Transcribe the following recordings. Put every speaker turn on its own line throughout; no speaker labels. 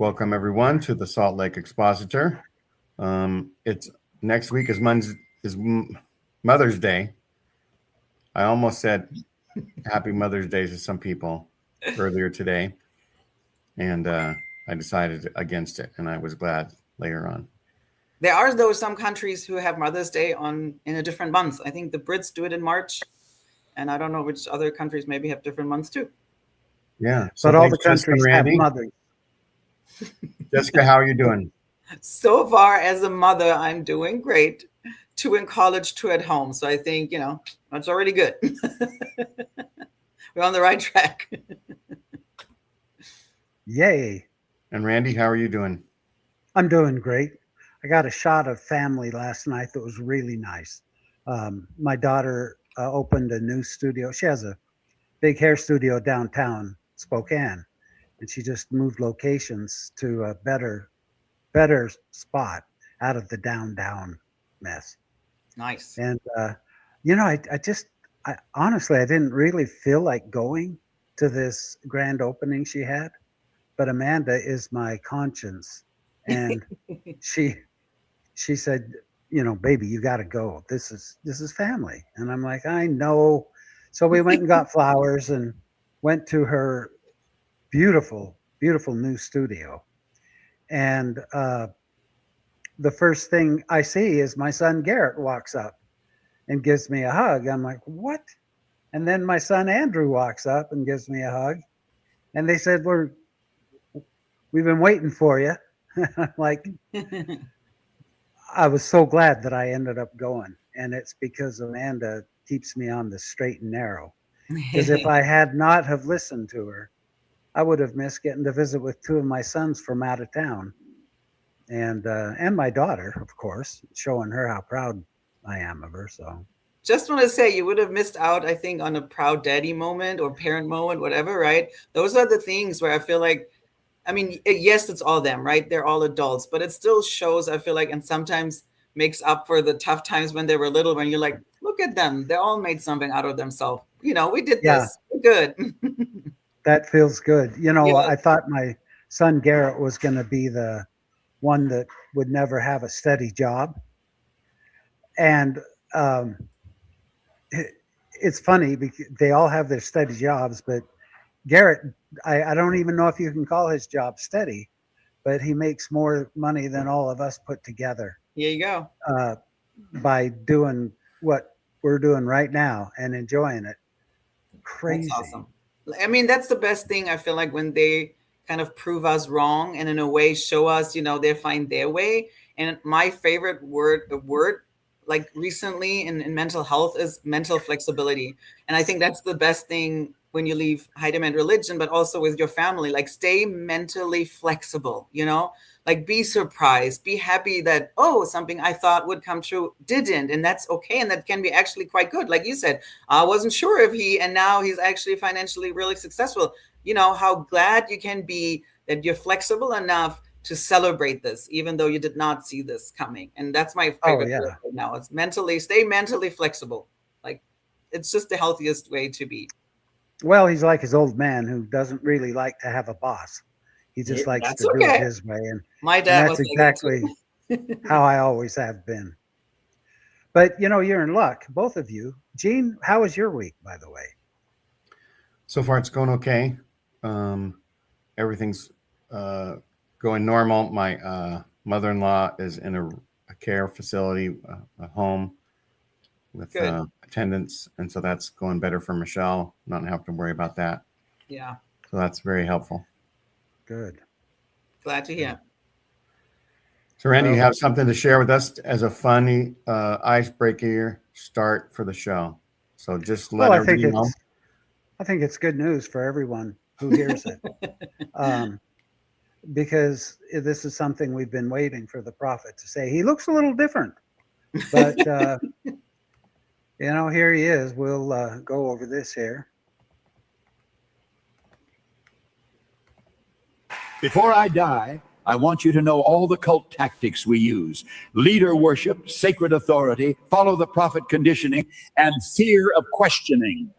Welcome everyone to the Salt Lake Expositor. It's next week is Mother's Day. I almost said Happy Mother's Day to some people earlier today, and I decided against it, and I was glad later on.
There are though some countries who have Mother's Day in a different month. I think the Brits do it in March, and I don't know which other countries maybe have different months too.
Yeah,
so but all the countries have mothers.
Jessica, how are you doing?
So far as a mother, I'm doing great. 2 in college, 2 at home. So I think, that's already good. We're on the right track.
Yay.
And Randy, how are you doing?
I'm doing great. I got a shot of family last night that was really nice. My daughter opened a new studio. She has a big hair studio downtown Spokane, and she just moved locations to a better spot out of the down mess.
Nice.
And I honestly, I didn't really feel like going to this grand opening she had, but Amanda is my conscience, and she said, baby, you got to go. This is family. And I'm like, I know. So we went and got flowers and went to her beautiful new studio. And the first thing I see is my son Garrett walks up and gives me a hug. I'm like, what? And then my son Andrew walks up and gives me a hug. And they said, we've been waiting for you. Like, I was so glad that I ended up going. And it's because Amanda keeps me on the straight and narrow. Because if I had not have listened to her, I would have missed getting to visit with 2 of my sons from out of town. And my daughter, of course, showing her how proud I am of her. So
just want to say you would have missed out, I think, on a proud daddy moment or parent moment, whatever, right? Those are the things where I feel like, I mean, yes, it's all them, right? They're all adults, but it still shows, I feel like, and sometimes makes up for the tough times when they were little, when you're like, look at them. They all made something out of themselves. We did this. We're good.
That feels good. I thought my son Garrett was going to be the one that would never have a steady job. And it's funny because they all have their steady jobs, but Garrett, I don't even know if you can call his job steady, but he makes more money than all of us put together.
Here you go.
By doing what we're doing right now and enjoying it. Crazy.
That's awesome. I mean, that's the best thing, I feel like, when they kind of prove us wrong and in a way show us, they find their way. And my favorite word like recently in mental health is mental flexibility. And I think that's the best thing when you leave high demand religion, but also with your family, like stay mentally flexible, like be surprised, be happy that, something I thought would come true didn't. And that's okay. And that can be actually quite good. Like you said, I wasn't sure if and now he's actually financially really successful. How glad you can be that you're flexible enough to celebrate this, even though you did not see this coming. And that's my favorite word right now. It's stay mentally flexible. Like, it's just the healthiest way to be.
Well, he's like his old man who doesn't really like to have a boss. He just likes to do it his way. And
my dad
that's exactly how I always have been. But, you're in luck, both of you. Gene, how was your week, by the way?
So far, it's going okay. Everything's going normal. My mother-in-law is in a care facility, a home with attendance, and so that's going better for Michelle. Not have to worry about that.
Yeah.
So that's very helpful.
Good.
Glad to hear.
So Randy, you have something to share with us as a funny icebreaker start for the show. So just let everybody know.
I think it's good news for everyone who hears it. Because this is something we've been waiting for the prophet to say. He looks a little different, but here he is. We'll go over this here.
Before I die, I want you to know all the cult tactics we use: leader worship, sacred authority, follow the prophet conditioning, and fear of questioning.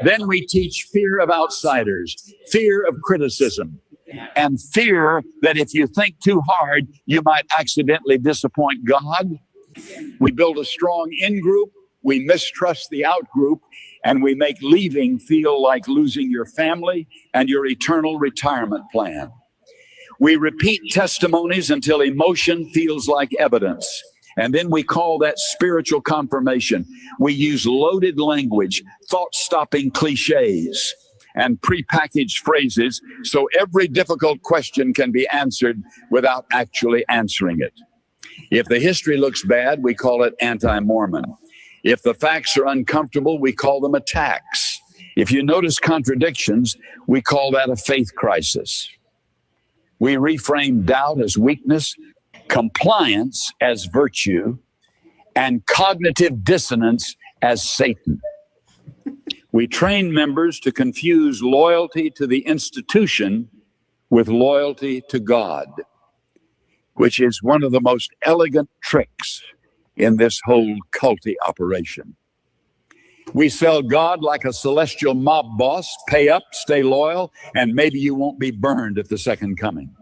Then we teach fear of outsiders, fear of criticism, and fear that if you think too hard, you might accidentally disappoint God. We build a strong in-group, we mistrust the out-group, and we make leaving feel like losing your family and your eternal retirement plan. We repeat testimonies until emotion feels like evidence. And then we call that spiritual confirmation. We use loaded language, thought-stopping cliches, and prepackaged phrases so every difficult question can be answered without actually answering it. If the history looks bad, we call it anti-Mormon. If the facts are uncomfortable, we call them attacks. If you notice contradictions, we call that a faith crisis. We reframe doubt as weakness, compliance as virtue, and cognitive dissonance as Satan. We train members to confuse loyalty to the institution with loyalty to God, which is one of the most elegant tricks in this whole culty operation. We sell God like a celestial mob boss: pay up, stay loyal, and maybe you won't be burned at the second coming.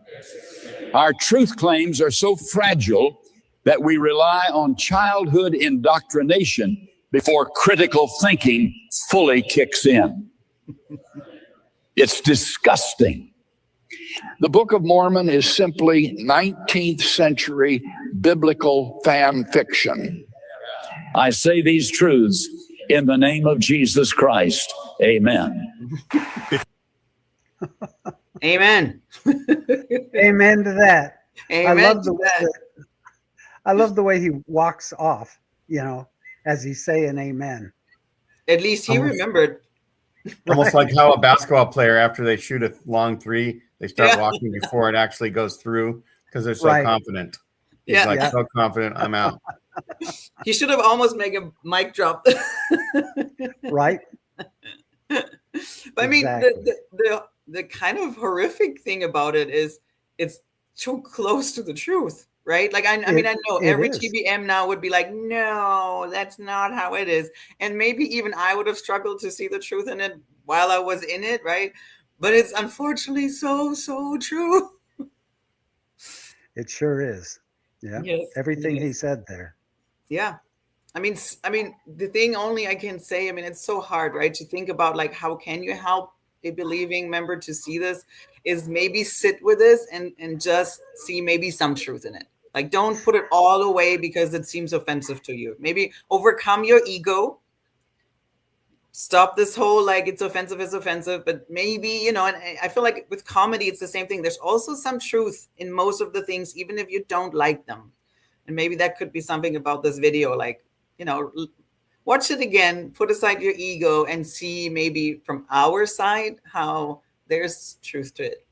Our truth claims are so fragile that we rely on childhood indoctrination before critical thinking fully kicks in. It's disgusting.
The Book of Mormon is simply 19th century biblical fan fiction.
I say these truths in the name of Jesus Christ. Amen.
Amen.
Amen to that.
Amen
I love the way he walks off, as he's saying amen.
At least he remembered.
Almost like how a basketball player, after they shoot a long three, they start walking before it actually goes through because they're so confident. He's so confident, I'm out.
He should have almost made a mic drop.
Right.
But I mean, the kind of horrific thing about it is it's too close to the truth, right? Like, I mean, I know every TBM now would be like, no, that's not how it is. And maybe even I would have struggled to see the truth in it while I was in it, right? But it's unfortunately so true.
It sure is. Yeah.
Yes,
everything he said there.
Yeah. I mean, the thing only I can say, I mean, it's so hard, right? To think about, like, how can you help a believing member to see this, is maybe sit with this and just see maybe some truth in it. Like, don't put it all away because it seems offensive to you. Maybe overcome your ego. Stop this whole, like, it's offensive, but maybe, and I feel like with comedy, it's the same thing. There's also some truth in most of the things, even if you don't like them. And maybe that could be something about this video, like, watch it again, put aside your ego and see maybe from our side how there's truth to it.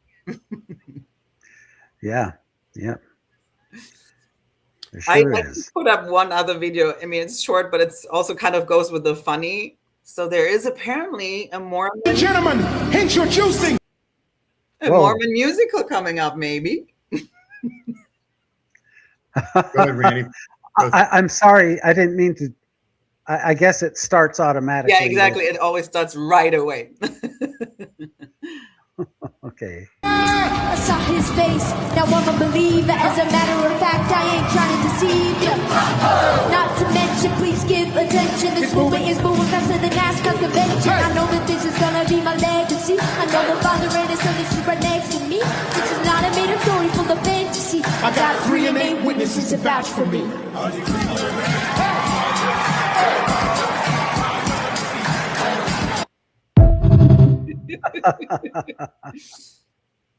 Yeah. There
sure
I
put up one other video. I mean, it's short, but it's also kind of goes with the funny. So there is apparently a Mormon...
Gentlemen, introducing
a Mormon musical coming up, maybe.
Go ahead, Randy.
I'm sorry. I didn't mean to. I guess it starts automatically.
Yeah, exactly. It always starts right away.
Okay.
I saw his face. Now I'm a believer. As a matter of fact, I ain't trying to deceive you. Not to mention, please give attention. This movement is moving faster than NASCAR convention. I know that this is gonna be my legacy. I know the Father and His Son is right next to me. This is not a made-up story full of fantasy. I got 3 and 8 witnesses to vouch for me.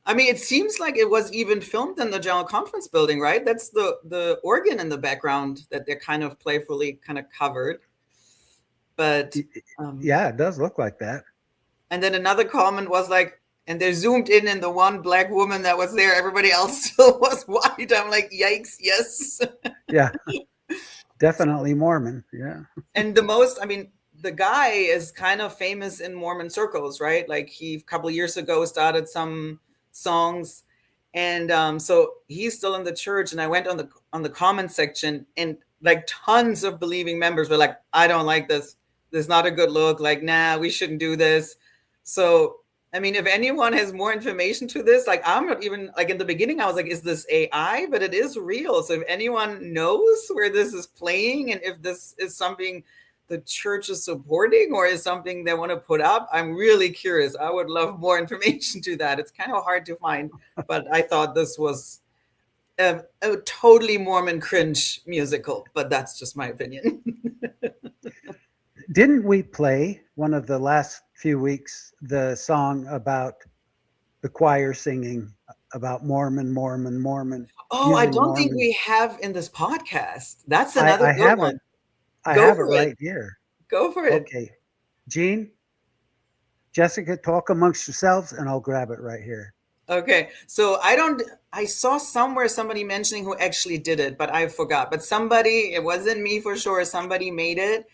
I mean, it seems like it was even filmed in the General Conference building, right? That's the organ in the background that they're kind of playfully kind of covered. But
yeah, it does look like that.
And then another comment was like, and they're zoomed in the one black woman that was there. Everybody else still was white. I'm like, yikes, yes.
Yeah, definitely Mormon. Yeah.
And the guy is kind of famous in Mormon circles, right? Like, he a couple of years ago started some songs, and so he's still in the church. And I went on the comment section, and like tons of believing members were like, I don't like this. This is not a good look. Like, nah, we shouldn't do this. So I mean, if anyone has more information to this, like I'm not even like in the beginning, I was like, is this AI? But it is real. So if anyone knows where this is playing and if this is something the church is supporting or is something they want to put up, I'm really curious. I would love more information to that. It's kind of hard to find, but I thought this was a totally Mormon cringe musical, but that's just my opinion.
Didn't we play one of the last few weeks the song about the choir singing about Mormon?
Oh, I
Using
don't think
Mormon.
we have in this podcast. That's another
I
good
have
one.
it. I
Go
have it
for it.
right here.
Go for it.
Okay. Gene, Jessica, talk amongst yourselves and I'll grab it right here.
Okay. So I saw somewhere somebody mentioning who actually did it, but I forgot. But somebody, it wasn't me for sure, somebody made it.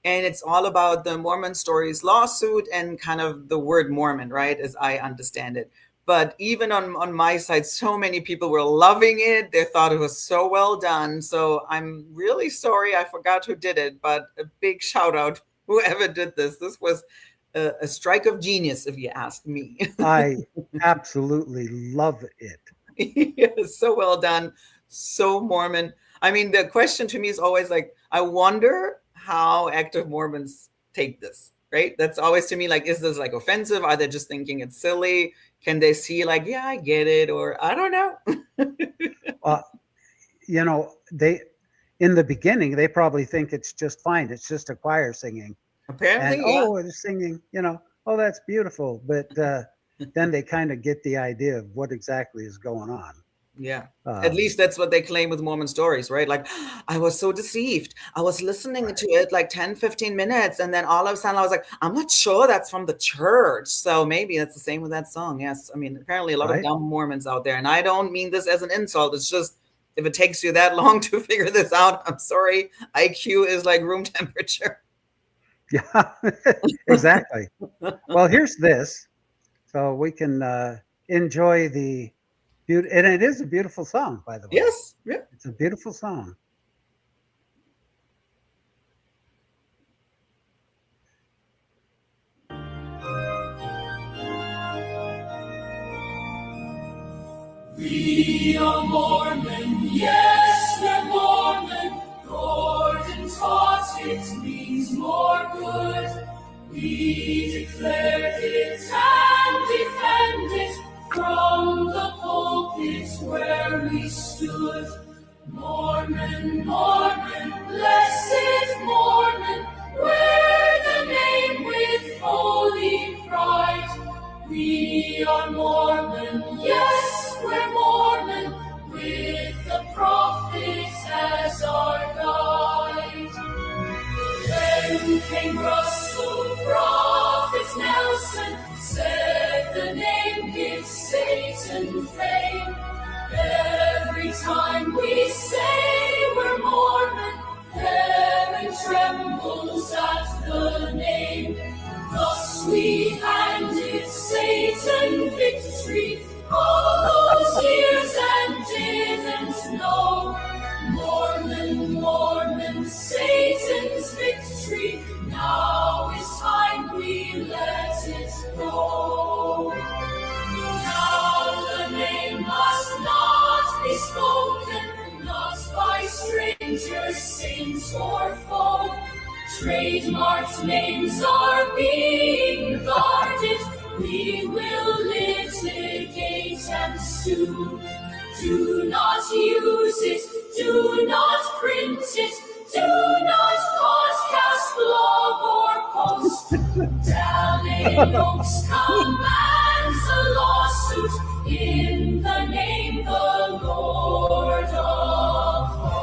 And it's all about the Mormon Stories lawsuit and kind of the word Mormon, right? As I understand it. But even on my side, so many people were loving it. They thought it was so well done. So I'm really sorry I forgot who did it, but a big shout out whoever did this. This was a strike of genius, if you ask me.
I absolutely love it.
Yes, so well done. So Mormon. I mean, the question to me is always like, I wonder how active Mormons take this, right? That's always to me like, is this like offensive? Are they just thinking it's silly? Can they see like, yeah, I get it, or I don't know.
You know, they in the beginning they probably think it's just fine. It's just a choir singing.
Apparently,
And
yeah.
they're singing, oh, that's beautiful. But then they kind of get the idea of what exactly is going on.
Yeah. At least that's what they claim with Mormon Stories, right? Like, I was so deceived. I was listening to it like 10, 15 minutes. And then all of a sudden I was like, I'm not sure that's from the church. So maybe that's the same with that song. Yes. I mean, apparently a lot of dumb Mormons out there. And I don't mean this as an insult. It's just, if it takes you that long to figure this out, I'm sorry. IQ is like room temperature.
Yeah, exactly. Well, here's this. So we can enjoy the beauty. And it is a beautiful song, by the way.
Yes. Yeah.
It's a beautiful song.
We are Mormon, yes, we're Mormon. Gordon taught it means more good. We declared it and defend it from the pulpit where we stood. Mormon, Mormon, blessed Mormon, wear the name with holy pride. We are Mormon, yes, we're Mormon, with the prophet as our guide. Then came Russell, Prophet Nelson, said the name gives Satan fame. Every time we say we're Mormon, heaven trembles at the name. Thus we handed Satan victory all those years and didn't know. Mormon, Mormon, Satan's victory, now is time we let it go. Now the name must not be spoken, not by strangers, saints or foe. Trademarked names are being guarded. We will litigate and sue. Do not use it. Do not print it. Do not podcast, blog, or post. Dallin Oaks commands a lawsuit in the name the Lord of hosts.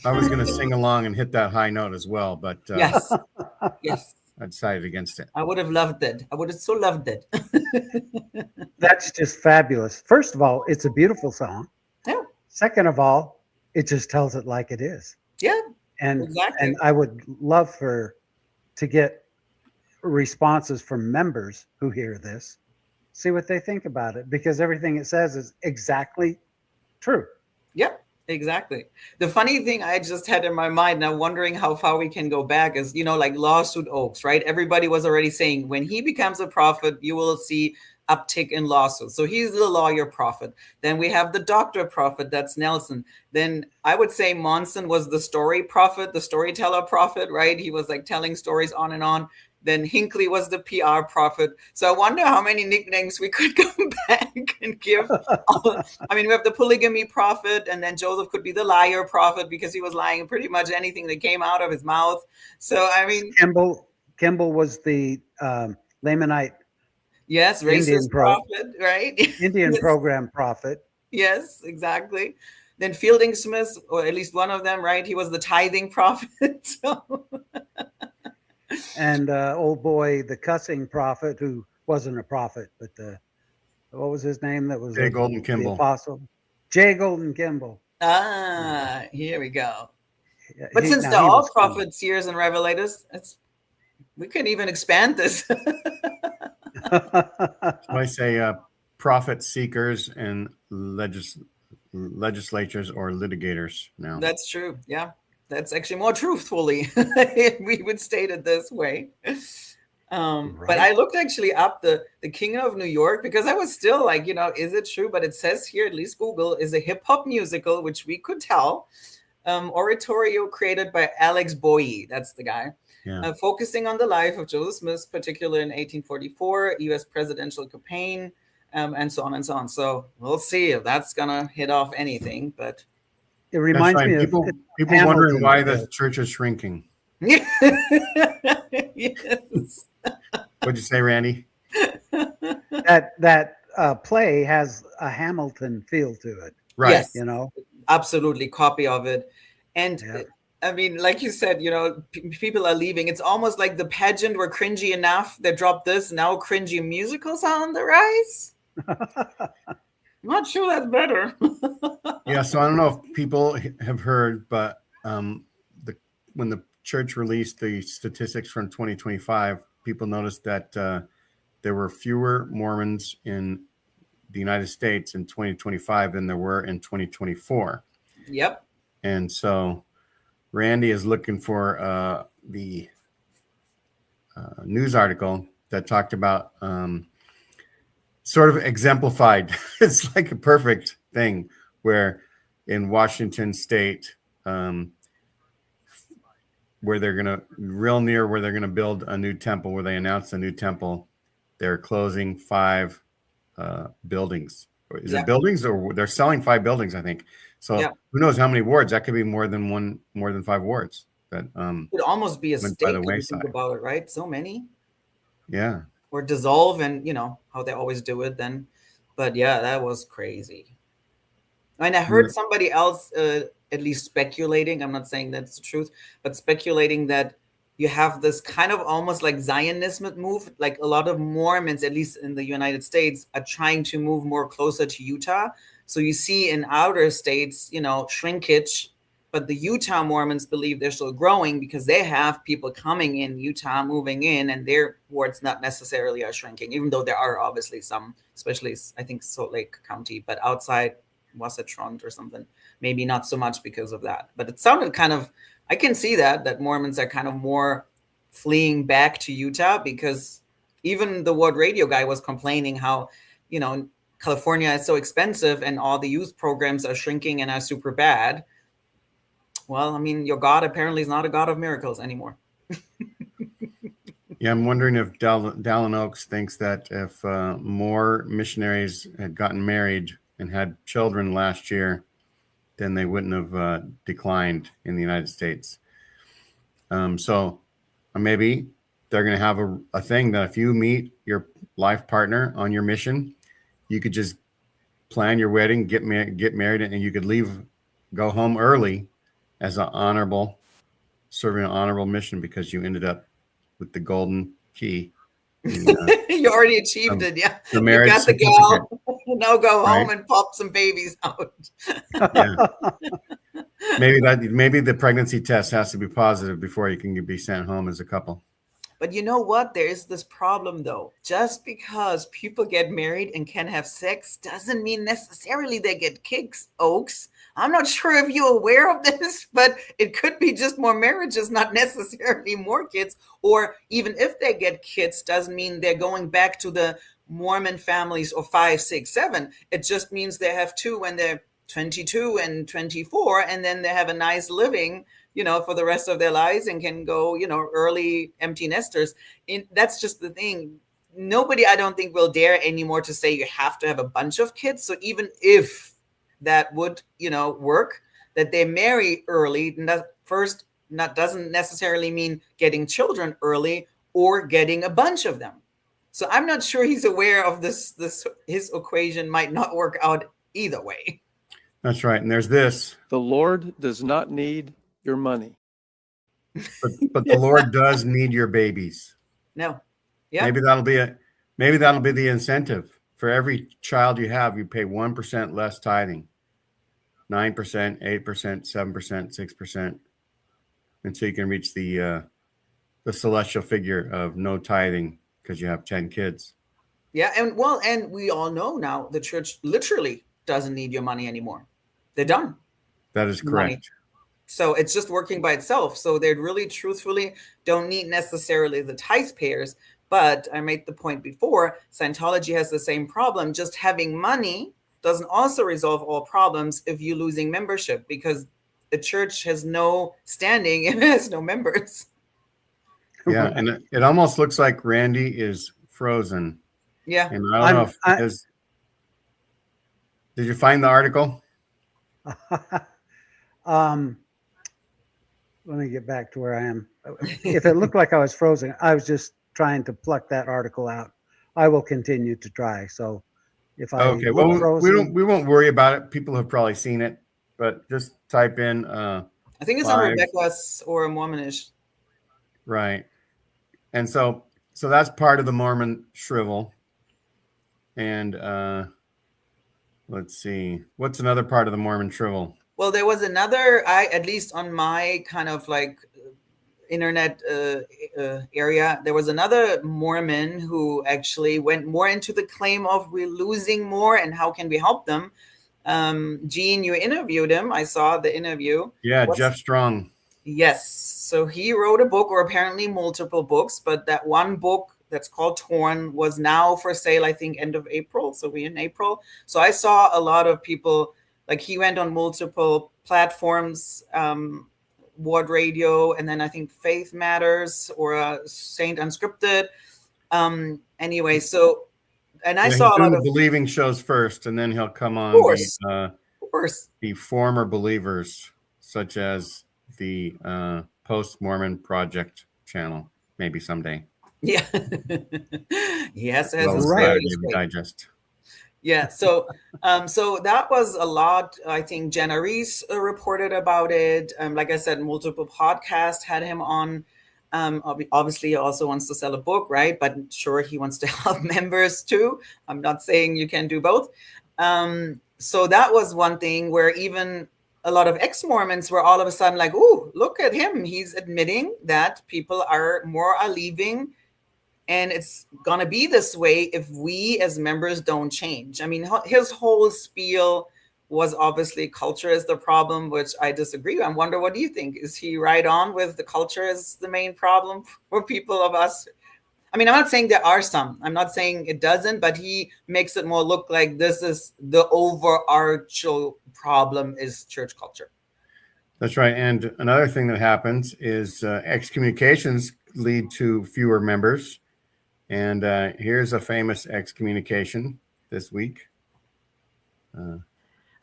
I was going to sing along and hit that high note as well, but
yes. Yes.
I decided against it.
I would have loved it. I would have so loved it.
That's just fabulous. First of all, it's a beautiful song.
Yeah.
Second of all, it just tells it like it is.
Yeah.
And
exactly.
And I would love to get responses from members who hear this, see what they think about it, because everything it says is exactly true.
Yep, exactly. The funny thing I just had in my mind, now wondering how far we can go back, is, like lawsuit Oaks, right? Everybody was already saying when he becomes a prophet, you will see uptick in lawsuits. So he's the lawyer prophet. Then we have the doctor prophet, that's Nelson. Then I would say Monson was the story prophet, the storyteller prophet, right? He was like telling stories on and on. Then Hinckley was the PR prophet. So I wonder how many nicknames we could go back and give. I mean, we have the polygamy prophet, and then Joseph could be the liar prophet because he was lying pretty much anything that came out of his mouth. So, I mean,
Kimball was the Lamanite
yes, racist prophet, right?
Indian
Yes.
program prophet.
Yes, exactly. Then Fielding Smith, or at least one of them, right? He was the tithing prophet. So.
And old boy, the cussing prophet, who wasn't a prophet, but what was his name? That was
J. Golden
the
Kimball.
apostle. J. Golden Kimball.
Here we go.
Yeah,
But since they're all prophets, seers, and revelators, we couldn't even expand this.
So I say prophet seekers and legislatures or litigators now.
That's true. Yeah, that's actually more truthfully. We would state it this way. But I looked actually up the King of New York, because I was still like, is it true? But it says here, at least Google, is a hip hop musical, which we could tell. Oratorio created by Alex Bowie. That's the guy.
Yeah.
Focusing on the life of Joseph Smith, particularly in 1844, U.S. presidential campaign, and so on and so on. So we'll see if that's going to hit off anything. But
it reminds me
people,
of
people wondering why the church is shrinking.
Yes.
What'd you say, Randy?
That play has a Hamilton feel to it.
Right.
Yes. Absolutely. Copy of it. And I mean, like you said, people are leaving. It's almost like the pageant were cringy enough. They dropped this. Now cringy musicals are on the rise. I'm not sure that's better.
Yeah. So I don't know if people have heard, but when the church released the statistics from 2025, people noticed that there were fewer Mormons in the United States in 2025 than there were in 2024.
Yep.
And so Randy is looking for the news article that talked about sort of exemplified. It's like a perfect thing where in Washington State, where they're going to where they're going to build a new temple, where they announced a new temple, they're closing 5 buildings. Is it buildings, or they're selling 5 buildings, I think. So who knows how many wards? That could be more than 5 wards. That
it would almost be a state if you think about it, right? So many.
Yeah.
Or dissolve, and how they always do it then. But yeah, that was crazy. And I heard somebody else at least speculating, I'm not saying that's the truth, but speculating that you have this kind of almost like Zionism move. Like a lot of Mormons, at least in the United States, are trying to move more closer to Utah. So you see in outer states, shrinkage, but the Utah Mormons believe they're still growing because they have people coming in Utah, moving in, and their wards not necessarily are shrinking, even though there are obviously some, especially I think Salt Lake County, but outside, was it Toronto or something? Maybe not so much because of that. But it sounded kind of, I can see that Mormons are kind of more fleeing back to Utah, because even the Word Radio guy was complaining how, California is so expensive and all the youth programs are shrinking and are super bad. Well, I mean, your God apparently is not a God of miracles anymore.
Yeah, I'm wondering if Dallin Oaks thinks that if more missionaries had gotten married and had children last year, then they wouldn't have declined in the United States. So maybe they're going to have a thing that if you meet your life partner on your mission, you could just plan your wedding, get married, and you could go home early as serving an honorable mission because you ended up with the golden key.
You already achieved it. Yeah.
The marriage
you got the gal. Now go home and pop some babies out.
Yeah. Maybe the pregnancy test has to be positive before you can be sent home as a couple.
But you know what? There is this problem though. Just because people get married and can have sex doesn't mean necessarily they get kids, Oaks. I'm not sure if you're aware of this, but it could be just more marriages, not necessarily more kids. Or even if they get kids, doesn't mean they're going back to the Mormon families or 5, 6, 7. It just means they have two when they're 22 and 24, and then they have a nice living, for the rest of their lives and can go, early empty nesters. And that's just the thing. Nobody, I don't think, will dare anymore to say you have to have a bunch of kids. So even if that would, work, that they marry early, and that doesn't necessarily mean getting children early or getting a bunch of them. So I'm not sure he's aware of this. His equation might not work out either way.
That's right. And there's this.
The Lord does not need your money.
But the Lord does need your babies.
No. Yeah.
Maybe that'll be the incentive. For every child you have, you pay 1% less tithing. 9%, 8%, 7%, 6%. And so you can reach the celestial figure of no tithing because you have 10 kids.
Yeah, and we all know now the church literally doesn't need your money anymore. They're done.
That is correct.
Money. So it's just working by itself. So they really truthfully don't need necessarily the tithe payers. But I made the point before, Scientology has the same problem. Just having money doesn't also resolve all problems if you're losing membership, because the church has no standing and it has no members.
Yeah, and it almost looks like Randy is frozen.
Yeah.
And I don't know if did you find the article?
Let me get back to where I am. If it looked like I was frozen, I was just trying to pluck that article out. I will continue to try. So if I frozen,
we won't worry about it. People have probably seen it, but just type in.
I think it's on Rebecca's or Mormonish.
Right, and so that's part of the Mormon Shrivel, and let's see, what's another part of the Mormon Shrivel?
Well, there was another, at least on my kind of like internet area, there was another Mormon who actually went more into the claim of we're losing more and how can we help them. Gene, you interviewed him. I saw the interview.
Yeah, Jeff Strong.
Yes. So he wrote a book, or apparently multiple books, but that one book that's called Torn was now for sale, I think, end of April. So we're in April. So I saw a lot of people, like he went on multiple platforms, Ward Radio, and then I think Faith Matters or Saint Unscripted. Anyway, so, and I saw a lot of
believing shows first, and then he'll come on the former believers, such as the Post-Mormon Project channel, maybe someday.
Yeah. He has to have his
digest.
Yeah, so that was a lot. I think Jenna Reese reported about it. Like I said, multiple podcasts had him on. Obviously, he also wants to sell a book, right? But sure, he wants to help members too. I'm not saying you can do both. So that was one thing where even a lot of ex-Mormons were all of a sudden like, "Ooh, look at him. He's admitting that people are leaving. And it's going to be this way if we as members don't change." I mean, his whole spiel was obviously culture is the problem, which I disagree with. I wonder, what do you think? Is he right on with the culture is the main problem for people of us? I mean, I'm not saying there are some. I'm not saying it doesn't, but he makes it more look like this is the overarching problem is church culture.
That's right. And another thing that happens is excommunications lead to fewer members. And here's a famous excommunication this week.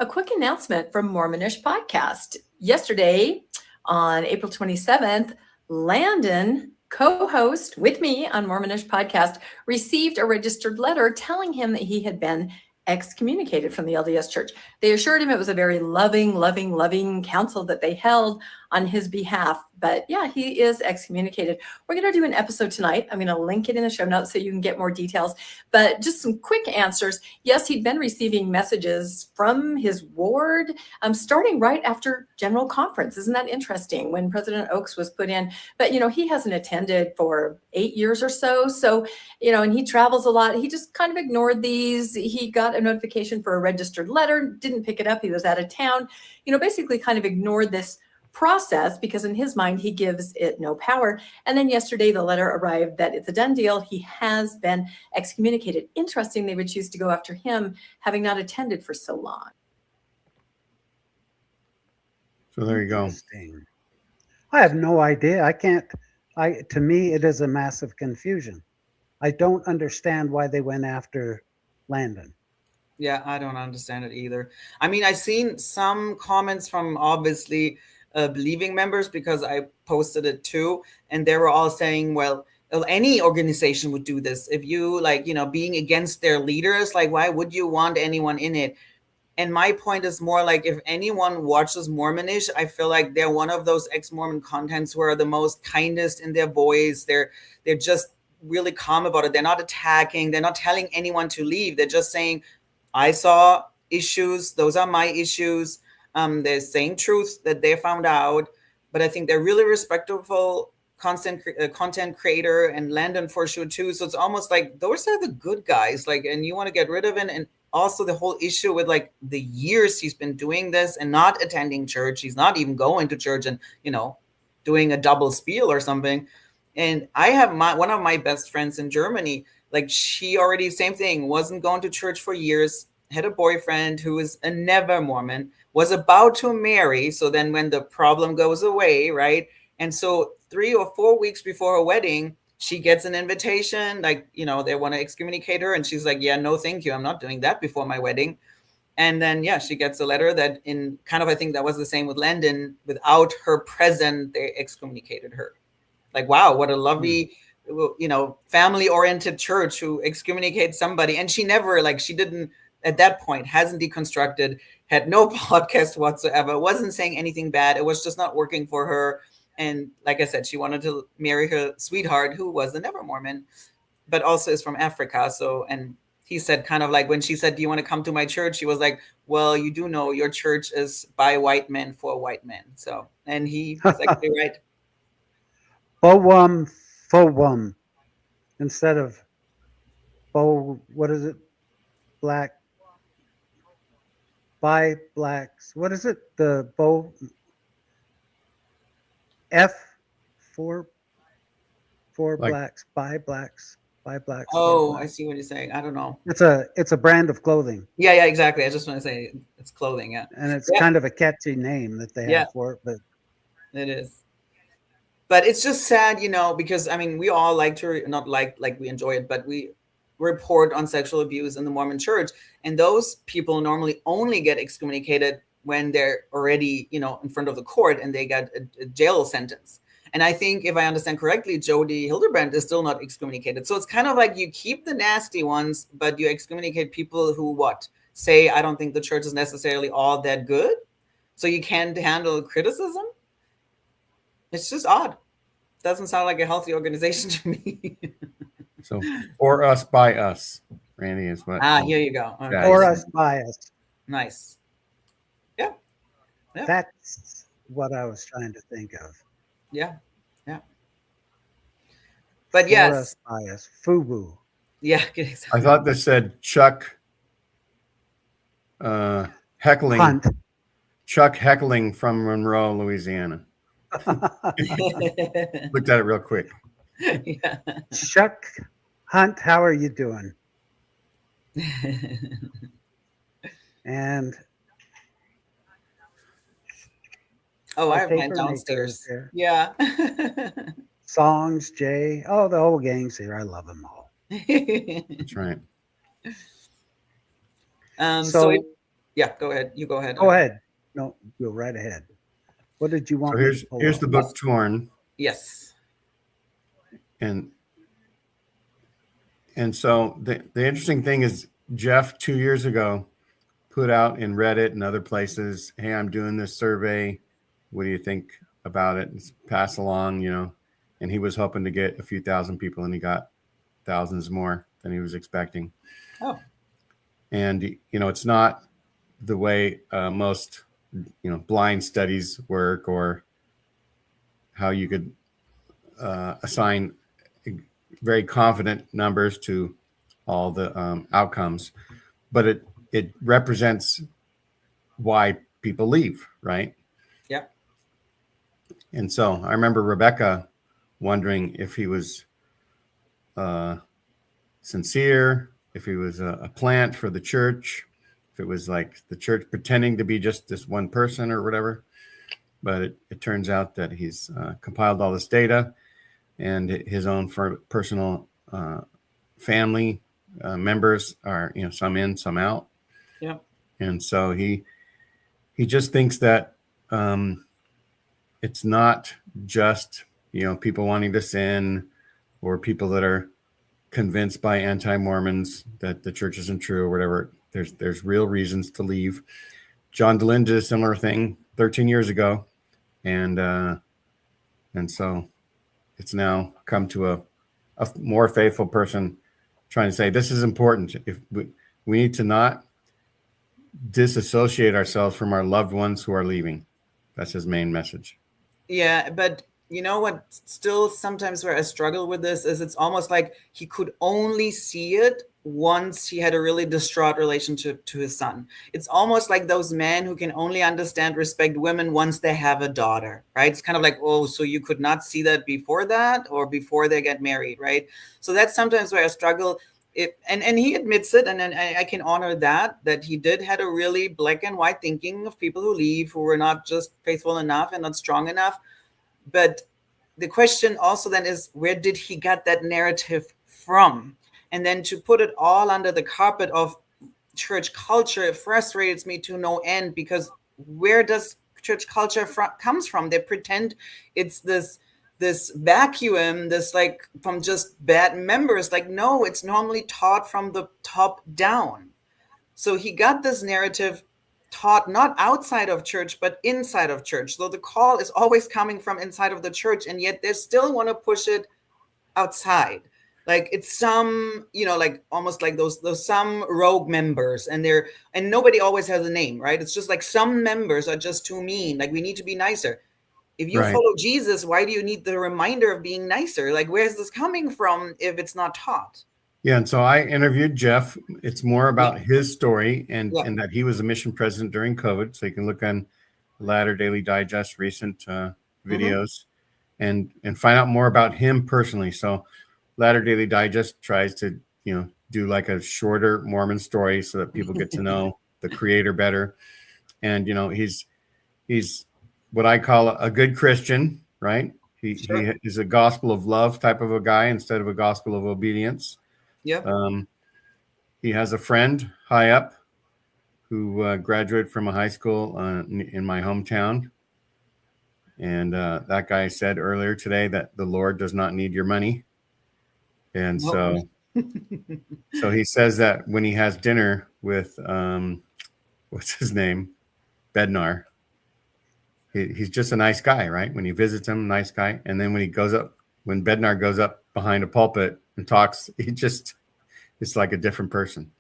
A quick announcement from Mormonish Podcast. Yesterday, on April 27th, Landon, co-host with me on Mormonish Podcast, received a registered letter telling him that he had been excommunicated from the LDS Church. They assured him it was a very loving council that they held on his behalf. But yeah, he is excommunicated. We're going to do an episode tonight. I'm going to link it in the show notes so you can get more details. But just some quick answers. Yes, he'd been receiving messages from his ward starting right after General Conference. Isn't that interesting? When President Oaks was put in. But, he hasn't attended for 8 years or so. So, and he travels a lot. He just kind of ignored these. He got a notification for a registered letter, didn't pick it up. He was out of town, basically kind of ignored this process because in his mind, he gives it no power. And then yesterday, the letter arrived that it's a done deal. He has been excommunicated. Interesting, they would choose to go after him, having not attended for so long.
So there you go.
I have no idea. To me, it is a massive confusion. I don't understand why they went after Landon.
Yeah, I don't understand it either. I mean, I've seen some comments from obviously believing members because I posted it too. And they were all saying, well, any organization would do this. If you being against their leaders, like, why would you want anyone in it? And my point is more like, if anyone watches Mormonish, I feel like they're one of those ex-Mormon contents who are the most kindest in their voice. They're just really calm about it. They're not attacking. They're not telling anyone to leave. They're just saying, I saw issues. Those are my issues. They're saying truth that they found out. But I think they're really respectful content creator, and Landon for sure too. So it's almost like those are the good guys. And you want to get rid of it. And also the whole issue with the years he's been doing this and not attending church. He's not even going to church and, doing a double spiel or something. And I have one of my best friends in Germany. She already, same thing, wasn't going to church for years, had a boyfriend who was a never Mormon, was about to marry. So then when the problem goes away, right? And so 3 or 4 weeks before her wedding, she gets an invitation, they want to excommunicate her. And she's like, yeah, no, thank you. I'm not doing that before my wedding. And then, yeah, she gets a letter that I think that was the same with Landon. Without her present, they excommunicated her. Wow, what a lovely, family-oriented church who excommunicates somebody. And she never, she didn't, at that point, hasn't deconstructed, had no podcast whatsoever, wasn't saying anything bad. It was just not working for her. And like I said, she wanted to marry her sweetheart, who was a never Mormon, but also is from Africa. So, and he said when she said, do you want to come to my church? She was like, well, you do know your church is by white men for white men. So, and he was actually right.
Bowum, Fowum, instead of Bow, what is it? Black, by blacks. What is it? The Bow, F, for blacks, by blacks, by blacks.
Oh,
blacks.
I see what you're saying. I don't know.
It's a brand of clothing.
Yeah, exactly. I just want to say it's clothing. Yeah.
And it's kind of a catchy name that they have for it, but
it is. But it's just sad, because we all like to not like we enjoy it, but we report on sexual abuse in the Mormon church. And those people normally only get excommunicated when they're already, in front of the court and they get a jail sentence. And I think if I understand correctly, Jody Hildebrandt is still not excommunicated. So it's kind of like you keep the nasty ones, but you excommunicate people who say, I don't think the church is necessarily all that good. So you can't handle criticism. It's just odd. Doesn't sound like a healthy organization to me.
So for us, by us, Randy is what.
Here you go. Okay.
For us, by us.
Nice. Yeah.
That's what I was trying to think of.
Yeah. But yes.
For us, by us. FUBU.
Yeah.
I thought this said Chuck heckling.
Hunt.
Chuck heckling from Monroe, Louisiana. Looked at it real quick.
Yeah.
Chuck Hunt, how are you doing? And
I have mine downstairs. Yeah.
Songs, Jay. Oh, the whole gang's here. I love them all.
That's right.
Yeah, go ahead. You go ahead.
Go ahead. No, go right ahead. What did you want?
So here's the book Torn.
Yes.
And so the interesting thing is Jeff 2 years ago put out in Reddit and other places, hey, I'm doing this survey. What do you think about it and pass along, and he was hoping to get a few thousand people, and he got thousands more than he was expecting.
Oh.
And, it's not the way most, blind studies work, or how you could assign very confident numbers to all the outcomes, but it represents why people leave, right?
Yeah.
And so I remember Rebecca wondering if he was sincere, if he was a plant for the church, if it was like the church pretending to be just this one person or whatever. But it turns out that he's compiled all this data, and his own personal family members are, some in, some out.
Yeah.
And so he just thinks that it's not just, people wanting to sin, or people that are convinced by anti-Mormons that the church isn't true or whatever. There's real reasons to leave. John DeLynn did a similar thing 13 years ago. And so it's now come to a more faithful person trying to say, this is important. If we need to not disassociate ourselves from our loved ones who are leaving. That's his main message.
Yeah, but you know what? Still, sometimes where I struggle with this is it's almost like he could only see it once he had a really distraught relationship to his son. It's almost like those men who can only understand, respect women once they have a daughter, right? It's kind of like, oh, so you could not see that before that, or before they get married, right? So that's sometimes where I struggle. And he admits it, and I can honor that he did had a really black and white thinking of people who leave, who were not just faithful enough and not strong enough. But the question also then is, where did he get that narrative from? And then to put it all under the carpet of church culture, it frustrates me to no end, because where does church culture comes from? They pretend it's this vacuum, this like from just bad members. Like, no, it's normally taught from the top down. So he got this narrative taught not outside of church, but inside of church. So the call is always coming from inside of the church, and yet they still want to push it outside. Like it's some, like almost like those some rogue members, and nobody always has a name, right? It's just like some members are just too mean. Like, we need to be nicer. If you follow Jesus, why do you need the reminder of being nicer? Like, where's this coming from if it's not taught?
Yeah, and so I interviewed Jeff. It's more about his story, and that he was a mission president during COVID. So you can look on Latter Daily Digest recent videos and find out more about him personally. So Latter Daily Digest tries to do like a shorter Mormon story so that people get to know the creator better. And he's what I call a good Christian, right? He is a gospel of love type of a guy instead of a gospel of obedience.
Yeah.
He has a friend high up who graduated from a high school in my hometown. And that guy said earlier today that the Lord does not need your money. And so he says that when he has dinner with, what's his name? Bednar. He's just a nice guy, right? When he visits him, nice guy. And then when Bednar goes up behind a pulpit and talks, it's like a different person.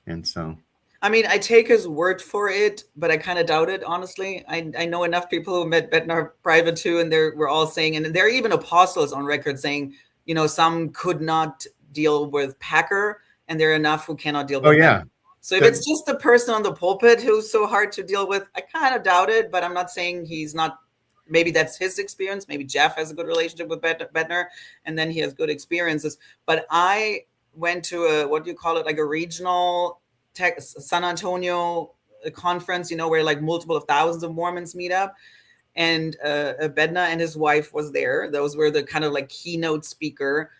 And so,
I mean, I take his word for it, but I kind of doubt it, honestly. I know enough people who met Bednar private too, and we're all saying, and there are even apostles on record saying, some could not deal with Packer, and there are enough who cannot deal with Bednar. So if it's just the person on the pulpit who's so hard to deal with, I kind of doubt it, but I'm not saying he's not. Maybe that's his experience. Maybe Jeff has a good relationship with Bednar, and then he has good experiences. But I went to a regional San Antonio conference, where like multiple of thousands of Mormons meet up. And Bednar and his wife was there. Those were the kind of like keynote speaker.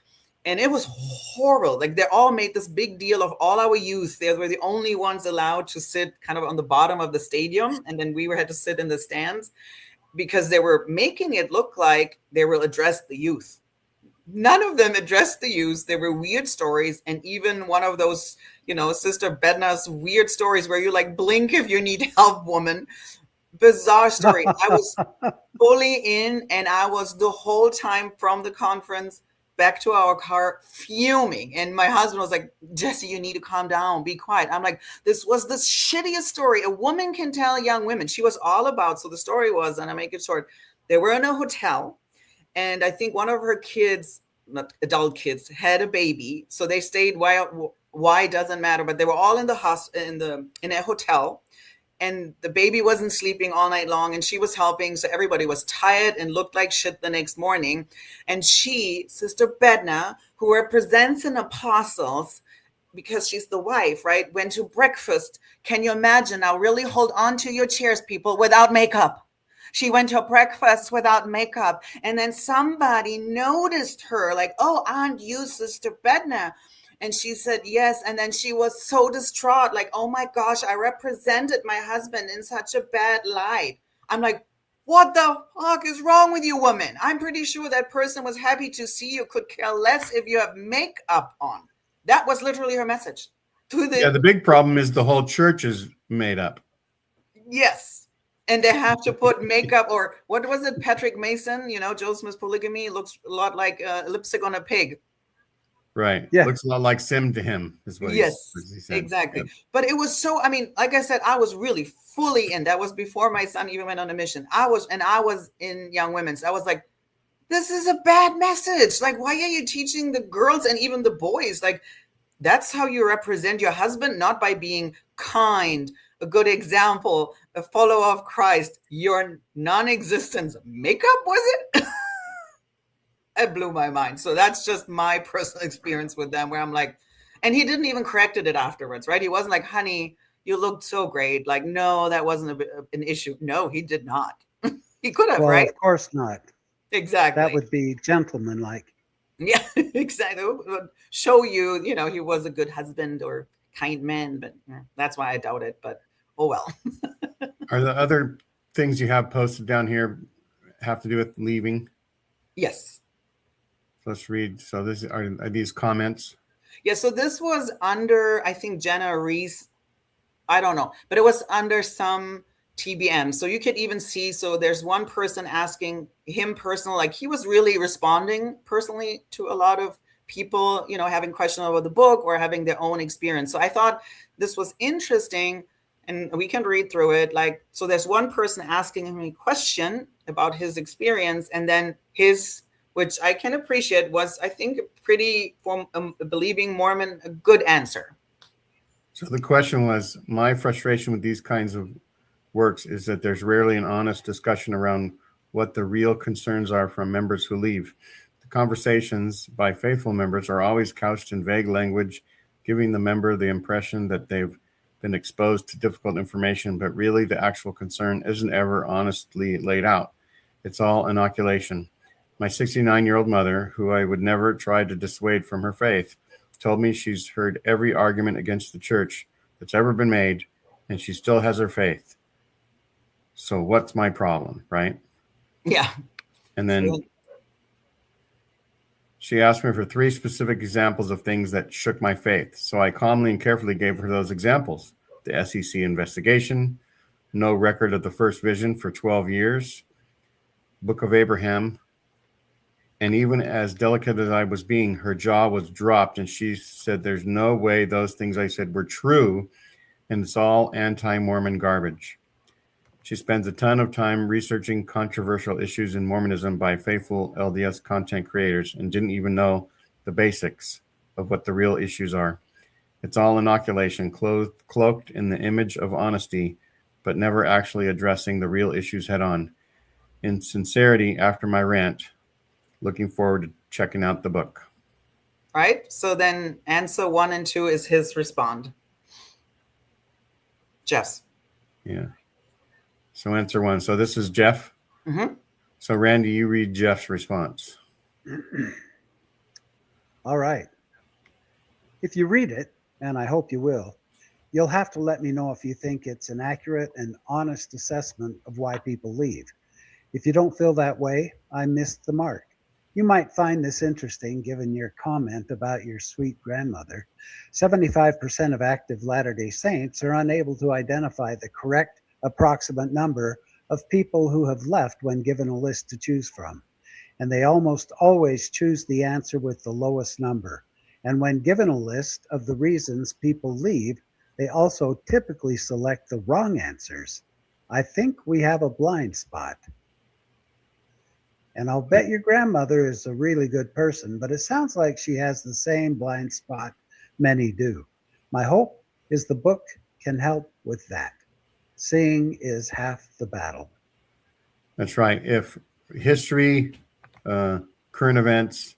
And it was horrible. Like, they all made this big deal of all our youth. They were the only ones allowed to sit kind of on the bottom of the stadium. And then we had to sit in the stands, because they were making it look like they will address the youth. None of them addressed the youth. There were weird stories. And even one of those, Sister Bednar's weird stories where you like blink if you need help, woman. bizarre story. I was fully in, and I was the whole time from the conference back to our car fuming. And my husband was like, Jesse, you need to calm down, be quiet. I'm like, this was the shittiest story a woman can tell young women. She was all about, so the story was, and I make it short, they were in a hotel, and I think one of her kids, not adult kids, had a baby. So they stayed, why doesn't matter, but they were all in the in a hotel. And the baby wasn't sleeping all night long, and she was helping, so everybody was tired and looked like shit the next morning. And she, Sister Bedna, who represents an apostles because she's the wife, right, went to breakfast. Can you imagine? Now really hold on to your chairs, people, without makeup. She went to breakfast without makeup, and then somebody noticed her, like, oh, aren't you Sister Bedna? And she said yes. And then she was so distraught, like, oh my gosh, I represented my husband in such a bad light. I'm like, what the fuck is wrong with you, woman? I'm pretty sure that person was happy to see you, could care less if you have makeup on. That was literally her message.
The big problem is the whole church is made up.
Yes. And they have to put makeup, or what was it, Patrick Mason, Joe Smith's Polygamy looks a lot like lipstick on a pig.
Right.
Yeah.
Looks a lot like Sim to him, is what he said.
Exactly.
Yep.
But it was so, like I said, I was really fully in. That was before my son even went on a mission. I was in Young Women's. I was like, this is a bad message. Like, why are you teaching the girls and even the boys? Like, that's how you represent your husband, not by being kind, a good example, a follower of Christ. Your non-existence makeup, was it? It blew my mind. So that's just my personal experience with them, where I'm like, and he didn't even correct it afterwards, right? He wasn't like, honey, you looked so great. Like, no, that wasn't an issue. No, he did not. He could have, right?
Of course not.
Exactly.
That would be gentlemanlike.
Yeah, exactly. It would show you, he was a good husband or kind man, but that's why I doubt it. But oh well.
Are the other things you have posted down here have to do with leaving?
Yes.
Let's read. So this are these comments?
Yeah. So this was under, I think, Jenna Reese. I don't know, but it was under some TBM. So you could even see, so there's one person asking him personal, like he was really responding personally to a lot of people, having questions about the book or having their own experience. So I thought this was interesting, and we can read through it. Like, so there's one person asking him a question about his experience, and then his, which I can appreciate, was, I think, pretty, for a believing Mormon, a good answer.
So the question was, my frustration with these kinds of works is that there's rarely an honest discussion around what the real concerns are from members who leave. The conversations by faithful members are always couched in vague language, giving the member the impression that they've been exposed to difficult information, but really the actual concern isn't ever honestly laid out. It's all inoculation. My 69-year-old mother, who I would never try to dissuade from her faith, told me she's heard every argument against the church that's ever been made, and she still has her faith. So what's my problem, right?
Yeah.
And then she asked me for 3 specific examples of things that shook my faith. So I calmly and carefully gave her those examples. The SEC investigation, no record of the first vision for 12 years, Book of Abraham. And even as delicate as I was being, her jaw was dropped, and she said, there's no way those things I said were true, and it's all anti-Mormon garbage. She spends a ton of time researching controversial issues in Mormonism by faithful LDS content creators and didn't even know the basics of what the real issues are. It's all inoculation, cloaked in the image of honesty, but never actually addressing the real issues head on. In sincerity, after my rant, looking forward to checking out the book.
Right. So then answer 1 and 2 is his respond. Jeff's.
Yeah. So answer 1. So this is Jeff.
Mm-hmm.
So Randy, you read Jeff's response.
All right. If you read it, and I hope you will, you'll have to let me know if you think it's an accurate and honest assessment of why people leave. If you don't feel that way, I missed the mark. You might find this interesting given your comment about your sweet grandmother. 75% of active Latter-day Saints are unable to identify the correct approximate number of people who have left when given a list to choose from, and they almost always choose the answer with the lowest number. And when given a list of the reasons people leave, they also typically select the wrong answers. I think we have a blind spot. And I'll bet your grandmother is a really good person, but it sounds like she has the same blind spot many do. My hope is the book can help with that. Seeing is half the battle.
That's right. If history, current events,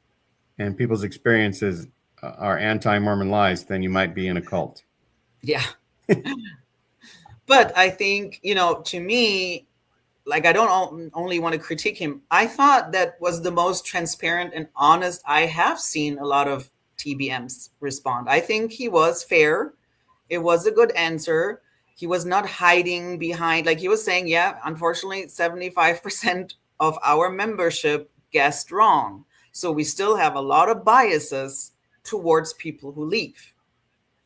and people's experiences are anti-Mormon lies, then you might be in a cult.
Yeah. But I think, to me, like, I don't only want to critique him. I thought that was the most transparent and honest I have seen a lot of TBMs respond. I think he was fair. It was a good answer. He was not hiding behind, like he was saying, yeah, unfortunately, 75% of our membership guessed wrong. So we still have a lot of biases towards people who leave.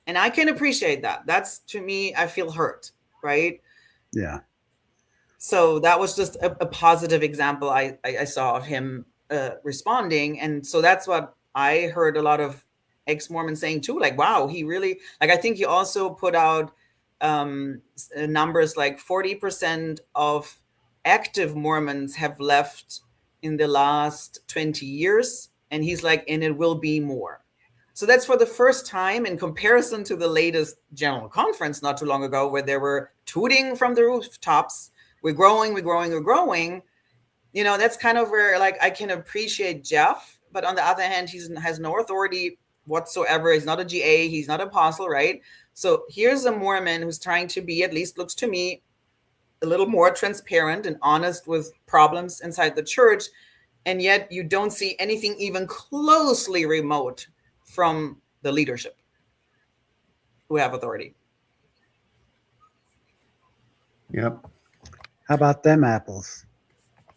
And I can appreciate that. That's, to me, I feel hurt, right?
Yeah.
So that was just a positive example I saw of him responding. And so that's what I heard a lot of ex-Mormons saying too, like, wow, he really, like, I think he also put out numbers like 40% of active Mormons have left in the last 20 years. And he's like, and it will be more. So that's for the first time in comparison to the latest general conference not too long ago, where they were tooting from the rooftops. We're growing, we're growing, we're growing. That's kind of where, like, I can appreciate Jeff, but on the other hand, he has no authority whatsoever. He's not a GA. He's not an apostle, right? So here's a Mormon who's trying to be, at least looks to me, a little more transparent and honest with problems inside the church. And yet you don't see anything even closely remote from the leadership who have authority.
Yep.
How about them apples?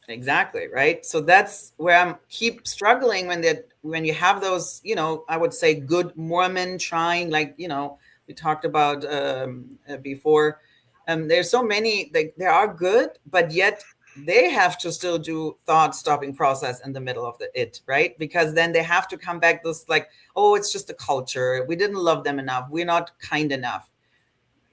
Exactly, right? So that's where I'm keep struggling when you have those, I would say good Mormon trying, like, we talked about before. There's so many, they are good, but yet they have to still do thought-stopping process in the middle of it, right? Because then they have to come back this like, oh, it's just a culture. We didn't love them enough. We're not kind enough.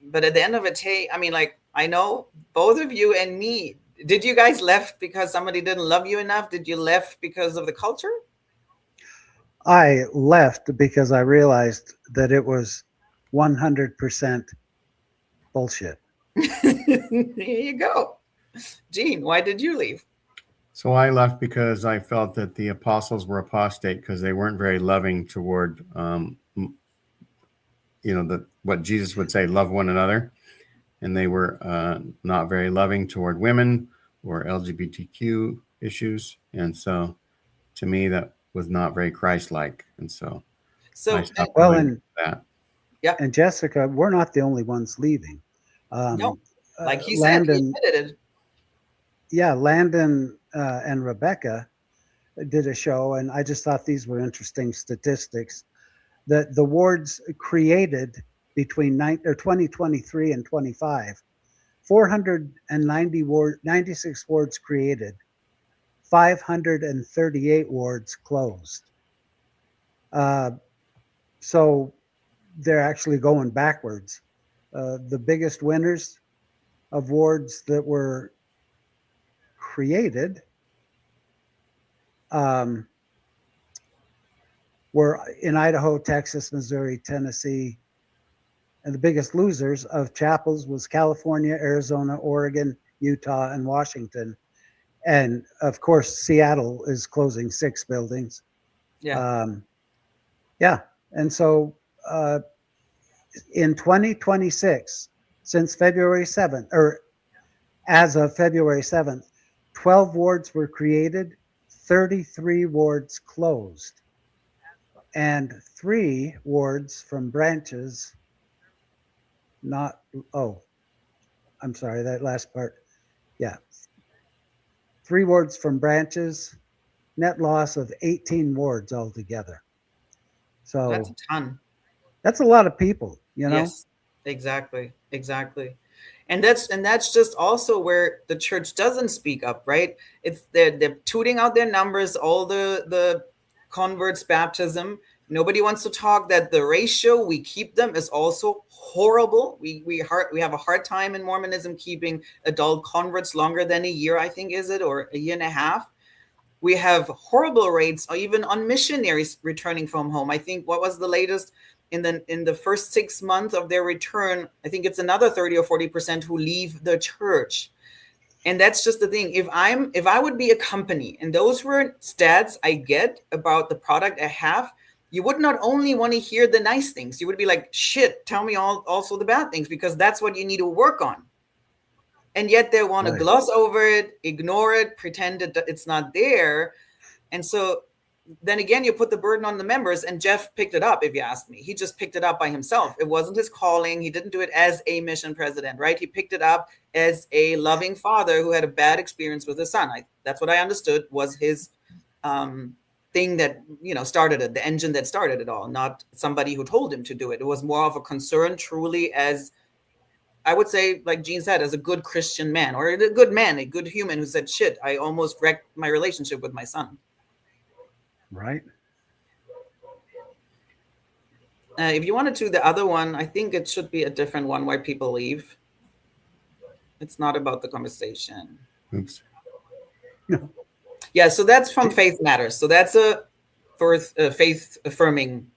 But at the end of the day, I mean, like, I know both of you and me, did you guys left because somebody didn't love you enough? Did you left because of the culture?
I left because I realized that it was 100% bullshit.
There you go. Gene, why did you leave?
So I left because I felt that the apostles were apostate because they weren't very loving toward, what Jesus would say, love one another. And they were not very loving toward women or LGBTQ issues. And so to me, that was not very Christ-like. And so I stopped doing that.
Yeah.
And Jessica, we're not the only ones leaving.
No, like he
Landon,
said, he admitted it.
Yeah, Landon and Rebecca did a show, and I just thought these were interesting statistics. That the wards created between 2023 and 25, 96 wards created, 538 wards closed. So they're actually going backwards. The biggest winners of wards that were created were in Idaho, Texas, Missouri, Tennessee, and the biggest losers of chapels was California, Arizona, Oregon, Utah, and Washington. And of course, Seattle is closing 6 buildings.
Yeah.
And so in 2026, since February 7th, or as of February 7th, 12 wards were created, 33 wards closed, and 3 wards from branches I'm sorry, that last part. Yeah. 3 wards from branches, net loss of 18 wards altogether. So
that's a ton.
That's a lot of people,
Yes, exactly. And that's just also where the church doesn't speak up, right? It's they're tooting out their numbers, all the converts, baptism. Nobody wants to talk that the ratio we keep them is also horrible. We have a hard time in Mormonism keeping adult converts longer than a year, I think, is it, or a year and a half. We have horrible rates, even on missionaries returning from home. I think, what was the latest? In the first 6 months of their return, I think it's another 30 or 40% who leave the church. And that's just the thing. If I would be a company, and those were stats I get about the product I have, you would not only want to hear the nice things, you would be like, shit, tell me also the bad things, because that's what you need to work on. And yet they want to gloss over it, ignore it, pretend it's not there. And so then again, you put the burden on the members, and Jeff picked it up. If you ask me, he just picked it up by himself. It wasn't his calling. He didn't do it as a mission president, right? He picked it up as a loving father who had a bad experience with his son. That's what I understood was his thing that, started it, the engine that started it all, not somebody who told him to do it. It was more of a concern, truly, as I would say, like Gene said, as a good Christian man, or a good man, a good human who said, shit, I almost wrecked my relationship with my son.
Right.
If you wanted to, the other one, I think it should be a different one, Why People Leave. It's not about the conversation.
Oops.
No. Yeah, so that's from Faith Matters. So that's a faith affirming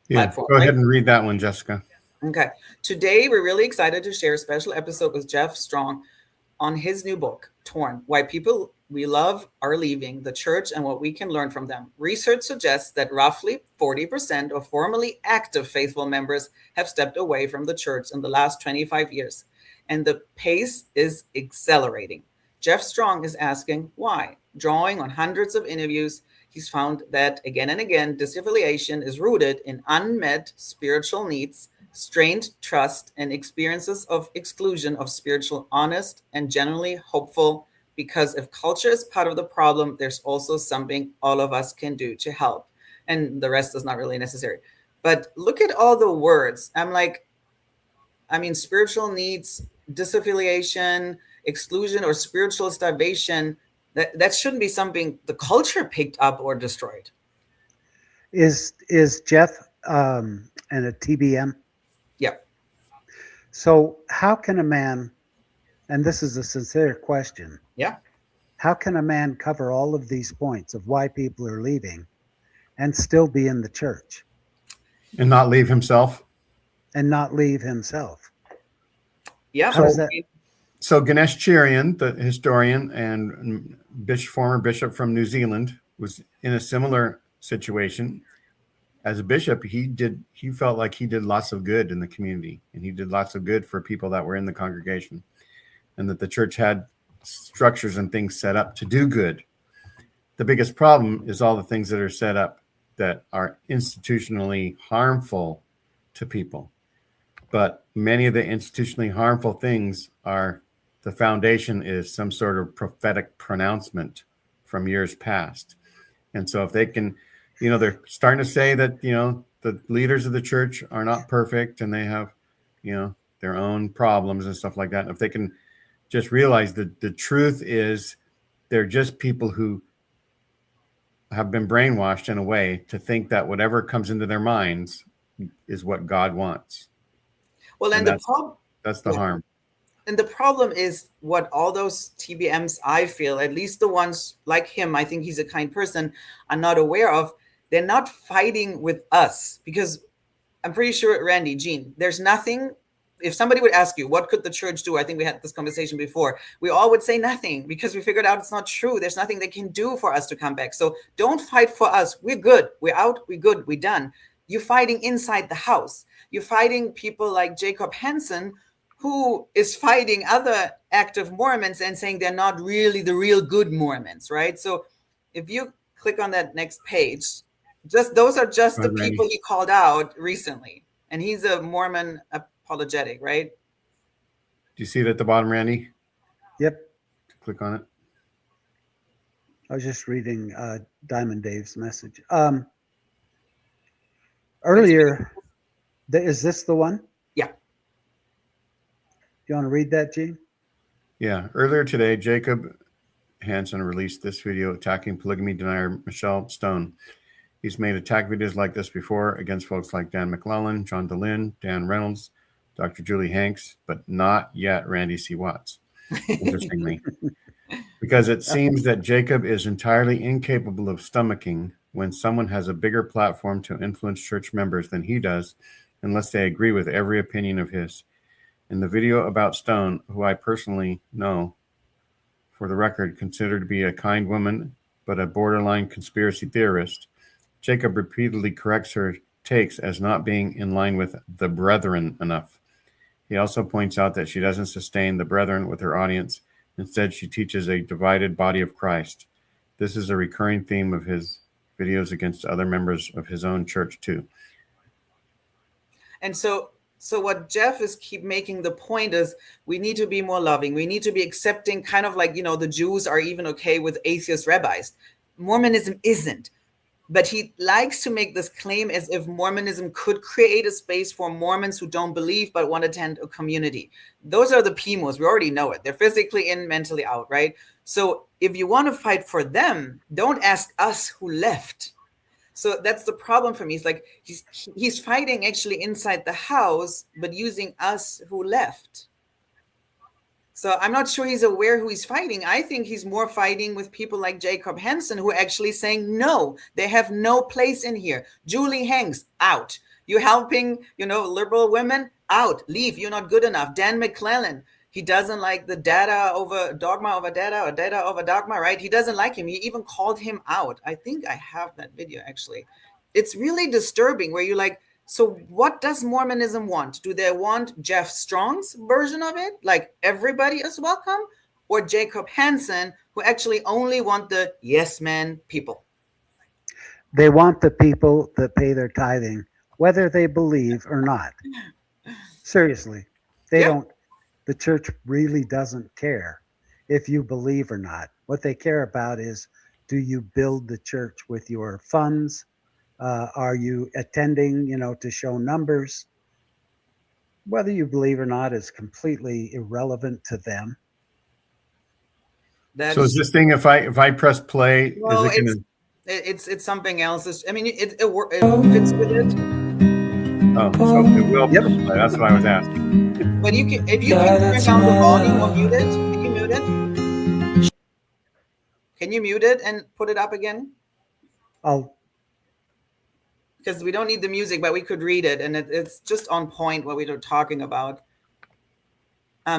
platform.
Go ahead and read that one, Jessica.
Okay. Today, we're really excited to share a special episode with Jeff Strong on his new book, Torn, Why People We Love Are Leaving the Church and What We Can Learn from Them. Research suggests that roughly 40% of formerly active faithful members have stepped away from the church in the last 25 years, and the pace is accelerating. Jeff Strong is asking why. Drawing on hundreds of interviews, he's found that again and again, disaffiliation is rooted in unmet spiritual needs, strained trust, and experiences of exclusion of spiritual, honest, and generally hopeful. Because if culture is part of the problem, there's also something all of us can do to help. And the rest is not really necessary. But look at all the words. Spiritual needs, disaffiliation, exclusion, or spiritual starvation. That shouldn't be something the culture picked up or destroyed.
Is Jeff and a TBM?
Yeah.
So how can a man, and this is a sincere question.
Yeah.
How can a man cover all of these points of why people are leaving and still be in the church?
And not leave himself?
And not leave himself.
Yeah.
So Ganesh Cherian, the historian and former bishop from New Zealand, was in a similar situation. As a bishop, he felt like he did lots of good in the community, and he did lots of good for people that were in the congregation, and that the church had structures and things set up to do good. The biggest problem is all the things that are set up that are institutionally harmful to people. But many of the institutionally harmful things are, the foundation is some sort of prophetic pronouncement from years past. And so if they can, they're starting to say that, the leaders of the church are not perfect and they have, their own problems and stuff like that. And if they can just realize that the truth is they're just people who have been brainwashed in a way to think that whatever comes into their minds is what God wants.
Well, and
that's the harm.
And the problem is what all those TBMs, I feel, at least the ones like him, I think he's a kind person, are not aware of. They're not fighting with us, because I'm pretty sure, Randy, Gene, there's nothing. If somebody would ask you, what could the church do? I think we had this conversation before. We all would say nothing, because we figured out it's not true. There's nothing they can do for us to come back. So don't fight for us. We're good. We're out. We're good. We're done. You're fighting inside the house. You're fighting people like Jacob Hansen, who is fighting other active Mormons and saying they're not really the real good Mormons, right? So if you click on that next page, those are just the people he called out recently. And he's a Mormon apologetic, right?
Do you see it at the bottom, Randy?
Yep.
Click on it.
I was just reading Diamond Dave's message. Earlier, is this the one?
Yeah.
You want to read that, Gene?
Yeah. Earlier today, Jacob Hansen released this video attacking polygamy denier Michelle Stone. He's made attack videos like this before against folks like Dan McClellan, John DeLynn, Dan Reynolds, Dr. Julie Hanks, but not yet Randy C. Watts, interestingly. Because it seems that Jacob is entirely incapable of stomaching when someone has a bigger platform to influence church members than he does, unless they agree with every opinion of his. In the video about Stone, who I personally know, for the record, considered to be a kind woman, but a borderline conspiracy theorist, Jacob repeatedly corrects her takes as not being in line with the brethren enough. He also points out that she doesn't sustain the brethren with her audience. Instead, she teaches a divided body of Christ. This is a recurring theme of his videos against other members of his own church, too.
And so what Jeff is keep making the point is we need to be more loving. We need to be accepting, kind of like, the Jews are even okay with atheist rabbis. Mormonism isn't. But he likes to make this claim as if Mormonism could create a space for Mormons who don't believe but want to attend a community. Those are the PMOs. We already know it. They're physically in, mentally out, right? So if you want to fight for them, don't ask us who left. So that's the problem for me. It's like he's fighting actually inside the house, but using us who left. So I'm not sure he's aware who he's fighting. I think he's more fighting with people like Jacob Hansen, who are actually saying, no, they have no place in here. Julie Hanks, out. You're helping, liberal women, out. Leave. You're not good enough. Dan McClellan, he doesn't like the data over dogma over data or data over dogma, right? He doesn't like him. He even called him out. I think I have that video, actually. It's really disturbing where you're like, so what does Mormonism want? Do they want Jeff Strong's version of it? Like everybody is welcome? Or Jacob Hansen, who actually only want the yes man people?
They want the people that pay their tithing, whether they believe or not. Seriously, they don't. The church really doesn't care if you believe or not. What they care about is, do you build the church with your funds? Are you attending, to show numbers? Whether you believe or not is completely irrelevant to them.
So is this thing, if I press play,
well,
is it going to?
It's something else. I mean, it fits with it.
Oh, so it will play. That's what I was asking.
But if you can turn down the volume or mute it, can you mute it? Can you mute it and put it up again? Because we don't need the music, but we could read it, and it's just on point what we were talking about.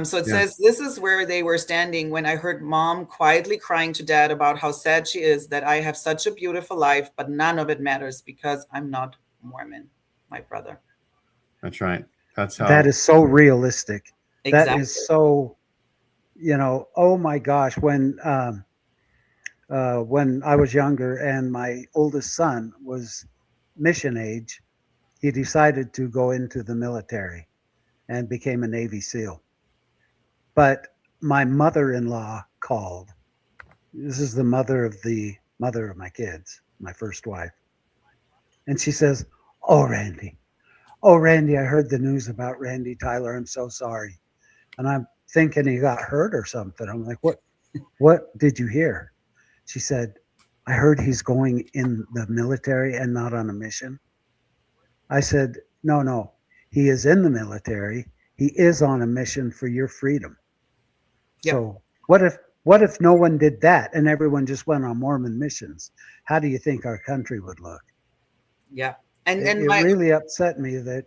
So it says, this is where they were standing when I heard Mom quietly crying to Dad about how sad she is that I have such a beautiful life, but none of it matters because I'm not Mormon, my brother.
That's right. That's how.
That is so realistic.
Exactly.
That is so, oh my gosh, when I was younger and my oldest son was mission age, he decided to go into the military and became a Navy SEAL. But my mother-in-law called. This is the mother of my kids, my first wife. And she says, oh, Randy, I heard the news about Randy Tyler. I'm so sorry. And I'm thinking he got hurt or something. I'm like, what did you hear? She said, I heard he's going in the military and not on a mission. I said, no, he is in the military. He is on a mission for your freedom. Yep. So what if no one did that and everyone just went on Mormon missions? How do you think our country would look?
Yeah.
It really upset me that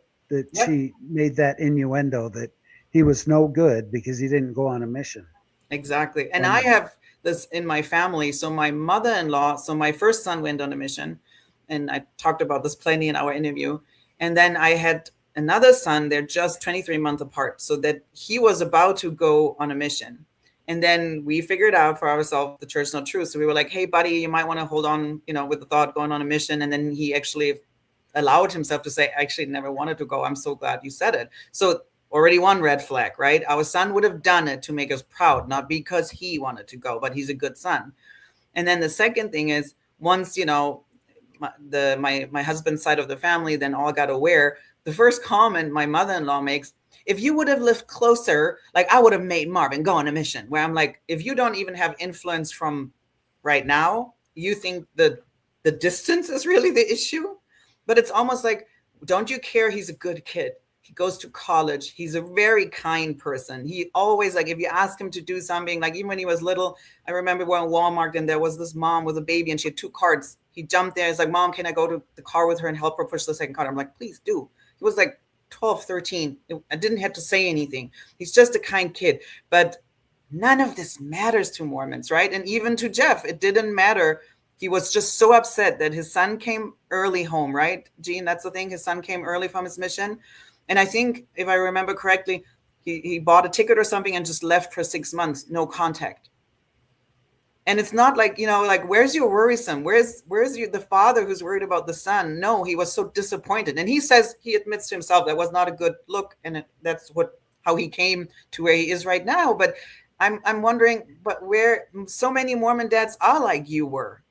she made that innuendo that he was no good because he didn't go on a mission.
Exactly. And I have this in my family. So my mother-in-law, my first son went on a mission, and I talked about this plenty in our interview. And then I had another son, they're just 23 months apart, so that he was about to go on a mission. And then we figured out for ourselves the church not true. So we were like, hey, buddy, you might want to hold on, with the thought going on a mission. And then he actually allowed himself to say, I actually never wanted to go. I'm so glad you said it. So already one red flag, right? Our son would have done it to make us proud, not because he wanted to go, but he's a good son. And then the second thing is, once, my husband's side of the family then all got aware, the first comment my mother-in-law makes, if you would have lived closer, like I would have made Marvin go on a mission. Where I'm like, if you don't even have influence from right now, you think that the distance is really the issue? But it's almost like, don't you care? He's a good kid. He goes to college. He's a very kind person. He always, like, if you ask him to do something, like even when he was little, I remember we're in Walmart and there was this mom with a baby and she had 2 carts. He jumped there. He's like, Mom, can I go to the car with her and help her push the second cart? I'm like, please do. He was like 12, 13. I didn't have to say anything. He's just a kind kid. But none of this matters to Mormons, right? And even to Jeff, it didn't matter. He was just so upset that his son came early home, right? Gene, that's the thing. His son came early from his mission. And I think, if I remember correctly, he bought a ticket or something and just left for 6 months, no contact. And it's not like, like, where's your worrisome? Where's the father who's worried about the son? No, he was so disappointed. And he says, he admits to himself that was not a good look. And that's how he came to where he is right now. But I'm wondering, but where so many Mormon dads are like you were.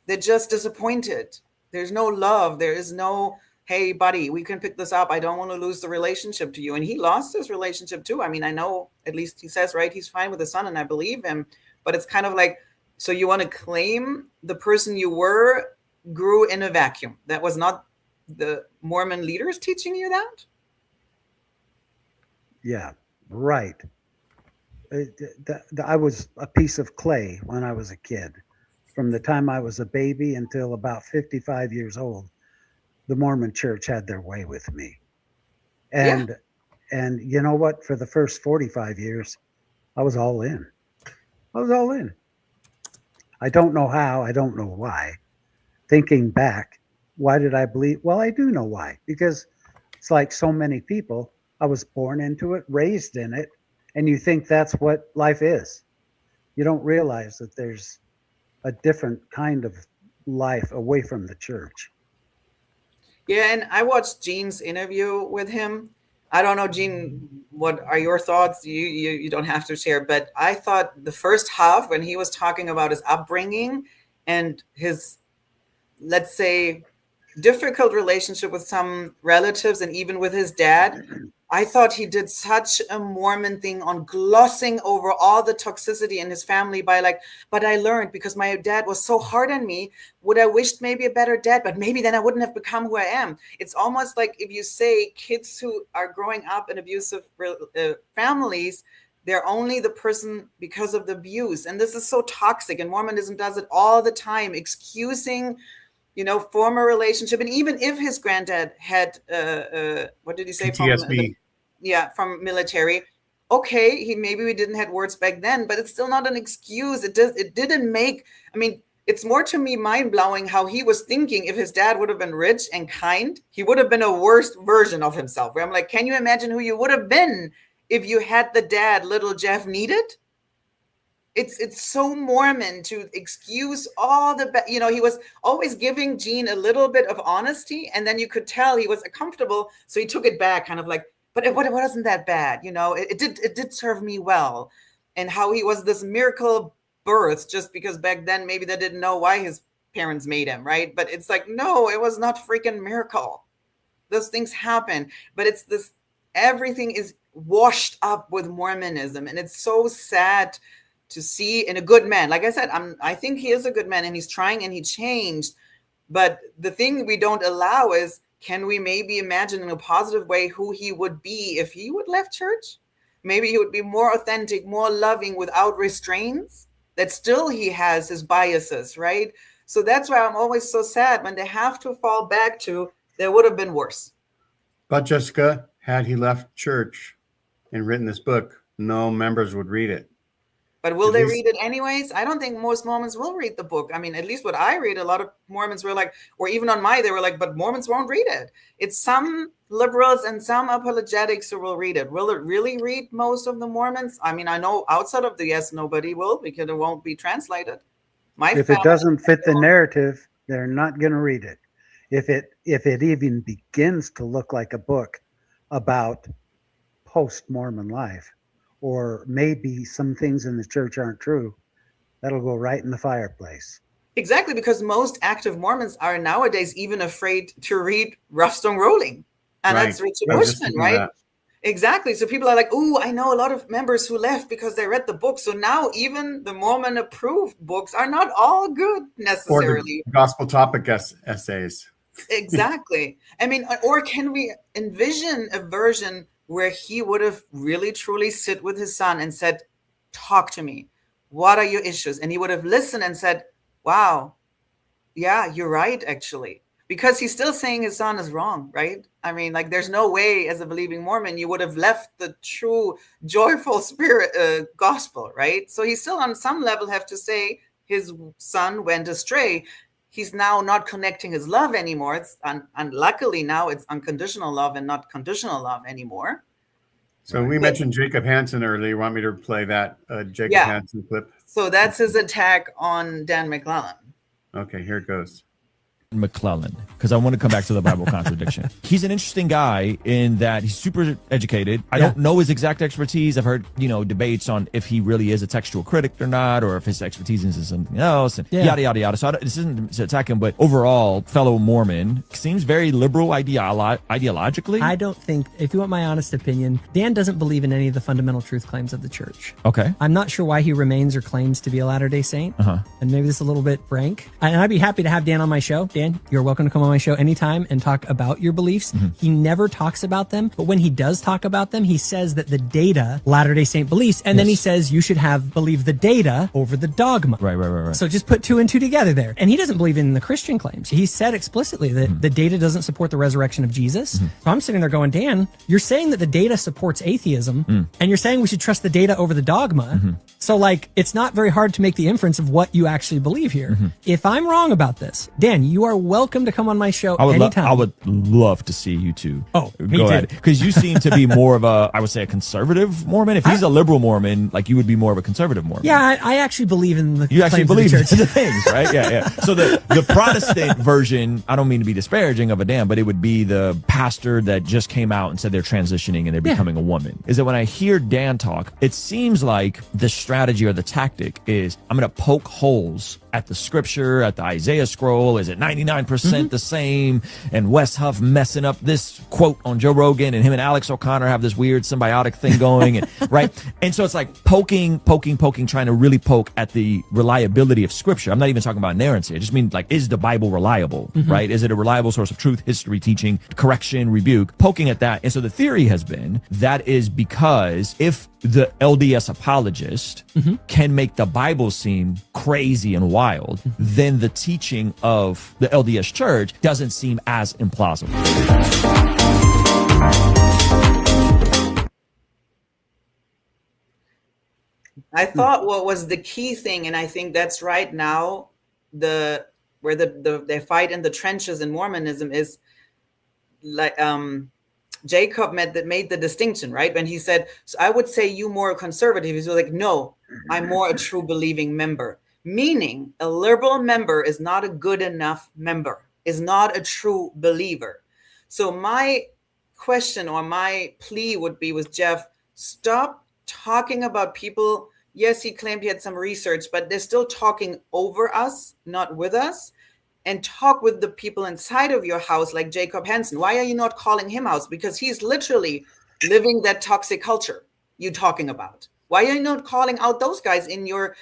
They're just disappointed. There's no love. There is no, hey, buddy, we can pick this up. I don't want to lose the relationship to you. And he lost his relationship too. I mean, I know, at least he says, right, he's fine with the son and I believe him. But it's kind of like, so you want to claim the person you were grew in a vacuum. That was not the Mormon leaders teaching you that?
Yeah, right. I was a piece of clay when I was a kid. From the time I was a baby until about 55 years old, the Mormon church had their way with me. And you know what? For the first 45 years, I was all in. I don't know how. I don't know why. Thinking back, why did I believe? Well, I do know why. Because it's like so many people, I was born into it, raised in it, and you think that's what life is. You don't realize that there's a different kind of life away from the church.
Yeah, and I watched Gene's interview with him. I don't know, Gene, what are your thoughts? You don't have to share, but I thought the first half, when he was talking about his upbringing and his, let's say, difficult relationship with some relatives and even with his dad, I thought he did such a Mormon thing on glossing over all the toxicity in his family by like, but I learned because my dad was so hard on me. Would I wished maybe a better dad, but maybe then I wouldn't have become who I am. It's almost like if you say kids who are growing up in abusive families, they're only the person because of the abuse. And this is so toxic. And Mormonism does it all the time, excusing former relationship. And even if his granddad had, what did he say?
PTSD.
From military. Okay, maybe we didn't have words back then, but it's still not an excuse. It didn't make, I mean, it's more to me mind-blowing how he was thinking if his dad would have been rich and kind, he would have been a worse version of himself. Where I'm like, can you imagine who you would have been if you had the dad little Jeff needed? It's so Mormon to excuse all the, he was always giving Gene a little bit of honesty, and then you could tell he was uncomfortable, so he took it back, kind of like, but it wasn't that bad, it did serve me well, and how he was this miracle birth just because back then maybe they didn't know why his parents made him, right? But it's like, no, it was not freaking miracle. Those things happen, but it's this, everything is washed up with Mormonism, and it's so sad to see in a good man. Like I said, I think he is a good man and he's trying and he changed. But the thing we don't allow is, can we maybe imagine in a positive way who he would be if he would left church? Maybe he would be more authentic, more loving without restraints, that still he has his biases, right? So that's why I'm always so sad when they have to fall back to, there would have been worse.
But Jessica, had he left church and written this book, no members would read it.
But will they read it anyways? I don't think most Mormons will read the book. I mean, at least what I read, a lot of Mormons were like, or even on they were like, but Mormons won't read it. It's some liberals and some apologetics who will read it. Will it really read most of the Mormons? I mean, I know outside of the yes, nobody will, because it won't be translated.
If it doesn't fit the narrative, they're not going to read it. If it even begins to look like a book about post-Mormon life, or maybe some things in the church aren't true, that'll go right in the fireplace.
Exactly, because most active Mormons are nowadays even afraid to read Rough Stone Rolling. And that's Richard Bushman, right? Exactly. So people are like, "Ooh, I know a lot of members who left because they read the book." So now even the Mormon approved books are not all good
Or
necessarily.
the gospel topic essays.
Exactly. I mean, or can we envision a version where he would have really truly sit with his son and said, "Talk to me. What are your issues?" And he would have listened and said, "Wow, yeah, you're right, actually." Because he's still saying his son is wrong, right? I mean, like, there's no way as a believing Mormon you would have left the true, joyful spirit gospel, right? So he still, on some level, have to say his son went astray. He's now not connecting his love anymore. It's unluckily now it's unconditional love and not conditional love anymore.
So we mentioned Jacob Hansen earlier. You want me to play that Jacob Hansen clip?
So that's his attack on Dan McClellan.
Okay, here it goes.
McClellan, because I want to come back to the Bible contradiction. He's an interesting guy in that he's super educated. I don't know his exact expertise. I've heard, debates on if he really is a textual critic or not, or if his expertise is something else, and yada, yada, yada. So this isn't to attack him, but overall, fellow Mormon, seems very liberal ideologically.
I don't think, if you want my honest opinion, Dan doesn't believe in any of the fundamental truth claims of the church.
Okay.
I'm not sure why he remains or claims to be a Latter-day Saint. And maybe this is a little bit frank. And I'd be happy to have Dan on my show. Dan, you're welcome to come on my show anytime and talk about your beliefs. He never talks about them, but when he does talk about them, he says that the data, Latter-day Saint beliefs, and then he says you should believe the data over the dogma.
Right.
So just put two and two together there. And he doesn't believe in the Christian claims. He said explicitly that the data doesn't support the resurrection of Jesus. So I'm sitting there going, Dan, you're saying that the data supports atheism, and you're saying we should trust the data over the dogma. So it's not very hard to make the inference of what you actually believe here. If I'm wrong about this, Dan, you are welcome to come on my show anytime.
I would love to see you two.
Oh, me
go
too.
ahead. Because you seem to be more of I would say a conservative Mormon. If he's a liberal Mormon, you would be more of a conservative Mormon.
Yeah, I actually believe in the
You actually
claims
believe
of the
in
church.
the things, right? Yeah. So the Protestant version, I don't mean to be disparaging of a Dan, but it would be the pastor that just came out and said they're transitioning and they're becoming a woman. Is that when I hear Dan talk, it seems like the strategy or the tactic is I'm going to poke holes at the scripture, at the Isaiah scroll. Is it 99% the same? And Wes Huff messing up this quote on Joe Rogan, and him and Alex O'Connor have this weird symbiotic thing going, and, right? And so it's like poking, trying to really poke at the reliability of scripture. I'm not even talking about inerrancy. I just mean, is the Bible reliable, right? Is it a reliable source of truth, history, teaching, correction, rebuke? Poking at that. And so the theory has been that is because if the LDS apologist can make the Bible seem crazy and wild, then the teaching of the LDS church doesn't seem as implausible.
I thought what was the key thing, and I think that's right now, where the fight in the trenches in Mormonism is Jacob made the distinction, right? When he said, so I would say you more conservative. He was like, no, I'm more a true believing member. Meaning a liberal member is not a good enough member, is not a true believer. So my question or my plea would be with Jeff, stop talking about people. Yes, he claimed he had some research, but they're still talking over us, not with us. And talk with the people inside of your house, like Jacob Hansen. Why are you not calling him out? Because he's literally living that toxic culture you're talking about. Why are you not calling out those guys in your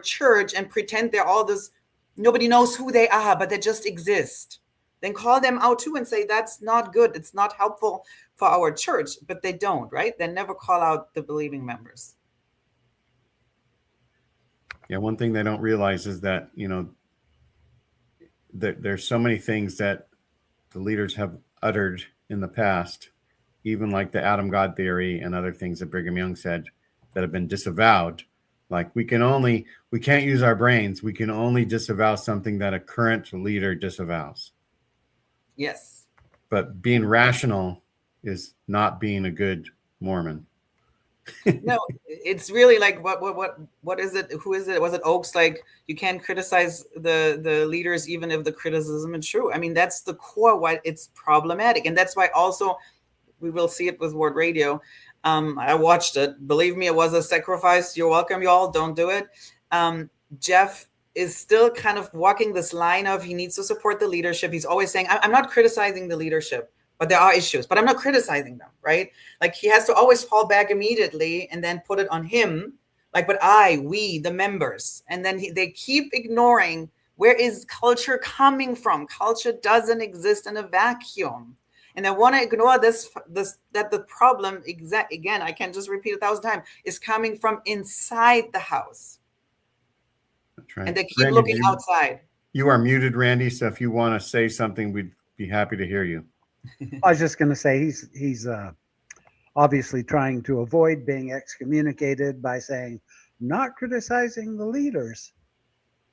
church and pretend they're all this, nobody knows who they are, but they just exist? Then call them out too and say, that's not good. It's not helpful for our church, but they don't, right? They never call out the believing members.
Yeah, one thing they don't realize is that, there's so many things that the leaders have uttered in the past, even like the Adam God theory and other things that Brigham Young said that have been disavowed. Like we can't use our brains. We can only disavow something that a current leader disavows.
Yes.
But being rational is not being a good Mormon.
No, it's really like what is it? Who is it? Was it Oakes? Like, you can't criticize the leaders even if the criticism is true. I mean, that's the core why it's problematic, and that's why also we will see it with Word Radio. I watched it. Believe me, it was a sacrifice. You're welcome, y'all. Don't do it. Jeff is still kind of walking this line of he needs to support the leadership. He's always saying, I'm not criticizing the leadership. but there are issues, but I'm not criticizing them, right? Like he has to always fall back immediately and then put it on him. Like, but we, the members, and then they keep ignoring where is culture coming from. Culture doesn't exist in a vacuum. And I want to ignore this, that the problem, again, I can just repeat 1,000 times, is coming from inside the house.
That's right.
And they keep
Randy,
looking outside.
You are muted, Randy. So if you want to say something, we'd be happy to hear you.
I was just going to say he's obviously trying to avoid being excommunicated by saying, not criticizing the leaders.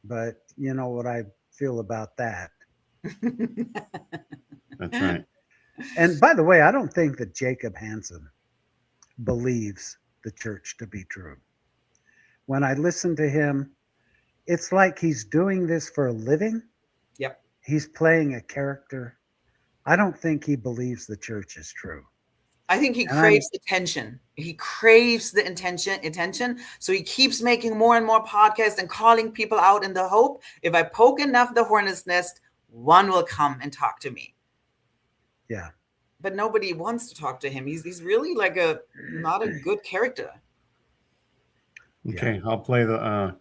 But you know what I feel about that.
That's right.
And by the way, I don't think that Jacob Hansen believes the church to be true. When I listen to him, it's like he's doing this for a living.
Yep.
He's playing a character. I don't think he believes the church is true.
I think he craves attention. He craves the attention. So he keeps making more and more podcasts and calling people out in the hope, if I poke enough the hornet's nest, one will come and talk to me.
Yeah.
But nobody wants to talk to him. He's really like not a good character.
Okay, I'll play the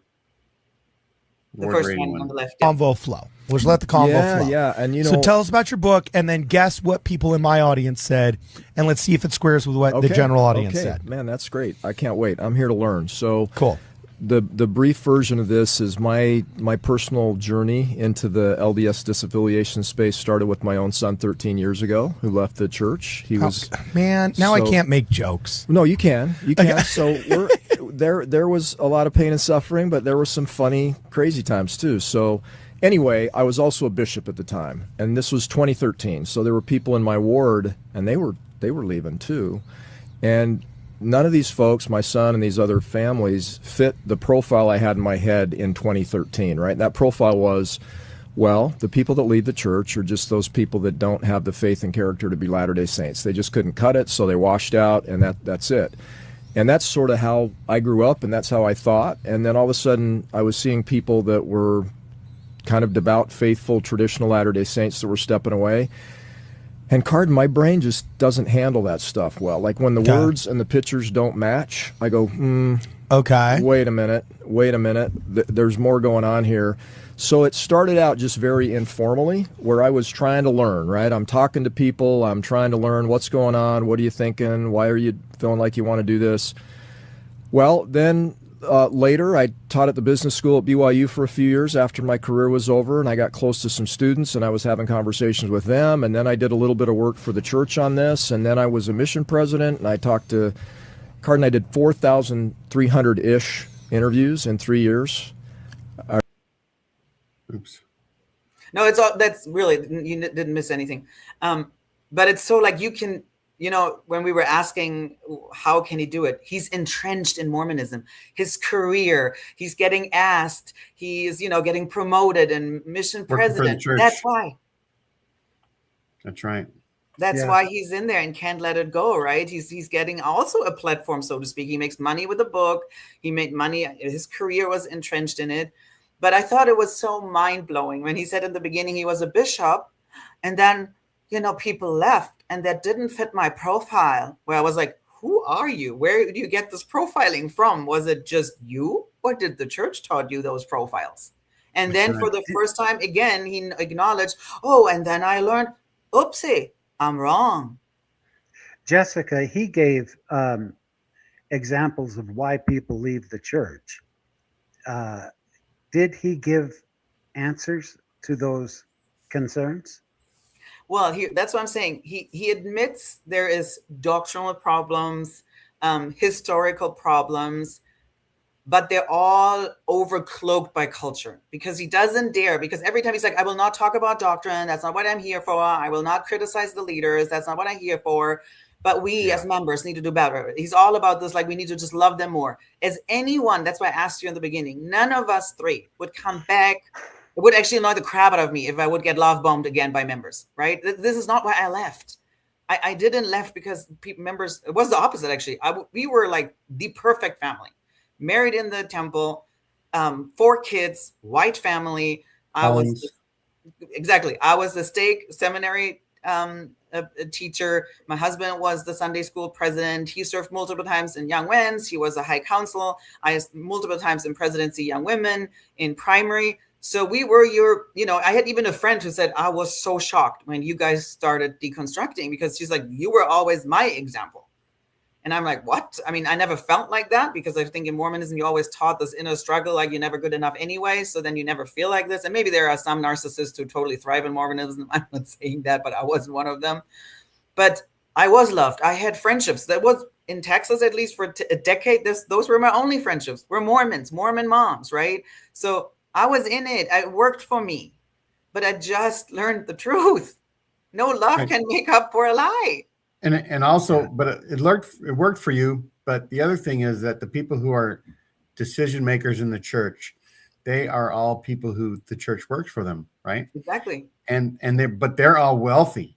first one on the left.
Convo flow. We'll just let the convo flow.
Yeah, and you know.
So tell us about your book, and then guess what people in my audience said, and let's see if it squares with what the general audience said.
Man, that's great. I can't wait. I'm here to learn. So
cool.
The brief version of this is my personal journey into the LDS disaffiliation space started with my own son 13 years ago, who left the church. He was
I can't make jokes.
No, you can. You can. So there was a lot of pain and suffering, but there were some funny, crazy times too. So anyway, I was also a bishop at the time, and this was 2013. So there were people in my ward, and they were leaving too, and none of these folks, my son and these other families, fit the profile I had in my head in 2013, right? That profile was, well, the people that leave the church are just those people that don't have the faith and character to be Latter-day Saints. They just couldn't cut it, so they washed out, and that's it. And that's sort of how I grew up, and that's how I thought. And then all of a sudden, I was seeing people that were kind of devout, faithful, traditional Latter-day Saints that were stepping away. And Cardin, my brain just doesn't handle that stuff well. Like when the words and the pictures don't match, I go,
okay.
Wait a minute. There's more going on here. So it started out just very informally, where I was trying to learn, right? I'm talking to people. I'm trying to learn what's going on. What are you thinking? Why are you feeling like you want to do this? Well, then later, I taught at the business school at BYU for a few years after my career was over, and I got close to some students, and I was having conversations with them, and then I did a little bit of work for the church on this, and then I was a mission president, and I talked to Cardin. I did 4,300-ish interviews in 3 years.
Oops.
No, it's all, that's really, you didn't miss anything. But it's so like you can, when we were asking how can he do it, he's entrenched in Mormonism. His career, he's getting asked, he's getting promoted and mission president. That's why.
That's right.
That's why he's in there and can't let it go, right? He's getting also a platform, so to speak. He makes money with the book. He made money. His career was entrenched in it. But I thought it was so mind-blowing when he said in the beginning he was a bishop, and then people left, and that didn't fit my profile, where I was like, who are you? Where do you get this profiling from? Was it just you, or did the church taught you those profiles? And then for the first time again, he acknowledged, and then I learned, oopsie, I'm wrong.
Jessica, he gave examples of why people leave the church. Did he give answers to those concerns?
Well, that's what I'm saying. He admits there is doctrinal problems, historical problems, but they're all overcloaked by culture, because he doesn't dare. Because every time he's like, I will not talk about doctrine. That's not what I'm here for. I will not criticize the leaders. That's not what I'm here for. But we as members need to do better. He's all about this, like we need to just love them more. As anyone, that's why I asked you in the beginning, none of us three would come back. It would actually annoy the crap out of me if I would get love bombed again by members, right? This is not why I left. I didn't left because members, it was the opposite actually. We were like the perfect family. Married in the temple, 4 kids, white family. I was the Stake Seminary a teacher. My husband was the Sunday school president. He served multiple times in Young Men's. He was a high council. I multiple times in presidency Young Women, in primary. So we were I had even a friend who said, I was so shocked when you guys started deconstructing, because she's like, you were always my example. And I'm like, what? I mean, I never felt like that, because I think in Mormonism, you always taught this inner struggle, like you're never good enough anyway. So then you never feel like this. And maybe there are some narcissists who totally thrive in Mormonism. I'm not saying that, but I wasn't one of them. But I was loved. I had friendships. That was in Texas, at least for a decade. Those were my only friendships. We're Mormons, Mormon moms, right? So I was in it. It worked for me. But I just learned the truth. No love can make up for a lie.
And also, but it worked for you. But the other thing is that the people who are decision makers in the church, they are all people who the church works for them, right?
Exactly.
And they're all wealthy,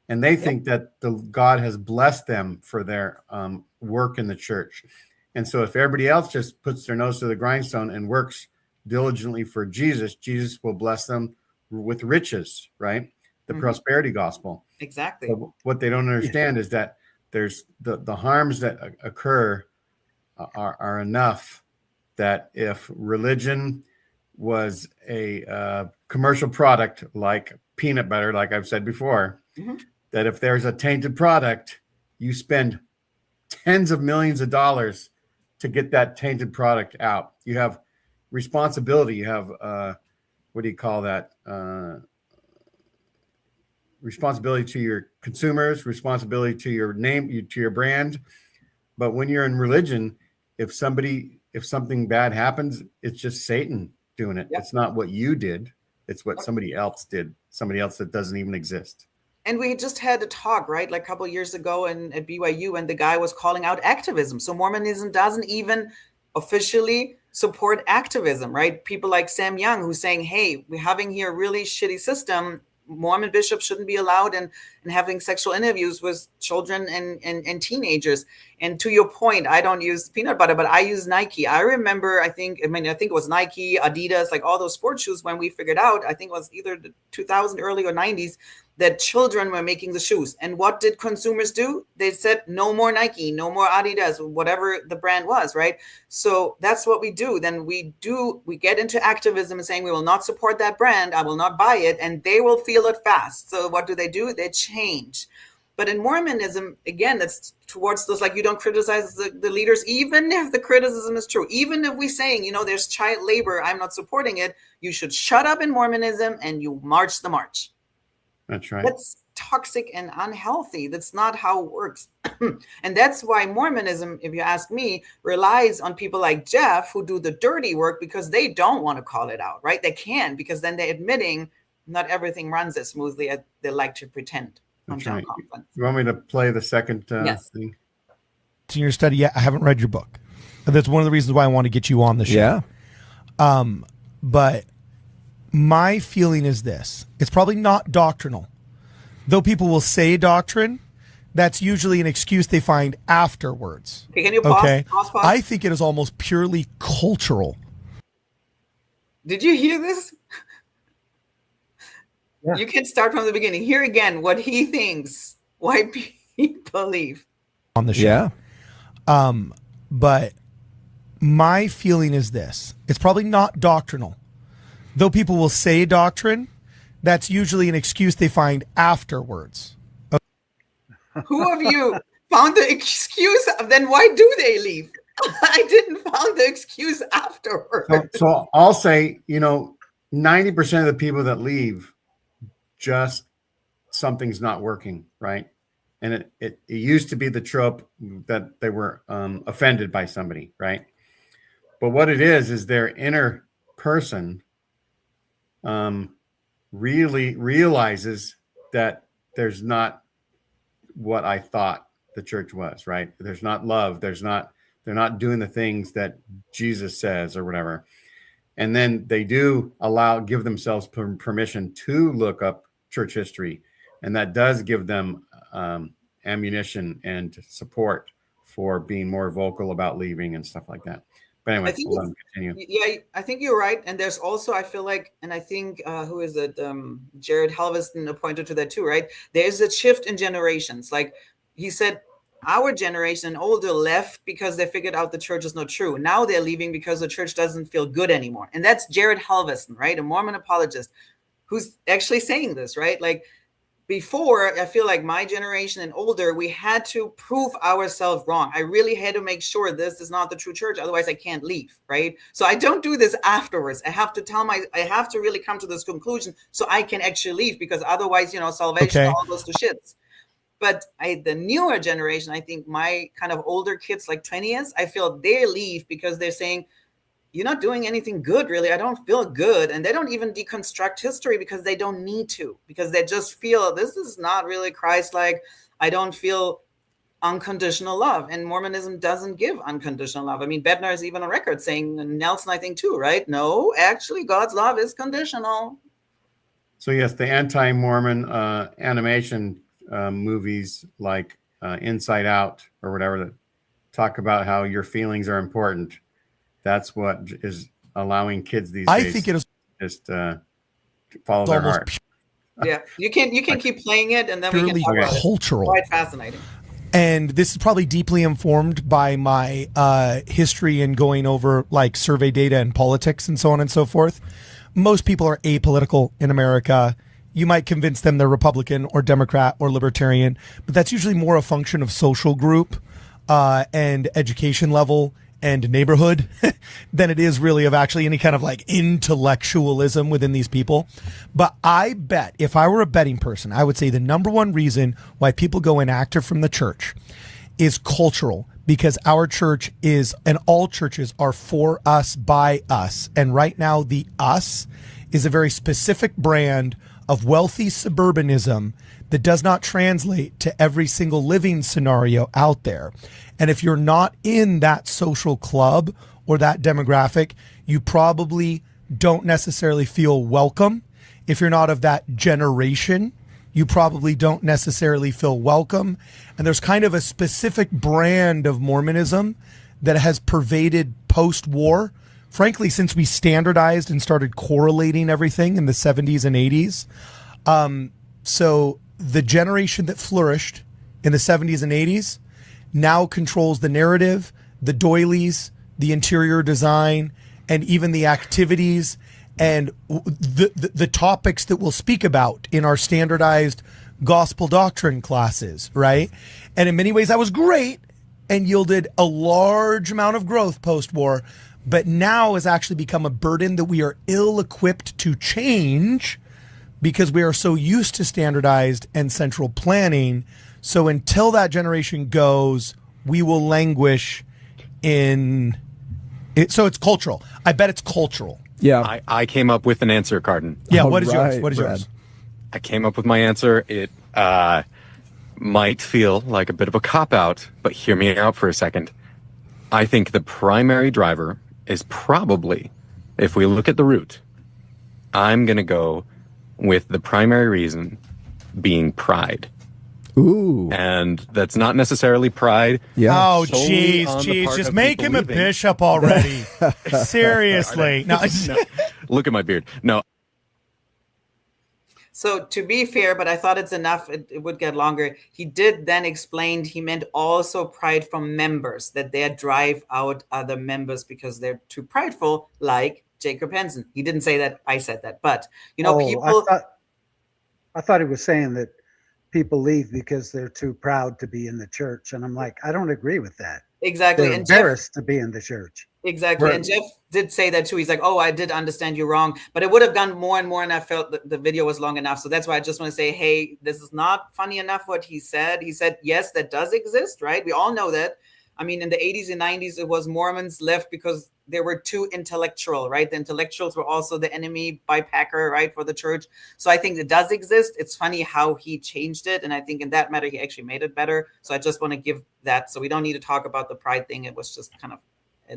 and they think that God has blessed them for their work in the church. And so if everybody else just puts their nose to the grindstone and works diligently for Jesus, Jesus will bless them with riches, right? The prosperity gospel.
Exactly.
But what they don't understand is that there's the harms that occur are enough that if religion was a commercial product like peanut butter, like I've said before, that if there's a tainted product, you spend tens of millions of dollars to get that tainted product out. You have responsibility. You have, what do you call that? Responsibility to your consumers, responsibility to your name, to your brand. But when you're in religion, if something bad happens, it's just Satan doing it. Yep. It's not what you did. It's what somebody else did. Somebody else that doesn't even exist.
And we just had a talk, right? Like a couple of years ago at BYU, and the guy was calling out activism. So Mormonism doesn't even officially support activism, right? People like Sam Young, who's saying, hey, we're having here a really shitty system. Mormon bishops shouldn't be allowed in having sexual interviews with children and teenagers. And to your point, I don't use peanut butter, but I use Nike. I remember, I think it was Nike, Adidas, like all those sports shoes when we figured out, I think it was either the 2000 early or 90s, that children were making the shoes. And what did consumers do? They said, no more Nike, no more Adidas, whatever the brand was, right? So that's what we do. Then we get into activism and saying, we will not support that brand. I will not buy it. And they will feel it fast. So what do? They change. But in Mormonism, again, it's towards those, like, you don't criticize the leaders, even if the criticism is true. Even if we're saying, there's child labor, I'm not supporting it. You should shut up in Mormonism and you march the march.
That's right.
That's toxic and unhealthy. That's not how it works. And that's why Mormonism, if you ask me, relies on people like Jeff who do the dirty work, because they don't want to call it out, right? They can, because then they're admitting not everything runs as smoothly as they like to pretend.
That's right. You want me to play the second
yes.
thing?
In your study, I haven't read your book. That's one of the reasons why I want to get you on the show.
Yeah.
But my feeling is this. It's probably not doctrinal. Though people will say doctrine, that's usually an excuse they find afterwards.
Okay, can you pause? Pause?
I think it is almost purely cultural.
Did you hear this? Yeah. You can start from the beginning. Here again, what he thinks, why people leave.
On the show. Yeah. But my feeling is this. It's probably not doctrinal. Though people will say doctrine, that's usually an excuse they find afterwards.
Who of you found the excuse? Then why do they leave? I didn't find the excuse afterwards.
So I'll say, 90% of the people that leave, just something's not working, right? And it used to be the trope that they were offended by somebody, right? But what it is their inner person really realizes that there's not what I thought the church was, right? There's not love. They're not doing the things that Jesus says or whatever. And then they do give themselves permission to look up church history. And that does give them ammunition and support for being more vocal about leaving and stuff like that. But anyway,
I think
we'll let him continue.
yeah, I think you're right. And there's also, I feel like, and I think who is it? Jared Halveston pointed to that too, right? There's a shift in generations. Like he said, our generation and older left because they figured out the church is not true. Now they're leaving because the church doesn't feel good anymore. And that's Jared Halveston, right? A Mormon apologist who's actually saying this, right? Like before, I feel like my generation and older, we had to prove ourselves wrong. I really had to make sure this is not the true church. Otherwise I can't leave, right? So I don't do this afterwards. I have to really come to this conclusion so I can actually leave, because otherwise, salvation all goes to shits. But the newer generation, I think my kind of older kids, like 20s, I feel they leave because they're saying, you're not doing anything good, really. I don't feel good. And they don't even deconstruct history because they don't need to, because they just feel this is not really Christ-like. I don't feel unconditional love. And Mormonism doesn't give unconditional love. I mean, Bednar is even on record saying, and Nelson, I think too, right? No, actually, God's love is conditional.
So yes, the anti-Mormon animation movies like Inside Out or whatever that talk about how your feelings are important. That's what is allowing kids these days.
I think it is
just follow their heart.
Yeah, you can keep playing it, and then we can
Purely
talk about it.
cultural.
Quite fascinating.
And this is probably deeply informed by my history in going over like survey data and politics and so on and so forth. Most people are apolitical in America. You might convince them they're Republican or Democrat or Libertarian, but that's usually more a function of social group and education level and neighborhood than it is really of actually any kind of like intellectualism within these people. But I bet if I were a betting person, I would say the number one reason why people go inactive from the church is cultural, because our church is, and all churches are for us, by us. And right now the us is a very specific brand of wealthy suburbanism that does not translate to every single living scenario out there. And if you're not in that social club or that demographic, you probably don't necessarily feel welcome. If you're not of that generation, you probably don't necessarily feel welcome. And there's kind of a specific brand of Mormonism that has pervaded post-war, frankly, since we standardized and started correlating everything in the 70s and 80s. So the generation that flourished in the 70s and 80s now controls the narrative, the doilies, the interior design, and even the activities and the topics that we'll speak about in our standardized gospel doctrine classes, right? And in many ways that was great and yielded a large amount of growth post-war, but now has actually become a burden that we are ill-equipped to change because we are so used to standardized and central planning. So until that generation goes, we will languish in it. So it's cultural. I bet it's cultural.
Yeah. I came up with an answer, Cardin.
Yeah. What is yours? What is yours?
I came up with my answer. It might feel like a bit of a cop-out, but hear me out for a second. I think the primary driver is probably, if we look at the root, I'm going to go with the primary reason being pride.
Ooh.
And that's not necessarily pride.
Yeah. Oh, jeez. Just make him a bishop already. Seriously. No.
Look at my beard. No.
So to be fair, but I thought it's enough, it would get longer. He did then explain he meant also pride from members, that they drive out other members because they're too prideful, like Jacob Henson. He didn't say that, I said that. But, people...
I thought he was saying that people leave because they're too proud to be in the church. And I'm like, I don't agree with that.
Exactly.
They're embarrassed to be in the church.
Exactly. Right. And Jeff did say that too. He's like, oh, I did understand you wrong, but it would have gone more and more. And I felt that the video was long enough. So that's why I just want to say, hey, this is not funny enough what he said. He said, yes, that does exist, right? We all know that. I mean, in the 80s and 90s, it was Mormons left because they were too intellectual, right? The intellectuals were also the enemy bypacker, right, for the church. So I think it does exist. It's funny how he changed it. And I think in that matter, he actually made it better. So I just want to give that. So we don't need to talk about the pride thing. It was just kind of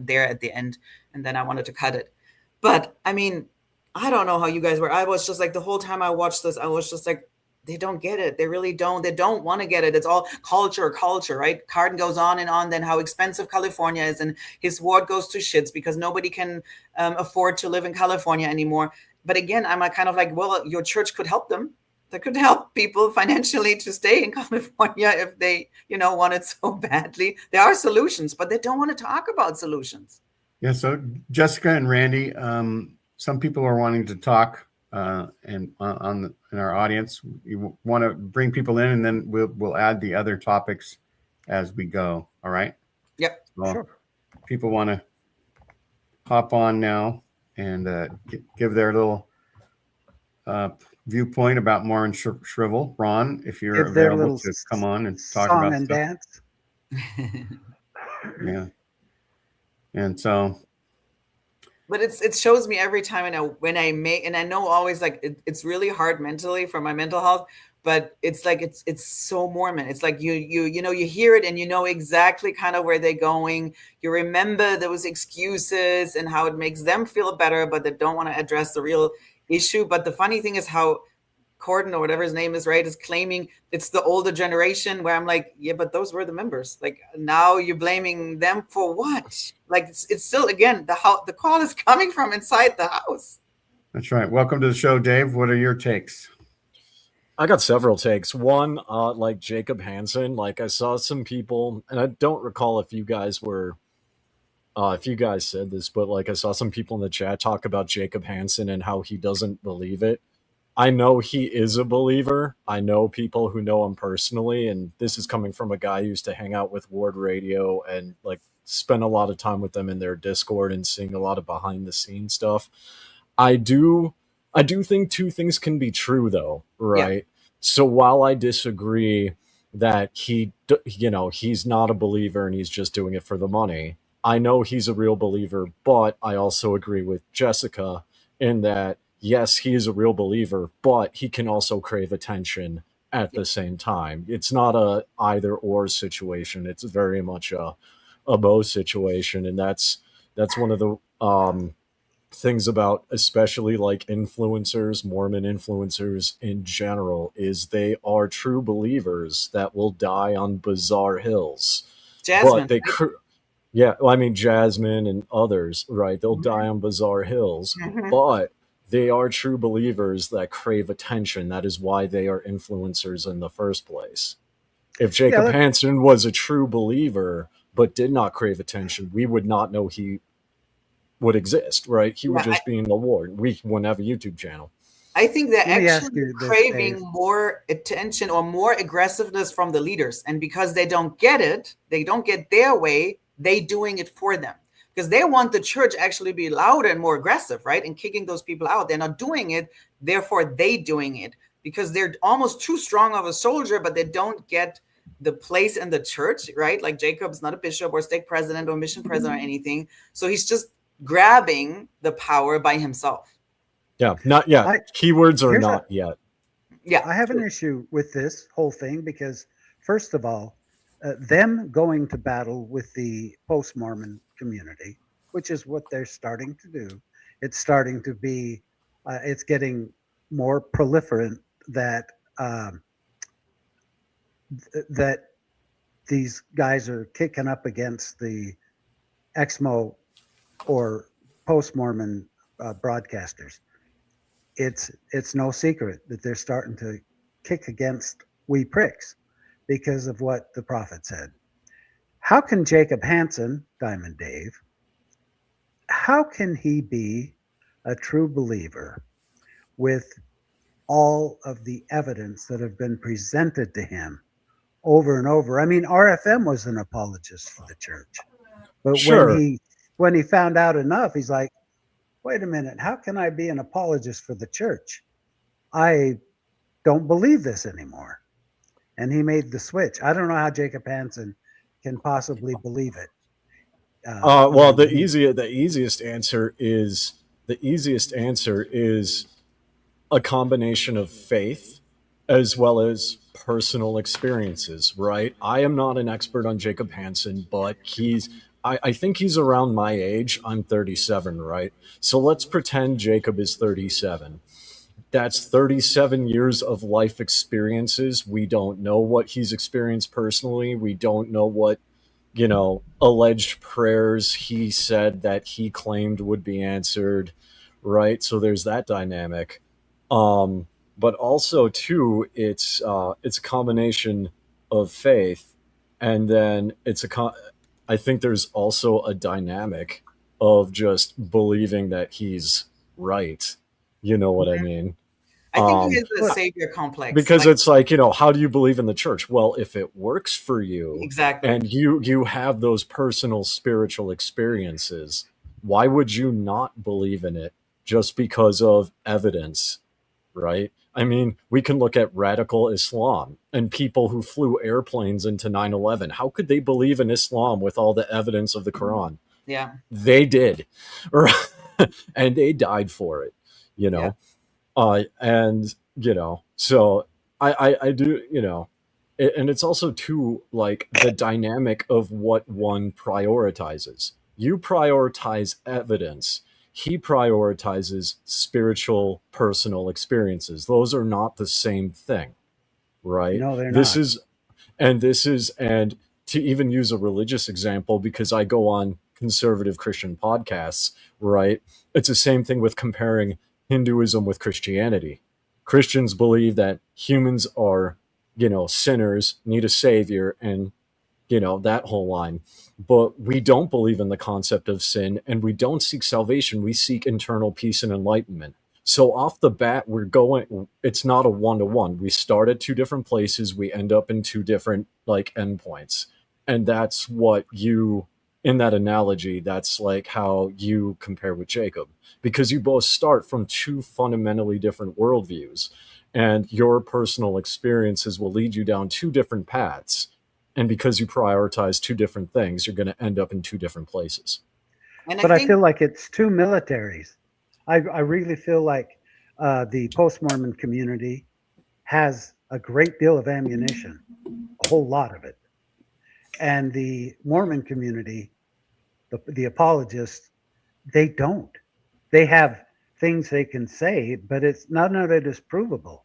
there at the end. And then I wanted to cut it. But I mean, I don't know how you guys were. I was just like, the whole time I watched this, I was just like, they don't get it. They really don't. They don't want to get it. It's all culture, right? Carden goes on and on, then how expensive California is, and his ward goes to shits because nobody can afford to live in California anymore. But again, I'm kind of like, well, your church could help them. That could help people financially to stay in California if they, want it so badly. There are solutions, but they don't want to talk about solutions.
Yeah. So Jessica and Randy, some people are wanting to talk, and in our audience, you want to bring people in, and then we'll add the other topics as we go. All right.
Yep.
Well,
Sure.
people want to hop on now and give their little viewpoint about Mormon Shrivel. Ron, if you're
Give their
available
little
to come on and talk
song
about
and
stuff.
dance.
Yeah. And so,
but it shows me every time when I make, and I know always like it's really hard mentally for my mental health, but it's like it's so Mormon. It's like you hear it and you know exactly kind of where they're going. You remember those excuses and how it makes them feel better, but they don't want to address the real issue. But the funny thing is how Corden or whatever his name is, right, is claiming it's the older generation, where I'm like, yeah, but those were the members. Like, now you're blaming them for what? Like, it's still, again, the call is coming from inside the house.
that's right. Welcome to the show, Dave. What are your takes?
I got several takes. One, like Jacob Hansen, like I saw some people, and I don't recall if you guys said this, but like I saw some people in the chat talk about Jacob Hansen and how he doesn't believe it. I know he is a believer. I know people who know him personally, and this is coming from a guy who used to hang out with Ward Radio and like spend a lot of time with them in their Discord and seeing a lot of behind the scenes stuff. I do think two things can be true though, right? Yeah. So while I disagree that he's not a believer and he's just doing it for the money, I know he's a real believer, but I also agree with Jessica in that yes, he is a real believer, but he can also crave attention at the same time. It's not a either or situation. It's very much a both situation. And that's one of the things about especially like influencers, Mormon influencers in general, is they are true believers that will die on bizarre hills.
Jasmine.
But Jasmine and others, right? They'll die on bizarre hills, but they are true believers that crave attention. That is why they are influencers in the first place. If Jacob Hansen was a true believer but did not crave attention, we would not know he would exist, right? He would just be in the Lord. We wouldn't have a YouTube channel.
I think they're actually craving more attention or more aggressiveness from the leaders. And because they don't get it, they don't get their way, they doing it for them. Because they want the church actually be louder and more aggressive, right? And kicking those people out. They're not doing it. Therefore, they doing it because they're almost too strong of a soldier, but they don't get the place in the church, right? Like Jacob's not a bishop or stake president or mission president or anything. So he's just grabbing the power by himself.
Yeah, not yet. Keywords are not yet.
Yeah, I have an issue with this whole thing because, first of all, them going to battle with the post-Mormon community, which is what they're starting to do. It's starting to be, it's getting more proliferant that that these guys are kicking up against the Exmo or post-Mormon broadcasters. It's no secret that they're starting to kick against we pricks because of what the prophet said. How can Jacob Hansen, Diamond Dave, how can he be a true believer with all of the evidence that have been presented to him over and over? I mean, RFM was an apologist for the church, but when he found out enough, he's like, wait a minute, how can I be an apologist for the church? I don't believe this anymore. And he made the switch. I don't know how Jacob Hansen can possibly believe it.
Well, the easiest answer is a combination of faith as well as personal experiences, right? I am not an expert on Jacob Hansen, but I think he's around my age. I'm 37, right? So let's pretend Jacob is 37. That's 37 years of life experiences. We don't know what he's experienced personally. We don't know what, alleged prayers he said that he claimed would be answered, right? So there's that dynamic. But also too, it's a combination of faith, and then I think there's also a dynamic of just believing that he's right. You know what I mean?
I think he has a savior complex.
Because it's like, how do you believe in the church? Well, if it works for you,
exactly,
and you have those personal spiritual experiences, why would you not believe in it just because of evidence, right? I mean, we can look at radical Islam and people who flew airplanes into 9/11. How could they believe in Islam with all the evidence of the Quran?
Yeah.
They did. And they died for it,
Yeah.
And so I do, and it's also too like the dynamic of what one prioritizes. You prioritize evidence. He prioritizes spiritual personal experiences. Those are not the same thing, right?
No, they're not.
And to even use a religious example, because I go on conservative Christian podcasts, right? It's the same thing with comparing Hinduism with Christianity. Christians believe that humans are, sinners, need a savior, and, that whole line. But we don't believe in the concept of sin, and we don't seek salvation. We seek internal peace and enlightenment. So off the bat, it's not a one-to-one. We start at two different places. We end up in two different endpoints. And that's what in that analogy, that's like how you compare with Jacob, because you both start from two fundamentally different worldviews, and your personal experiences will lead you down two different paths. And because you prioritize two different things, you're going to end up in two different places.
But I feel like it's two militaries. I really feel like the post-Mormon community has a great deal of ammunition, a whole lot of it. And the Mormon community, the apologists, they don't. They have things they can say, but none of it is provable.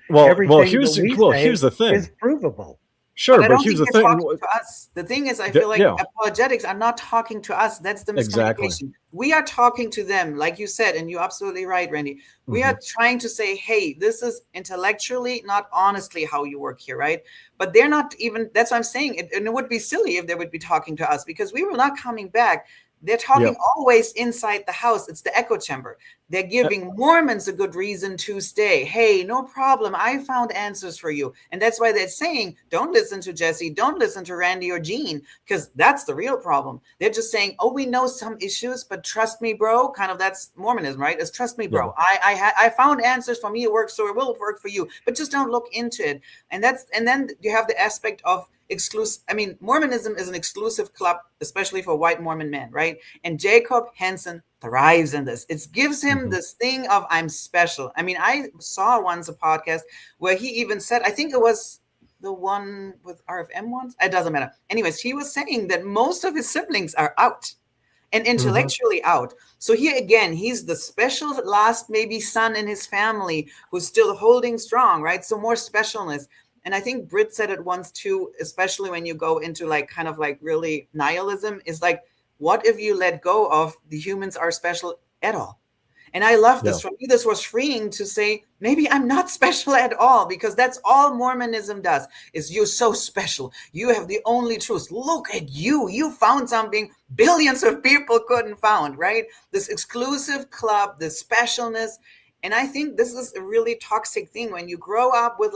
Well, here's the thing.
Is provable.
Sure,
but I don't
here's
think
the thing.
Talking to us. The thing is, I feel like apologetics are not talking to us. That's the miscommunication.
Exactly.
We are talking to them, like you said, and you're absolutely right, Randy. We are trying to say, hey, this is intellectually, not honestly, how you work here, right? But they're not even. That's what I'm saying. And it would be silly if they would be talking to us, because we were not coming back. They're talking always inside the house. It's the echo chamber. They're giving Mormons a good reason to stay. Hey, no problem. I found answers for you. And that's why they're saying, don't listen to Jesse. Don't listen to Randy or Gene, because that's the real problem. They're just saying, oh, we know some issues, but trust me, bro. Kind of that's Mormonism, right? It's trust me, bro. Yeah. I found answers for me. It works, so it will work for you. But just don't look into it. And then you have the aspect of exclusive. I mean, Mormonism is an exclusive club, especially for white Mormon men, right? And Jacob Hansen thrives in this. It gives him this thing of I'm special. I mean, I saw once a podcast where he even said, I think it was the one with RFM ones. It doesn't matter. Anyways, he was saying that most of his siblings are out and intellectually out. So here again, he's the special last maybe son in his family who's still holding strong, right? So more specialness. And I think Britt said it once too, especially when you go into kind of really nihilism, is like, what if you let go of the humans are special at all? And I love this. For me, this was freeing to say, maybe I'm not special at all, because that's all Mormonism does, is you're so special. You have the only truth. Look at you. You found something billions of people couldn't find, right? This exclusive club, this specialness. And I think this is a really toxic thing when you grow up with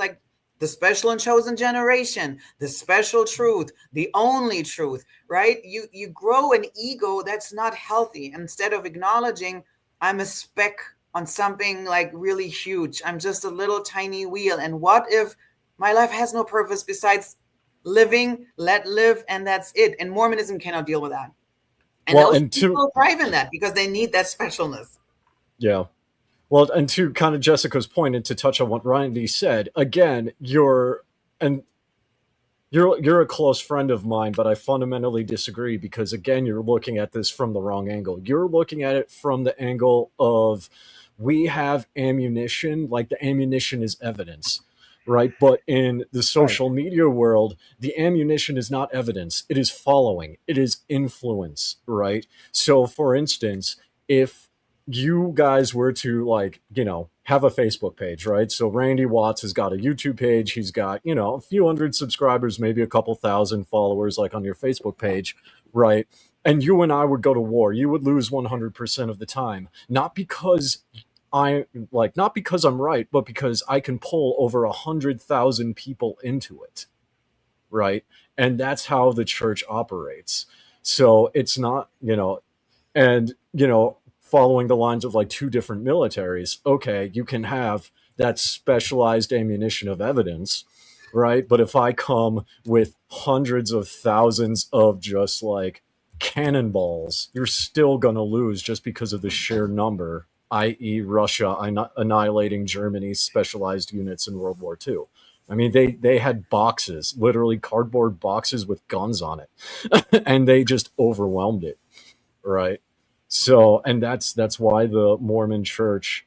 the special and chosen generation, the special truth, the only truth, right? You grow an ego that's not healthy. Instead of acknowledging I'm a speck on something really huge. I'm just a little tiny wheel. And what if my life has no purpose besides living, let live, and that's it? And Mormonism cannot deal with that. And those people thrive in that because they need that specialness.
Yeah. Well, and to kind of Jessica's point, and to touch on what Randy said, again, you're a close friend of mine, but I fundamentally disagree, because again, you're looking at this from the wrong angle. You're looking at it from the angle of we have ammunition, like the ammunition is evidence, right? But in the social media world, the ammunition is not evidence. It is following. It is influence, right? So for instance, if you guys were to like, have a Facebook page, right? So Randy Watts has got a YouTube page. He's got, a few hundred subscribers, maybe a couple thousand followers like on your Facebook page, right? And you and I would go to war. You would lose 100% of the time, not because not because I'm right, but because I can pull over 100,000 people into it, right? And that's how the church operates. So it's not, and following the lines of like two different militaries. Okay, you can have that specialized ammunition of evidence, right? But if I come with hundreds of thousands of just like cannonballs, you're still going to lose just because of the sheer number, i.e. Russia annihilating Germany's specialized units in World War II. I mean, they had boxes, literally cardboard boxes with guns on it, and they just overwhelmed it, right? So, and that's why the Mormon Church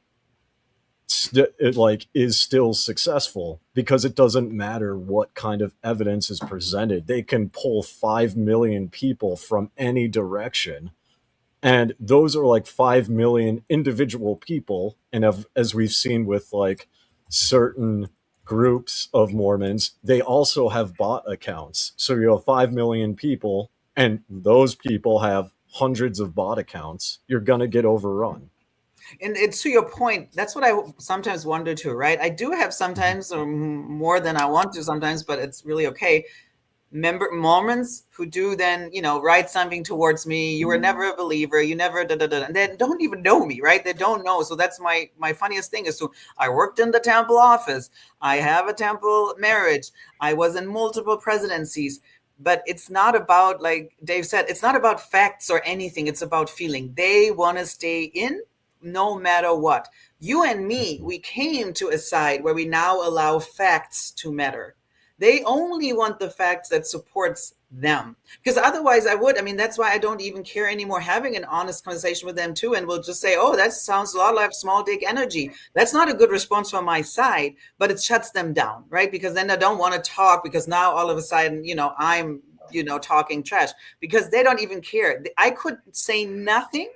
is still successful, because it doesn't matter what kind of evidence is presented. They can pull 5 million people from any direction, and those are like 5 million individual people. And as we've seen with like certain groups of Mormons, they also have bot accounts. So you have 5 million people, and those people have hundreds of bot accounts. You're going to get overrun.
And it's to your point. That's what I sometimes wonder too, right? I do have sometimes, or more than I want to sometimes, but it's really okay. Mormons who do then, write something towards me. You were never a believer. You never, and they don't even know me, right? They don't know. So that's my funniest thing is I worked in the temple office. I have a temple marriage. I was in multiple presidencies. But it's not about, like Dave said, it's not about facts or anything. It's about feeling. They want to stay in no matter what. You and me, we came to a side where we now allow facts to matter. They only want the facts that supports them, because otherwise that's why I don't even care anymore having an honest conversation with them too. And we'll just say, oh, that sounds a lot like small dick energy. That's not a good response from my side, but it shuts them down, right? Because then they don't want to talk, because now all of a sudden, I'm, talking trash, because they don't even care. I could say nothing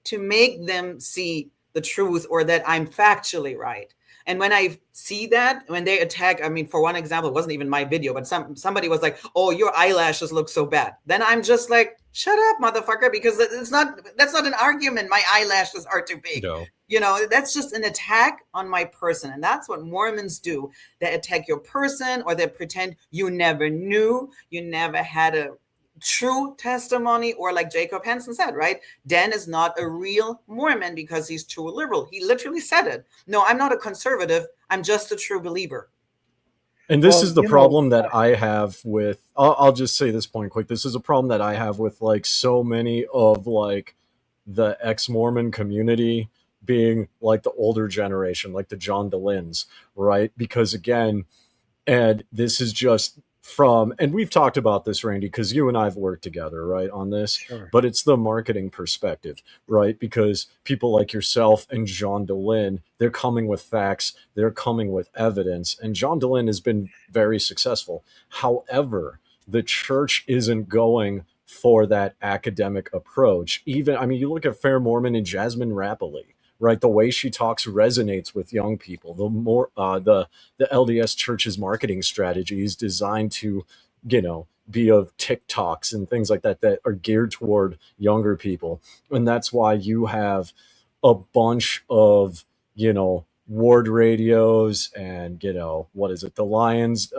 to make them see the truth or that I'm factually right. And when I see that, when they attack, for one example, it wasn't even my video, but somebody was like, oh, your eyelashes look so bad. Then I'm just like, shut up, motherfucker, because that's not an argument. My eyelashes are too big.
No.
That's just an attack on my person. And that's what Mormons do. They attack your person, or they pretend you never knew, you never had a true testimony, or like Jacob Hansen said, right? Dan is not a real Mormon because he's too liberal. He literally said it. No, I'm not a conservative. I'm just a true believer.
And this is the problem that I have with, I'll just say this point quick. This is a problem that I have with like so many of like the ex-Mormon community being like the older generation, like the John DeLynns, right? Because again, and this is just and we've talked about this, Randy, because you and I have worked together, right, on this,
Sure.
But it's the marketing perspective, right? Because people like yourself and John DeLynn, they're coming with facts, they're coming with evidence, and John DeLynn has been very successful. However, the church isn't going for that academic approach. Even, you look at Fair Mormon and Jasmine Rapoli, right? The way she talks resonates with young people. The more the LDS Church's marketing strategy is designed to, be of TikToks and things like that are geared toward younger people. And that's why you have a bunch of, ward radios and, what is it? The Lions,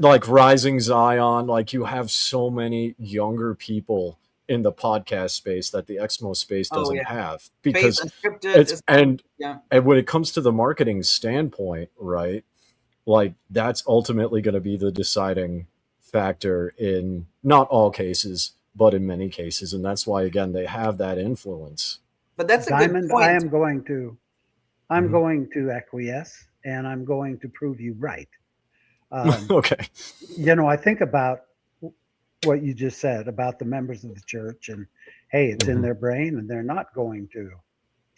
like Rising Zion, like you have so many younger people in the podcast space that the Exmo space doesn't have, because and when it comes to the marketing standpoint, right, like that's ultimately going to be the deciding factor in not all cases, but in many cases. And that's why, again, they have that influence.
But that's a
Diamond,
good point.
I'm going to acquiesce, and I'm going to prove you right.
Okay.
I think about what you just said about the members of the church, and hey, it's in their brain, and they're not going to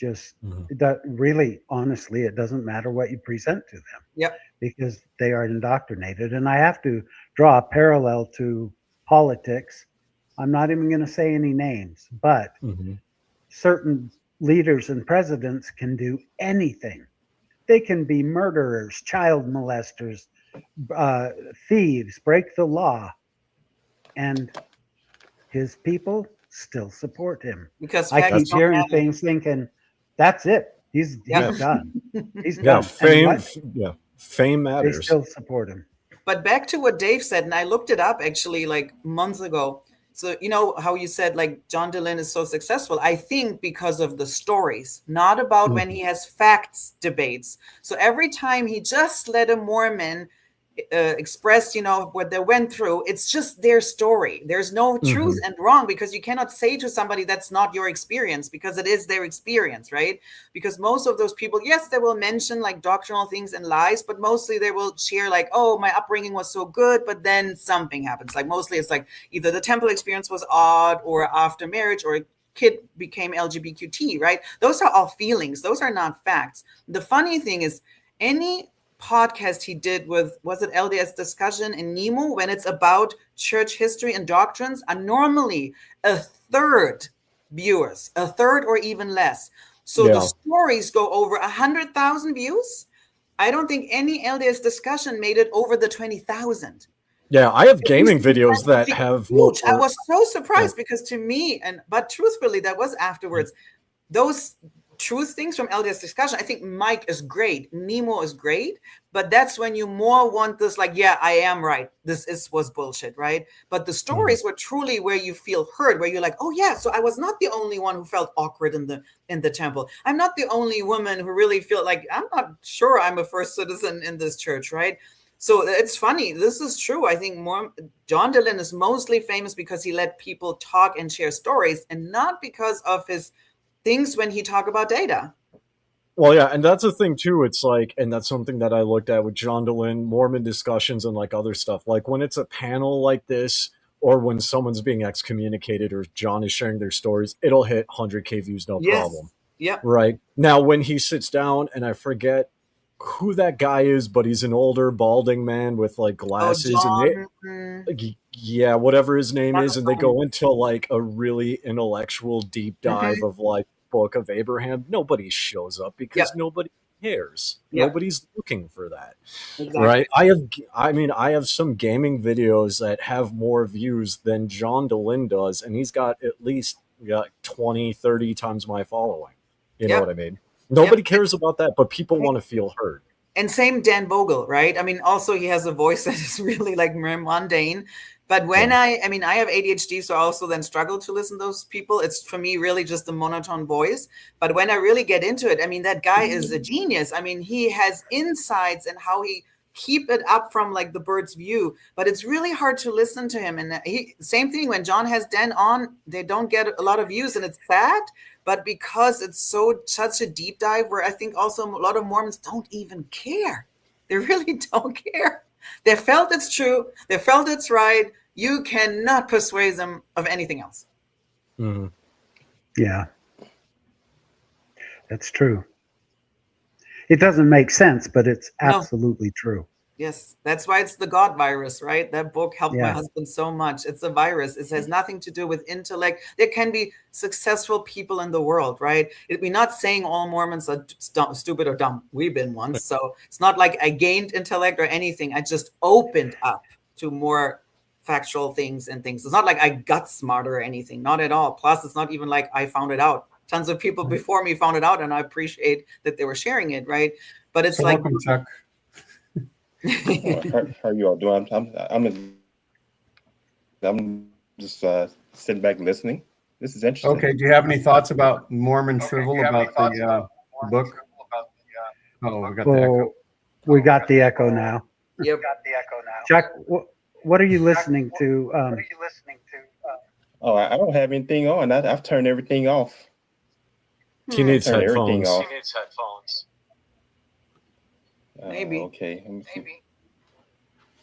just that really, honestly, it doesn't matter what you present to them.
Yep.
Because they are indoctrinated. And I have to draw a parallel to politics. I'm not even going to say any names, but certain leaders and presidents can do anything. They can be murderers, child molesters, thieves, break the law, and his people still support him.
Because
I
facts
keep
don't
hearing
matter.
things thinking, that's it. He's
Yeah.
done. He's
Yeah,
done.
fame.
And what?
Yeah, fame
They
matters.
still support him.
But back to what Dave said, and I looked it up actually like months ago. So, you know how you said like John Dehlin is so successful? I think because of the stories, not about when he has facts debates. So every time he just let a Mormon express, you know, what they went through, it's just their story. There's no truth and wrong, because you cannot say to somebody that's not your experience, because it is their experience, right? Because most of those people, yes, they will mention like doctrinal things and lies, but mostly they will share like, oh, my upbringing was so good, but then something happens. Like mostly it's like either the temple experience was odd, or after marriage, or a kid became LGBTQT, right? Those are all feelings. Those are not facts. The funny thing is, any podcast he did with, was it LDS Discussion in Nemo, when it's about church history and doctrines, are normally a third viewers, a third or even less. So the stories go over 100,000 views. I don't think any LDS Discussion made it over the 20,000.
Yeah, I have gaming videos that have more.
I was so surprised because to me, but truthfully, that was afterwards. Those truth things from LDS Discussion, I think Mike is great, Nemo is great, but that's when you more want this, like, yeah, I am right, was bullshit, right? But the stories were truly where you feel heard, where you're like, oh yeah, so I was not the only one who felt awkward in the temple. I'm not the only woman who really feel like, I'm not sure I'm a first citizen in this church, right? So it's funny. This is true. I think John Dehlin is mostly famous because he let people talk and share stories, and not because of his things when he talk about data.
Well, yeah, and that's the thing too. It's like, and that's something that I looked at with John Dehlin, Mormon discussions, and like other stuff. Like when it's a panel like this, or when someone's being excommunicated, or John is sharing their stories, it'll hit 100K views, no problem.
Yep.
Right now, when he sits down, and I forget who that guy is, but he's an older balding man with like glasses, and whatever his name is, and they go into like a really intellectual deep dive of like Book of Abraham. Nobody shows up because nobody cares. Nobody's looking for that. Right? I have some gaming videos that have more views than John Dehlin does, and he's got at least 20, 30 times my following. You know what I mean? Nobody cares about that, but people want to feel heard.
And same Dan Vogel, right? I mean, also he has a voice that is really like mundane. But when I have ADHD, so I also then struggle to listen to those people. It's for me really just a monotone voice. But when I really get into it, I mean, that guy is a genius. I mean, he has insights and how he keep it up from like the bird's view. But it's really hard to listen to him. And same thing when John has Dan on, they don't get a lot of views, and it's sad. But because it's such a deep dive, where I think also a lot of Mormons don't even care. They really don't care. They felt it's true. They felt it's right. You cannot persuade them of anything else.
Yeah, that's true. It doesn't make sense, but it's absolutely true.
Yes, that's why it's the God virus, right? That book helped my husband so much. It's a virus. It has nothing to do with intellect. There can be successful people in the world, right? We're not saying all Mormons are stupid or dumb. We've been once. So it's not like I gained intellect or anything. I just opened up to more factual things and things. It's not like I got smarter or anything. Not at all. Plus, it's not even like I found it out. Tons of people before me found it out, and I appreciate that they were sharing it, right? But it's like...
Welcome, Chuck.
How are you all doing? I'm just sitting back listening. This is interesting.
Okay. Do you have any thoughts about Mormon Shrivel, about the book? Oh, we got the echo.
We got the echo now.
Yep.
Chuck, what are you listening to?
Oh, I don't have anything on. I've turned everything off.
He needs headphones.
Maybe.
Okay.
Maybe.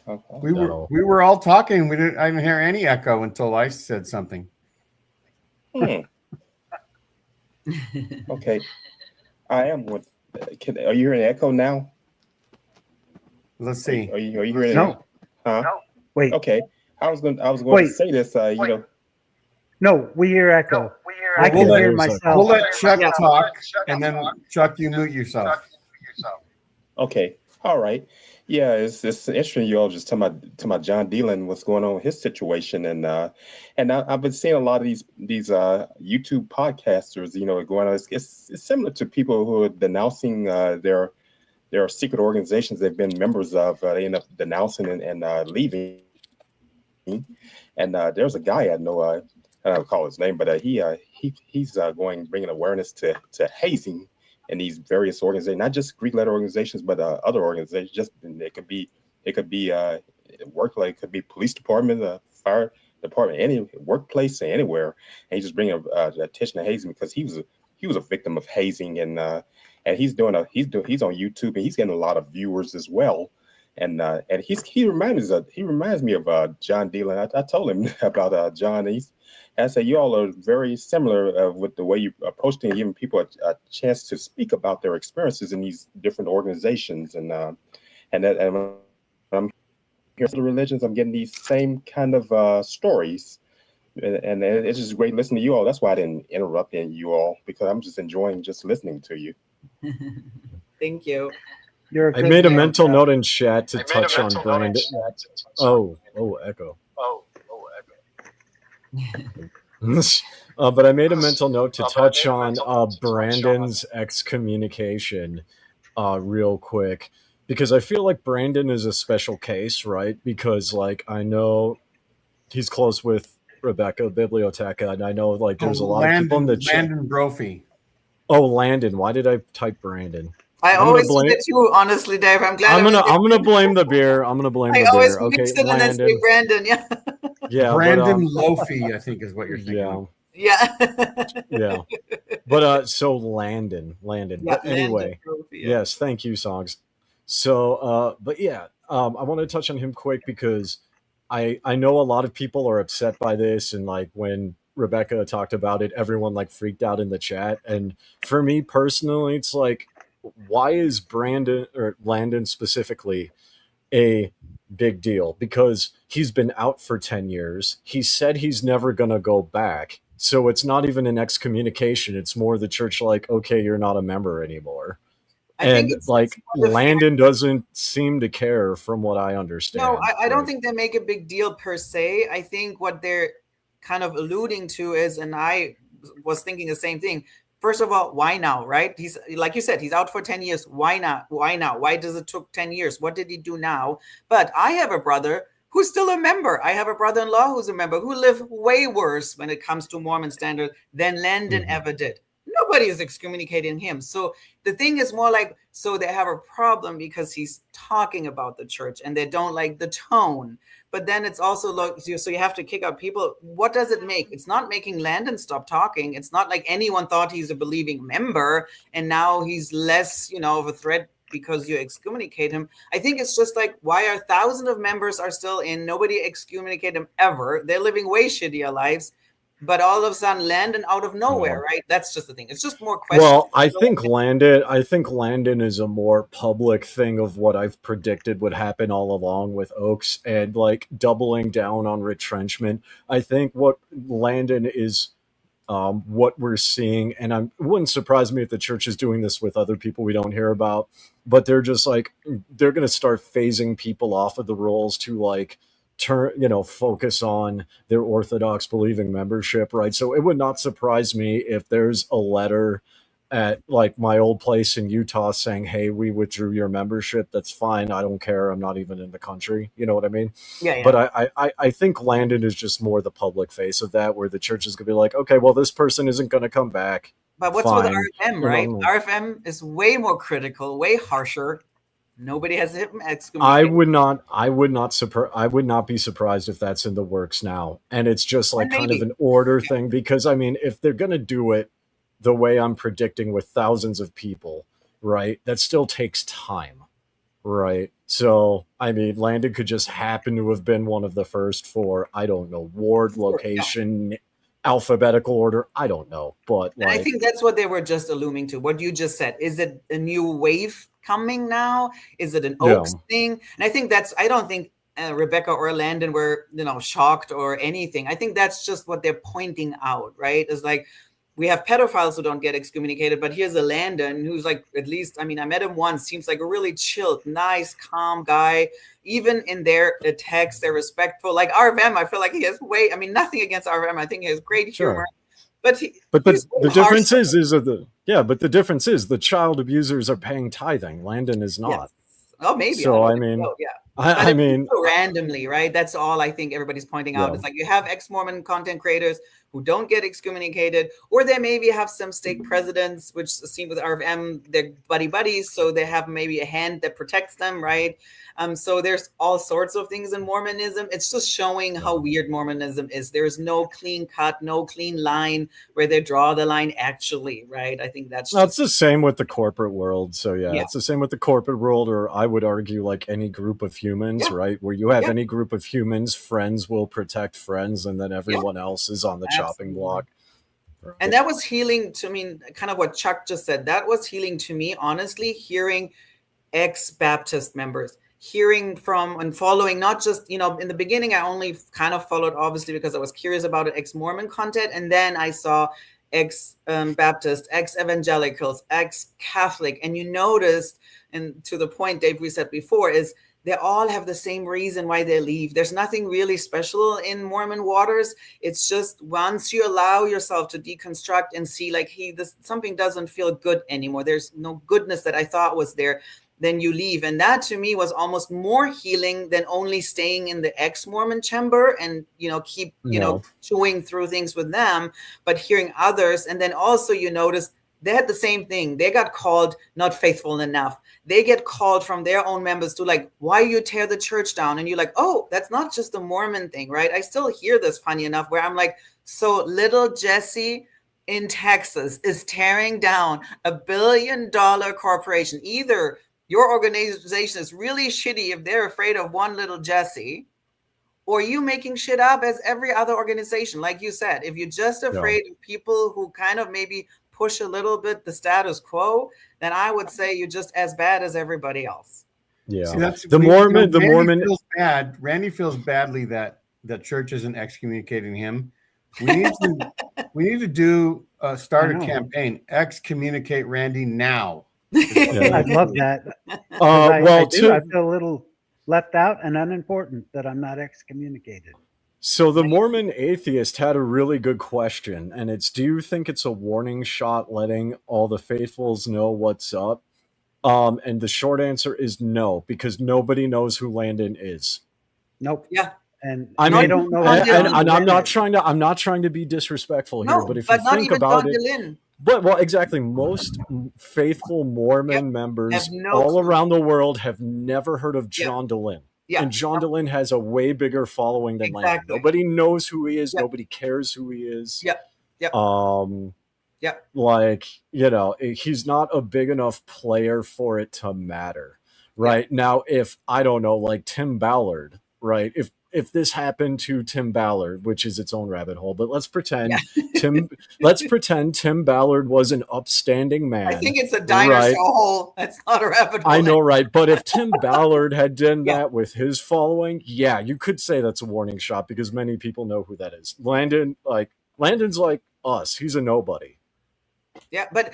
Okay.
We were all talking. I didn't hear any echo until I said something.
Okay, I am. What? Are you hearing an echo now?
Let's see.
Are you hearing
No.
it? Huh?
Wait.
Okay. I was going to
Wait.
say this.
No, we hear echo. I
We'll
can
let,
hear myself.
we'll let Chuck talk, and then Chuck, you mute yourself.
Okay. All right. Yeah, it's interesting. You all just talking about John Dealon, what's going on with his situation, and I've been seeing a lot of these YouTube podcasters, going on. It's similar to people who are denouncing their secret organizations they've been members of. They end up denouncing and leaving. And there's a guy I know. I don't call his name, but he's bringing awareness to hazing in these various organizations, not just Greek letter organizations, but other organizations. Just it could be work, it could be police department, fire department, any workplace, anywhere. And he's just bringing attention to hazing because he was a victim of hazing, and he's on YouTube, and he's getting a lot of viewers as well. And he reminds me of John Dealon. I told him about John. I said, you all are very similar with the way you approach things, giving people a chance to speak about their experiences in these different organizations. And when I'm hearing the religions, I'm getting these same kind of stories. And it's just great listening to you all. That's why I didn't interrupt you all, because I'm just enjoying just listening to you.
Thank you.
I made a mental note in chat to touch on Brandon. Oh, echo. But I made a mental note to touch on Brandon's excommunication real quick, because I feel like Brandon is a special case, right? Because I know he's close with Rebecca Biblioteca, and I know there's a lot of people in the chat.
Landon Brophy.
Oh, Landon. Why did I type Brandon?
I always do that too, honestly, Dave. I'm glad.
I'm gonna blame the beer. I'm gonna blame the beer.
I always
Okay,
mix it and then say Brandon. Yeah.
Yeah,
Brandon Lofi, I think is what you're thinking.
Yeah.
Yeah. But so Landon.
Yeah,
But anyway,
Landon,
yes, thank you, Songs. So but yeah, I want to touch on him quick because I know a lot of people are upset by this, and when Rebecca talked about it, everyone freaked out in the chat. And for me personally, it's why is Brandon or Landon specifically a big deal? Because he's been out for 10 years. He said he's never going to go back. So it's not even an excommunication. It's more the church okay, you're not a member anymore. And Landon doesn't seem to care from what I understand.
No, I don't think they make a big deal per se. I think what they're kind of alluding to is, and I was thinking the same thing. First of all, why now, right? He's, like you said, he's out for 10 years. Why not? Why now? Why does it took 10 years? What did he do now? But I have a brother who's still a member. I have a brother-in-law who's a member who lived way worse when it comes to Mormon standard than Landon ever did. Nobody is excommunicating him. So the thing is more so they have a problem because he's talking about the church and they don't like the tone. But then it's also so you have to kick out people. What does it make? It's not making Landon stop talking. It's not like anyone thought he's a believing member and now he's less, of a threat because you excommunicate him. I think it's just why are thousands of members are still in? Nobody excommunicate them ever. They're living way shittier lives. But all of a sudden, Landon out of nowhere, right? That's just the thing. It's just more questions.
Well, I think Landon is a more public thing of what I've predicted would happen all along with Oaks and doubling down on retrenchment. I think what Landon is what we're seeing, and it wouldn't surprise me if the church is doing this with other people we don't hear about, but they're just they're going to start phasing people off of the rolls to focus on their Orthodox believing membership, right? So it would not surprise me if there's a letter at my old place in Utah saying, hey, we withdrew your membership. That's fine. I don't care. I'm not even in the country. You know what I mean?
Yeah.
But I think Landon is just more the public face of that, where the church is going to be okay, well, this person isn't going to come back.
But what's with RFM, right? RFM is way more critical, way harsher. Nobody has him excommunicated.
I would not be surprised if that's in the works now. And it's just kind of an order thing, because if they're going to do it the way I'm predicting with thousands of people, right, that still takes time, right? So, Landon could just happen to have been one of the first for, I don't know, ward, location, alphabetical order. I don't know, but
And I think that's what they were just alluding to. What you just said. Is it a new wave coming now? Is it an Oaks thing? And I think I don't think Rebecca or Landon were, shocked or anything. I think that's just what they're pointing out, right? It's like, we have pedophiles who don't get excommunicated, but here's a Landon who's like, at least, I met him once, seems like a really chilled, nice, calm guy. Even in their text, they're respectful. Like RFM, I feel like he has nothing against RFM. I think he has great humor. But
the difference but the difference is the child abusers are paying tithing. Landon is not.
Yes. Oh, maybe.
So
I mean, randomly, right? That's all I think everybody's pointing out. It's like you have ex-Mormon content creators who don't get excommunicated, or they maybe have some stake presidents, which seem with RFM, they're buddies, so they have maybe a hand that protects them, right? So there's all sorts of things in Mormonism. It's just showing how weird Mormonism is. There's no clean cut, no clean line where they draw the line actually, right? I think that's
it's the same with the corporate world. So it's the same with the corporate world, or I would argue like any group of humans, right? Where you have any group of humans, friends will protect friends, and then everyone else is on the chopping block. Right.
And that was healing to me, kind of what Chuck just said. That was healing to me, honestly, hearing ex-Baptist members, hearing from and following, not just, in the beginning, I only kind of followed, obviously, because I was curious about ex-Mormon content. And then I saw ex-Baptist, ex-evangelicals, ex-Catholic. And you noticed, and to the point, Dave, we said before, is they all have the same reason why they leave. There's nothing really special in Mormon waters. It's just once you allow yourself to deconstruct and see like, something doesn't feel good anymore. There's no goodness that I thought was there. Then you leave. And that to me was almost more healing than only staying in the ex-Mormon chamber and, keep, chewing through things with them, but hearing others. And then also you notice they had the same thing. They got called not faithful enough. They get called from their own members to like, why you tear the church down? And you're like, oh, that's not just a Mormon thing, right? I still hear this funny enough where I'm like, so little Jesse in Texas is tearing down $1 billion corporation. Either your organization is really shitty if they're afraid of one little Jesse, or you making shit up as every other organization. Like you said, if you're just afraid of people who kind of maybe push a little bit the status quo, then I would say you're just as bad as everybody else.
Yeah.
See, that's
the Mormon
feels bad. Randy feels badly that the church isn't excommunicating him. We need to start a campaign. Excommunicate Randy now.
I love that. I feel a little left out and unimportant that I'm not excommunicated.
So the Mormon atheist had a really good question, and it's, do you think it's a warning shot letting all the faithfuls know what's up? And the short answer is no, because nobody knows who Landon is.
Nope.
Yeah.
And
I
don't know.
And I'm not trying to be disrespectful here, but if you think about it, exactly, most faithful Mormon members all around the world have never heard of John DeLynn. Yeah. And John DeLynn has a way bigger following than Landon. Nobody knows who he is. Yep. Nobody cares who he is.
Yep.
Like, he's not a big enough player for it to matter. Right. Yep. Now, if I don't know, like Tim Ballard, right? If this happened to Tim Ballard, which is its own rabbit hole, but let's pretend Tim Ballard was an upstanding man.
I think it's a dinosaur hole. That's not a rabbit hole.
I know, right? But if Tim Ballard had done that with his following, you could say that's a warning shot because many people know who that is. Landon's like us. He's a nobody.
Yeah, but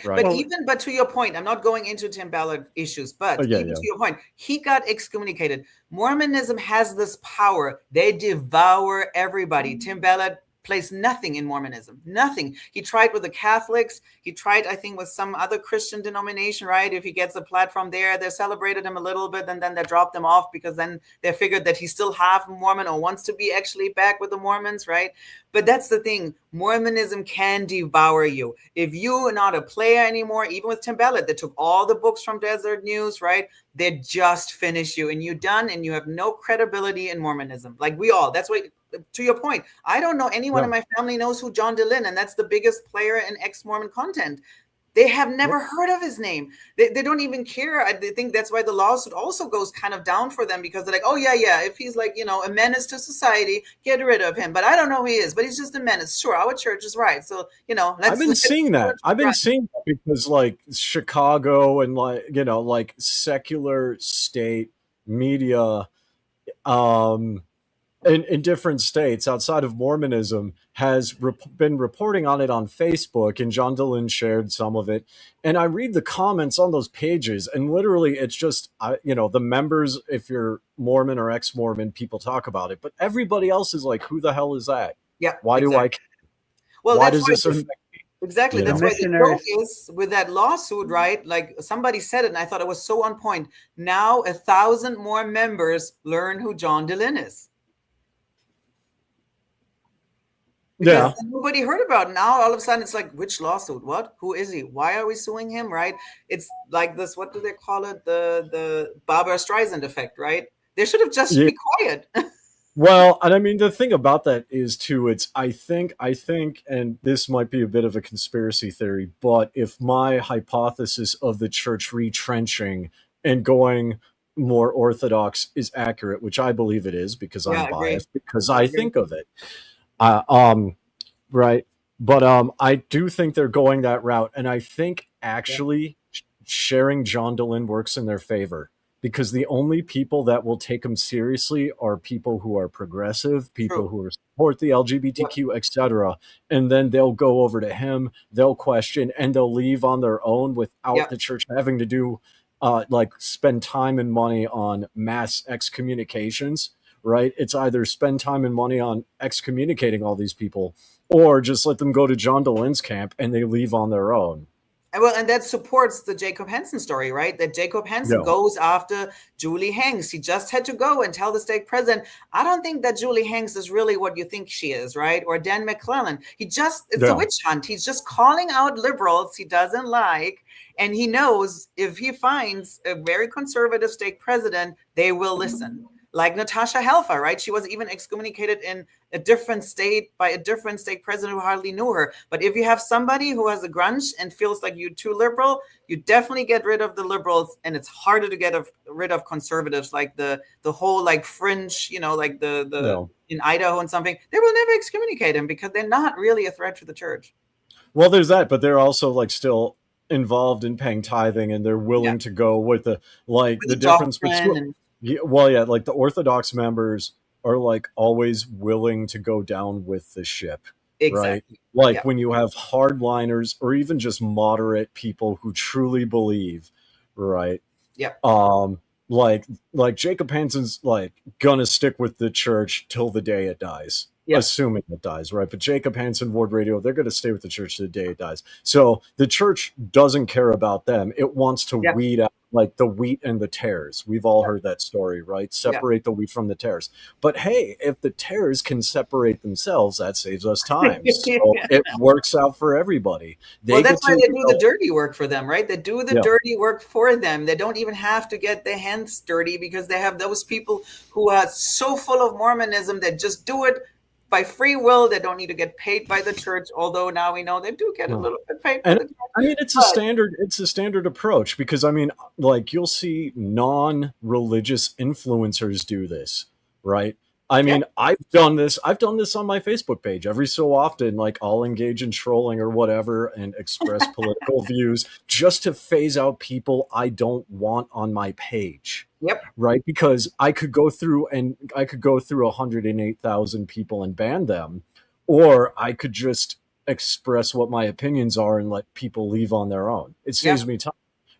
to your point, I'm not going into Tim Ballard issues, but to your point, he got excommunicated. Mormonism has this power. They devour everybody. Tim Ballard plays nothing in Mormonism, nothing. He tried with the Catholics. He tried, I think, with some other Christian denomination, right? If he gets a platform there, they celebrated him a little bit and then they dropped him off because then they figured that he's still half Mormon or wants to be actually back with the Mormons, right? But that's the thing. Mormonism can devour you. If you're not a player anymore, even with Tim Ballard, they took all the books from Desert News, right? They just finish you and you're done and you have no credibility in Mormonism. Like we all, that's what, to your point, I don't know anyone in my family knows who John DeLynn, and that's the biggest player in ex-Mormon content. They have never heard of his name. They don't even care. I think that's why the lawsuit also goes kind of down for them, because they're like, oh, yeah, if he's like, a menace to society, get rid of him. But I don't know who he is, but he's just a menace. Sure, our church is right. So,
I've been seeing that. Because like Chicago and like secular state media in different states outside of Mormonism has been reporting on it on Facebook, and John Dehlin shared some of it. And I read the comments on those pages, and literally it's just, the members, if you're Mormon or ex-Mormon, people talk about it, but everybody else is like, who the hell is that?
Yeah.
Why do I care?
Well,
why
that's
does this affect me?
Exactly. That's why the joke is with that lawsuit, right? Like somebody said it, and I thought it was so on point. Now 1,000 more members learn who John Dehlin is. Because nobody heard about it. Now all of a sudden it's like, which lawsuit? What? Who is he? Why are we suing him? Right? It's like this, what do they call it? The Barbara Streisand effect, right? They should have just be quiet.
Well, and I mean, the thing about that is too, it's, I think, and this might be a bit of a conspiracy theory, but if my hypothesis of the church retrenching and going more orthodox is accurate, which I believe it is, because I'm biased, because I think of it. Right. But I do think they're going that route. And I think actually sharing John Dehlin works in their favor, because the only people that will take him seriously are people who are progressive, people who support the LGBTQ, etc. And then they'll go over to him, they'll question, and they'll leave on their own without the church having to do spend time and money on mass excommunications. Right? It's either spend time and money on excommunicating all these people, or just let them go to John Dehlin's camp and they leave on their own.
Well, and that supports the Jacob Hansen story, right? That Jacob Hansen goes after Julie Hanks. He just had to go and tell the stake president, I don't think that Julie Hanks is really what you think she is, right? Or Dan McClellan. It's a witch hunt. He's just calling out liberals he doesn't like. And he knows if he finds a very conservative stake president, they will listen. Like Natasha Helfer, right? She was even excommunicated in a different state by a different state president who hardly knew her. But if you have somebody who has a grunge and feels like you're too liberal, you definitely get rid of the liberals, and it's harder to get rid of conservatives, like the whole like fringe, like the in Idaho and something. They will never excommunicate him because they're not really a threat to the church.
Well, there's that, but they're also like still involved in paying tithing, and they're willing to go with the difference between. Like the Orthodox members are like always willing to go down with the ship, right? Like when you have hardliners or even just moderate people who truly believe, right?
Yeah.
Like Jacob Hansen's like gonna stick with the church till the day it dies. Assuming it dies, right? But Jacob Hansen, Ward Radio, they're going to stay with the church to the day it dies. So the church doesn't care about them. It wants to weed out like the wheat and the tares. We've all heard that story, right? Separate the wheat from the tares. But hey, if the tares can separate themselves, that saves us time. So it works out for everybody.
That's why they do the dirty work for them, right? They do the dirty work for them. They don't even have to get their hands dirty, because they have those people who are so full of Mormonism that just do it by free will. They don't need to get paid by the church, although now we know they do get a little bit paid by the church.
I mean, it's a standard approach, because I mean, like you'll see non-religious influencers do this, right? I mean, I've done this on my Facebook page every so often. Like I'll engage in trolling or whatever and express political views just to phase out people I don't want on my page. Right. Because I could go through 108,000 people and ban them, or I could just express what my opinions are and let people leave on their own. It saves me time.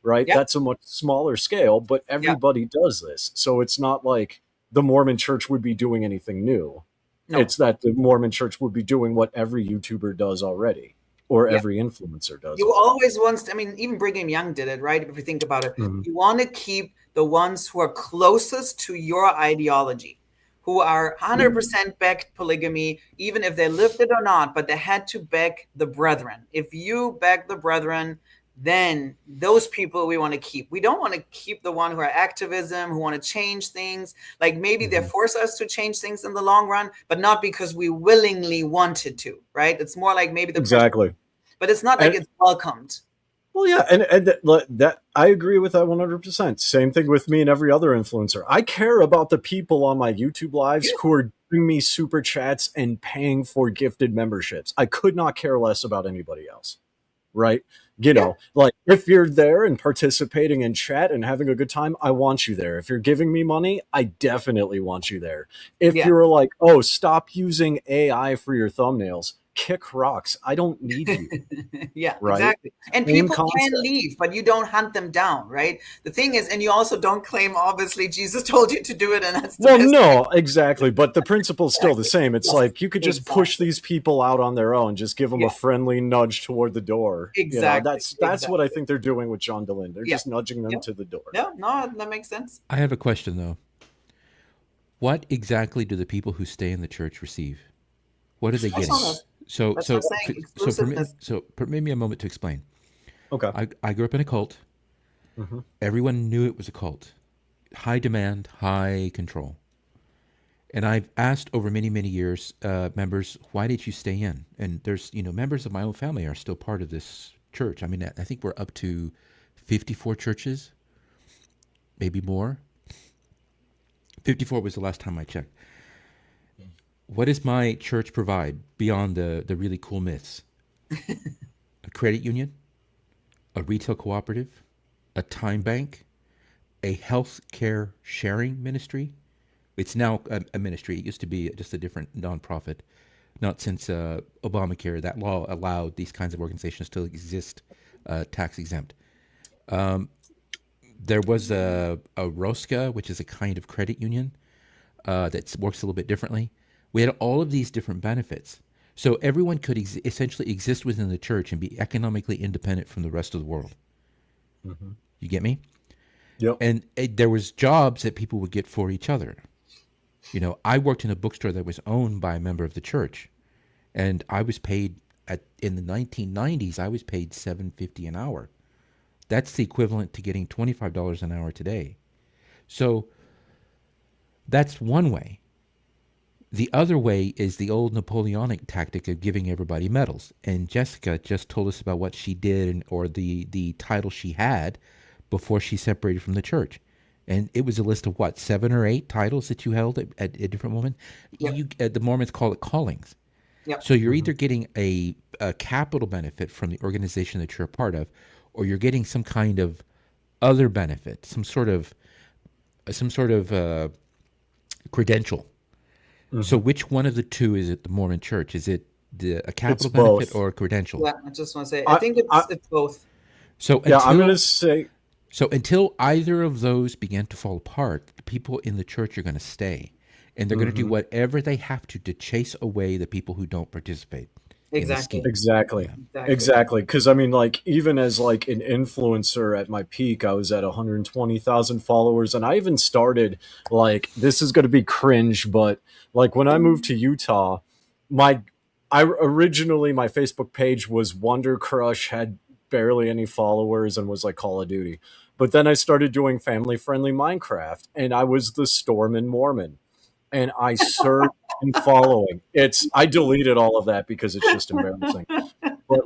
Right. That's a much smaller scale, but everybody does this. So it's not like the Mormon church would be doing anything new. No. It's that the Mormon church would be doing what every YouTuber does already, or every influencer does.
You always want, I mean, even Brigham Young did it, right? If you think about it, you want to keep the ones who are closest to your ideology, who are 100% backed polygamy, even if they lived it or not, but they had to back the brethren. If you back the brethren, then those people we want to keep. We don't want to keep the one who are activism, who want to change things. Like maybe they force us to change things in the long run, but not because we willingly wanted to, right? It's more like maybe the pressure, but it's not like it's welcomed.
Well, yeah, and that I agree with that 100%. Same thing with me and every other influencer. I care about the people on my YouTube lives who are giving me super chats and paying for gifted memberships. I could not care less about anybody else, right? You know, like if you're there and participating in chat and having a good time, I want you there. If you're giving me money, I definitely want you there. If you're like, oh, stop using AI for your thumbnails, kick rocks. I don't need you.
Yeah,
Right?
exactly. And
Same
people can
concept.
leave, but you don't hunt them down, right? The thing is, and you also don't claim, obviously, Jesus told you to do it, and that's the
Well,
best
no, exactly. But the principle's still the same. It's
Yes,
like you could just push these people out on their own, just give them a friendly nudge toward the door. You know,
Exactly,
that's what I think they're doing with John Dehlin. They're
Yeah.
just nudging them
Yeah.
to the door.
Yeah, no, that makes sense.
I have a question though. What exactly do the people who stay in the church receive? What are they getting?
That's what I'm saying, exclusiveness.
Permit me a moment to explain.
Okay.
I grew up in a cult.
Mm-hmm.
Everyone knew it was a cult. High demand, high control. And I've asked over many, many years, members, why did you stay in? And there's, members of my own family are still part of this church. I mean, I think we're up to 54 churches, maybe more. 54 was the last time I checked. What does my church provide beyond the really cool myths? A credit union, a retail cooperative, a time bank, a health care sharing ministry. It's now a ministry. It used to be just a different nonprofit. Not since Obamacare, that law allowed these kinds of organizations to exist tax exempt. There was a Rosca, which is a kind of credit union that works a little bit differently. We had all of these different benefits. So everyone could essentially exist within the church and be economically independent from the rest of the world.
Mm-hmm.
You get me?
Yep.
And there was jobs that people would get for each other. I worked in a bookstore that was owned by a member of the church, and I was paid in the 1990s. I was paid $7.50 an hour. That's the equivalent to getting $25 an hour today. So that's one way. The other way is the old Napoleonic tactic of giving everybody medals. And Jessica just told us about what she did or the title she had before she separated from the church. And it was a list of 7 or 8 titles that you held at a different moment. Yep. The Mormons call it callings.
Yep.
So you're either getting a capital benefit from the organization that you're a part of, or you're getting some kind of other benefit, some sort of credential. Mm-hmm. So which one of the two is it the Mormon Church? Is it a capital benefit or a credential?
Yeah, I just want to say, I think it's both.
So
I'm going to say...
So until either of those begin to fall apart, the people in the church are going to stay. And they're going to do whatever they have to chase away the people who don't participate.
Exactly.
Exactly. Because I mean, even as an influencer at my peak, I was at 120,000 followers, and I even started this is going to be cringe, but when I moved to Utah, originally my Facebook page was Wonder Crush, had barely any followers, and was like Call of Duty. But then I started doing family-friendly Minecraft, and I was the Stormin' Mormon. And I surged in following. I deleted all of that because it's just embarrassing. But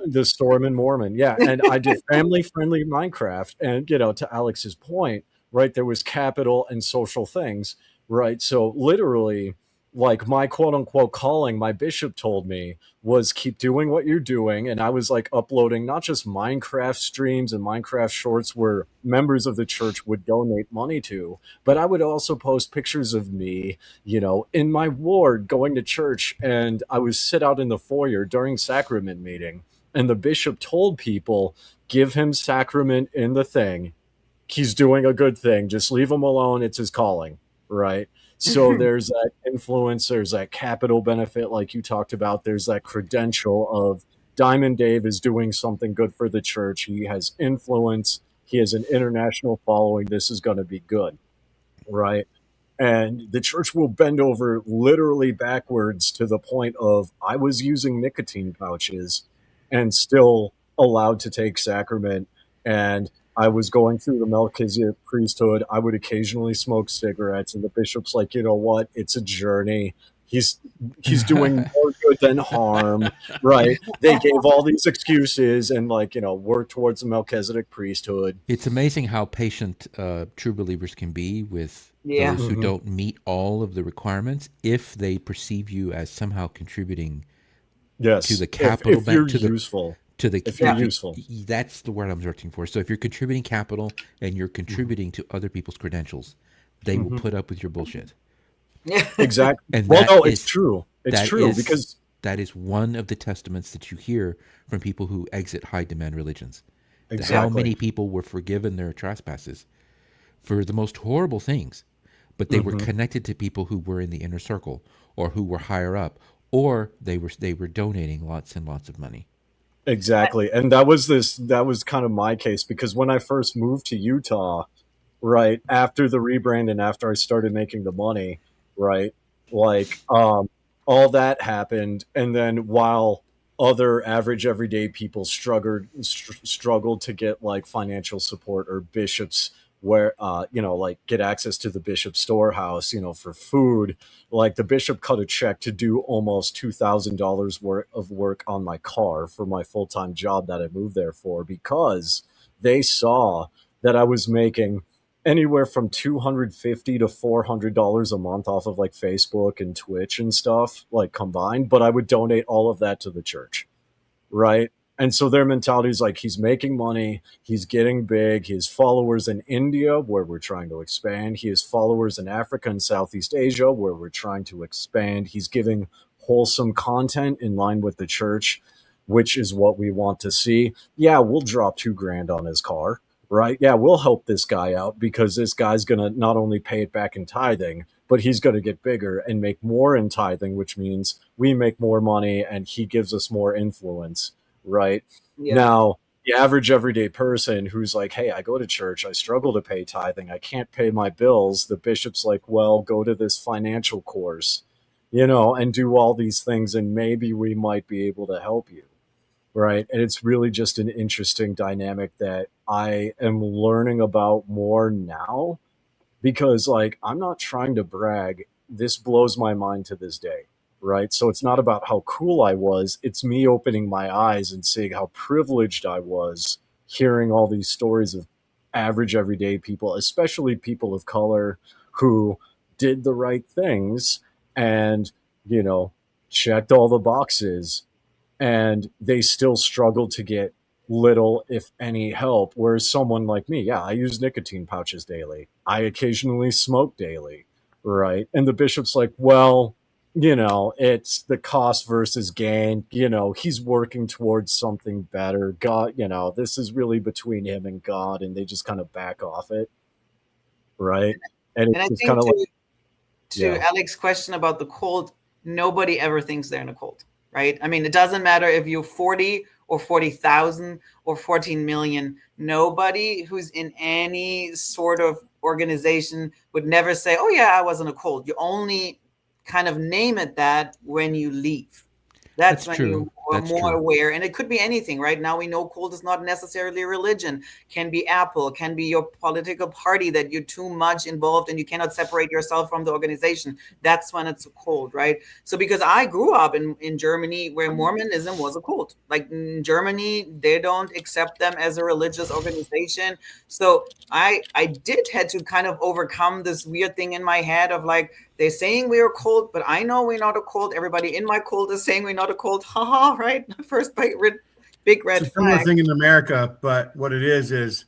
the Stormin' Mormon, yeah. And I did family-friendly Minecraft, and to Alex's point, right, there was capital and social things, right? So literally, my quote-unquote calling, my bishop told me, was keep doing what you're doing. And I was uploading not just Minecraft streams and Minecraft shorts where members of the church would donate money to, but I would also post pictures of me, in my ward going to church. And I would sit out in the foyer during sacrament meeting, and the bishop told people, give him sacrament in the thing. He's doing a good thing. Just leave him alone. It's his calling, right? So there's that influence, there's that capital benefit like you talked about, there's that credential of Diamond Dave is doing something good for the church, he has influence, he has an international following, this is going to be good, right? And the church will bend over literally backwards to the point of, I was using nicotine pouches and still allowed to take sacrament, and I was going through the Melchizedek priesthood. I would occasionally smoke cigarettes, and the bishop's like, you know what? It's a journey. He's doing more good than harm, right? They gave all these excuses and work towards the Melchizedek priesthood.
It's amazing how patient true believers can be with
Yeah.
those who don't meet all of the requirements if they perceive you as somehow contributing to the capital
if you're
to the
useful.
if
you're useful.
That's the word I'm searching for. So if you're contributing capital and you're contributing to other people's credentials, they will put up with your bullshit.
Exactly.
And
well,
that
no, it's
is-
true. It's
that
true
is-
because
that is one of the testaments that you hear from people who exit high demand religions. How
Exactly.
many people were forgiven their trespasses for the most horrible things, but they were connected to people who were in the inner circle or who were higher up, or they were donating lots and lots of money.
Exactly. And that was kind of my case, because when I first moved to Utah, right, after the rebrand and after I started making the money, right, all that happened, and then while other average everyday people struggled to get financial support, or bishops where get access to the bishop storehouse for food, the bishop cut a check to do almost $2,000 worth of work on my car for my full-time job that I moved there for, because they saw that I was making anywhere from $250 to $400 a month off of Facebook and Twitch and stuff combined, but I would donate all of that to the church, right? And so their mentality is he's making money, he's getting big, he has followers in India where we're trying to expand, he has followers in Africa and Southeast Asia where we're trying to expand, he's giving wholesome content in line with the church, which is what we want to see. Yeah, we'll drop $2,000 on his car, right? Yeah, we'll help this guy out because this guy's going to not only pay it back in tithing, but he's going to get bigger and make more in tithing, which means we make more money and he gives us more influence, right?
Yeah.
Now, the average everyday person who's hey, I go to church, I struggle to pay tithing, I can't pay my bills, the bishop's well, go to this financial course, and do all these things, and maybe we might be able to help you. Right. And it's really just an interesting dynamic that I am learning about more now, because I'm not trying to brag. This blows my mind to this day. Right. So it's not about how cool I was. It's me opening my eyes and seeing how privileged I was, hearing all these stories of average everyday people, especially people of color, who did the right things and, checked all the boxes, and they still struggle to get little, if any, help. Whereas someone like me, yeah, I use nicotine pouches daily. I occasionally smoke daily, right? And the bishop's well, it's the cost versus gain. He's working towards something better. God, this is really between him and God, and they just kind of back off it, right? And
And I
it's just
think
kind of
to Alex's question about the cult, nobody ever thinks they're in a cult, right? I mean, it doesn't matter if you're 40 or 40,000 or 14 million. Nobody who's in any sort of organization would never say, oh yeah, I was in a cult. You only kind of name it that when you leave. That's when
true.
you are
That's
more
true.
aware. And it could be anything. Right now, we know cult is not necessarily a religion. Can be Apple, can be your political party that you're too much involved and you cannot separate yourself from the organization. That's when it's a cult, right? So because I grew up in Germany where Mormonism was a cult. In Germany, they don't accept them as a religious organization. So I did had to kind of overcome this weird thing in my head of they're saying we're a cult, but I know we're not a cult. Everybody in my cult is saying we're not a cult. Haha, right? First big red
It's a similar
flag.
thing in America, but what it is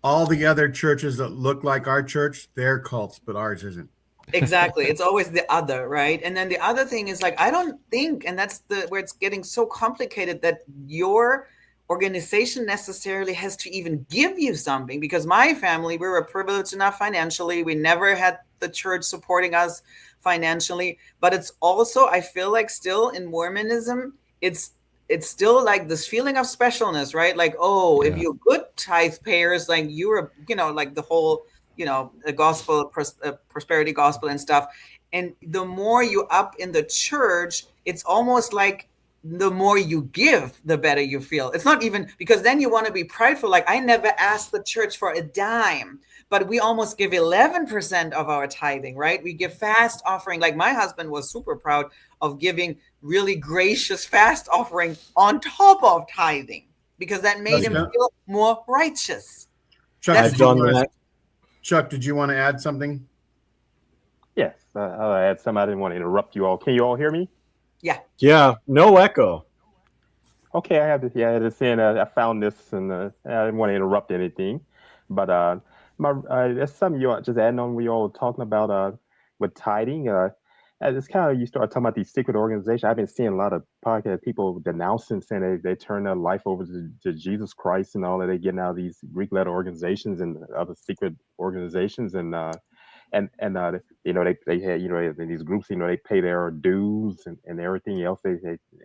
all the other churches that look like our church, they're cults, but ours isn't.
Exactly. It's always the other, right? And then the other thing is I don't think, and that's where it's getting so complicated, that your organization necessarily has to even give you something, because my family, we were privileged enough financially. We never had the church supporting us financially, but it's also, I feel still in Mormonism, it's still this feeling of specialness, right? If you're good tithe payers, you're, the whole, the gospel, prosperity gospel and stuff. And the more you up in the church, it's almost the more you give, the better you feel. It's not even because then you want to be prideful. Like, I never asked the church for a dime, but we almost give 11% of our tithing, right? We give fast offering. Like, my husband was super proud of giving really gracious fast offering on top of tithing because that made him feel more righteous.
Chuck, did you want to add something?
Yes, I'll add some. I didn't want to interrupt you all. Can you all hear me?
Yeah.
Yeah, no echo.
Okay, I have this. Yeah, I saying I found this, and I didn't want to interrupt anything, but there's something you just adding on. We all talking about with tithing. It's kind of you start talking about these secret organizations. I've been seeing a lot of podcast people denouncing, saying they turn their life over to Jesus Christ and all that. They getting out of these Greek letter organizations and other secret organizations, and you know they had in these groups they pay their dues and everything else they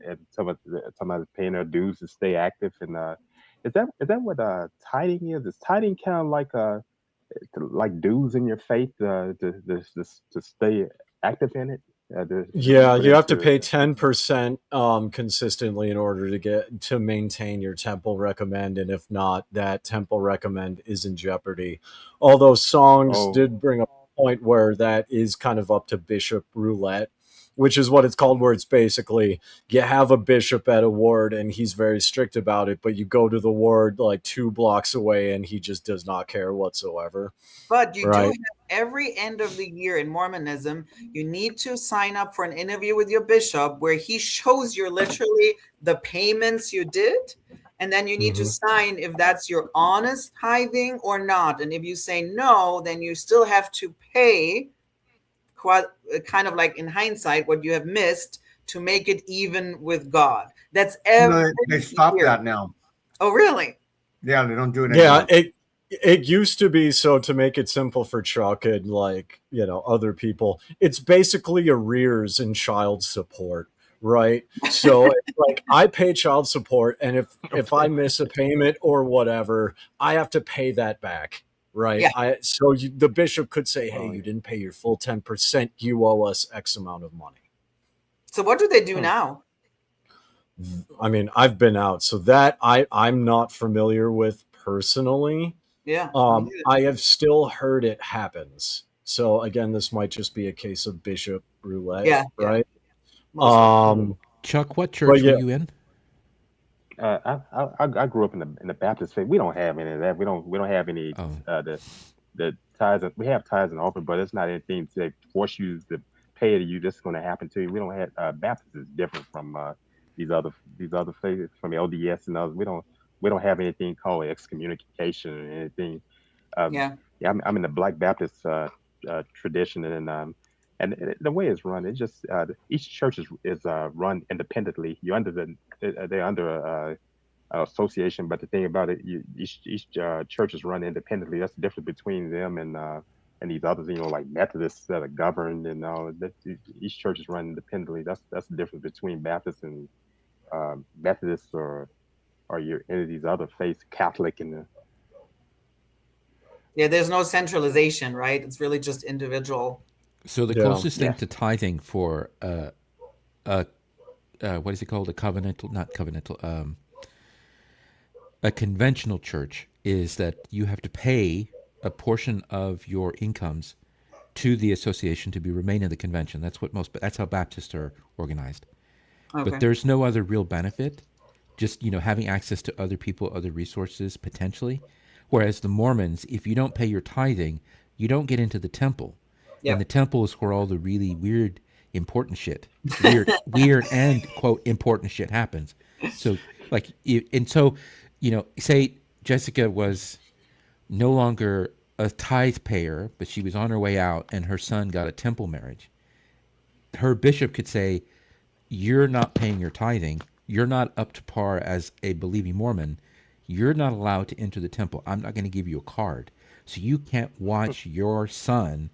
and somebody paying their dues to stay active and is that what tithing is tithing kind of like dues in your faith to stay active in it
Yeah, you have to pay 10% consistently in order to maintain your temple recommend, and if not, that temple recommend is in jeopardy. Although songs did bring up a point where that is kind of up to bishop roulette, which is what it's called, where it's basically you have a bishop at a ward and he's very strict about it, but you go to the ward like 2 blocks away and he just does not care whatsoever.
But you do have every end of the year in Mormonism, you need to sign up for an interview with your bishop where he shows you literally the payments you did. And then you need to sign if that's your honest tithing or not. And if you say no, then you still have to pay kind of like in hindsight what you have missed to make it even with God. That's every
they stopped that now.
Oh, really?
Yeah, they don't do it anymore.
Yeah, it used to be, so to make it simple for Chuck and other people, it's basically arrears in child support, right? So it's like I pay child support, and if I miss a payment or whatever, I have to pay that back, right?
Yeah.
The bishop could say, hey, you didn't pay your full 10%, you owe us X amount of money.
So what do they do now?
I mean, I've been out, so that I'm not familiar with personally.
Yeah.
I have still heard it happens. So again, this might just be a case of bishop roulette, right?
Chuck, what church were you in?
I grew up in the Baptist faith. We don't have any of that. We don't have any the tithes. We have tithes and offering, but it's not anything to force you to pay it. You just going to happen to you. We don't have Baptist is different from these other faiths from LDS and others. We don't have anything called excommunication or anything. I'm in the Black Baptist tradition, and the way it's run, it's just each church is run independently. They're under a association, but the thing about it, each church is run independently. That's the difference between them and these others, like Methodists that are governed and all. Each church is run independently. That's the difference between Baptists and Methodists or any of these other faiths, Catholic and
there's no centralization, right? It's really just individual.
So the closest thing to tithing for what is it called? A conventional church is that you have to pay a portion of your incomes to the association to remain in the convention. That's how Baptists are organized.
Okay.
But there's no other real benefit. Just having access to other people, other resources potentially. Whereas the Mormons, if you don't pay your tithing, you don't get into the temple. Yep. And the temple is where all the really weird, important shit, weird and quote important shit happens. So say Jessica was no longer a tithe payer, but she was on her way out, and her son got a temple marriage. Her bishop could say, "You're not paying your tithing. You're not up to par as a believing Mormon. You're not allowed to enter the temple. I'm not going to give you a card. So you can't watch your son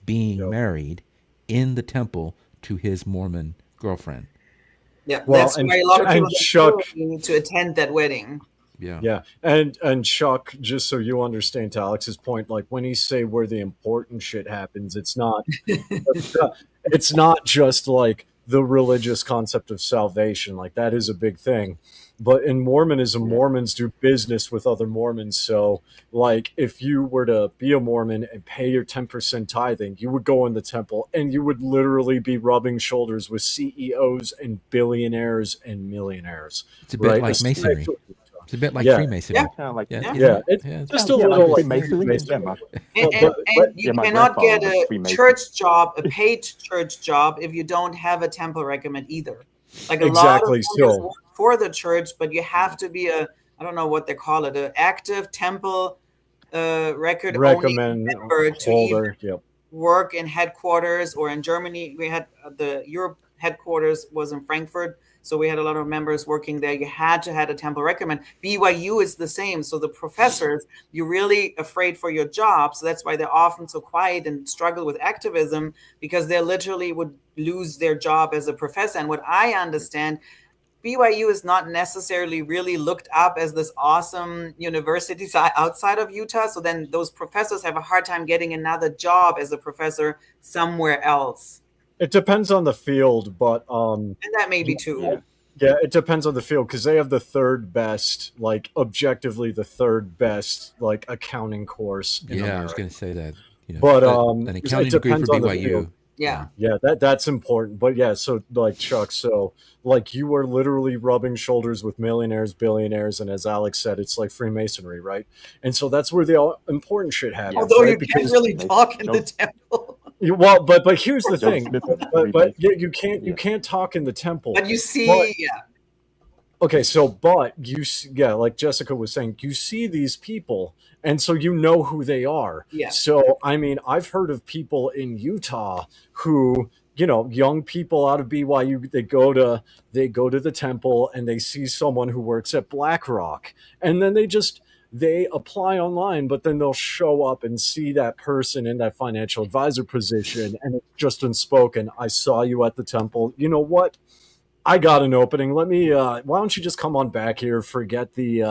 being married in the temple to his Mormon girlfriend."
Yeah, that's why a lot of people need to attend that wedding.
Yeah. And Chuck, just so you understand, to Alex's point, like when he say where the important shit happens, it's not just like the religious concept of salvation. Like that is a big thing. But in Mormonism, Mormons do business with other Mormons. So like if you were to be a Mormon and pay your 10% tithing, you would go in the temple and you would literally be rubbing shoulders with CEOs and billionaires and millionaires.
It's a bit
right?
like masonry. It's a bit like Freemasonry.
Yeah.
Kind of like
It's just a little like Freemasonry.
And you
my
cannot
grandfather
get
was
a
Freemason.
church job, a paid church job, if you don't have a temple recommend either. Like a
Exactly,
lot of members
so-
work for the church, but you have to be I don't know what they call it, an active temple record
Recommend
only member to
holder.
even
Yep.
work in headquarters. Or in Germany, we had the Europe headquarters was in Frankfurt. So we had a lot of members working there. You had to have a temple recommend. BYU is the same. So the professors, you're really afraid for your job. So that's why they're often so quiet and struggle with activism, because they literally would lose their job as a professor. And what I understand, BYU is not necessarily really looked up as this awesome university outside of Utah. So then those professors have a hard time getting another job as a professor somewhere else.
It depends on the field, but
And that may be too.
Yeah, it depends on the field because they have the third best, like objectively the third best, like accounting course. In America.
I was going to say that. You know,
But
an accounting
it
degree for
depends on the field.
BYU.
Yeah,
that's important. But yeah, so like Chuck, so like you are literally rubbing shoulders with millionaires, billionaires, and as Alex said, it's like Freemasonry, right? And so that's where the important shit happens.
Although
right?
you can't really talk in the temple.
Well, but here's the
Joe
thing.
Smith was
But you can't talk in the temple.
But you see,
Okay, so but you like Jessica was saying, you see these people, and so you know who they are.
Yeah.
So I mean, I've heard of people in Utah who, you know, young people out of BYU, they go to the temple and they see someone who works at BlackRock, and then they apply online, but then they'll show up and see that person in that financial advisor position, and it's just unspoken. I saw you at the temple. You know what? I got an opening. Let me. Why don't you just come on back here? Forget the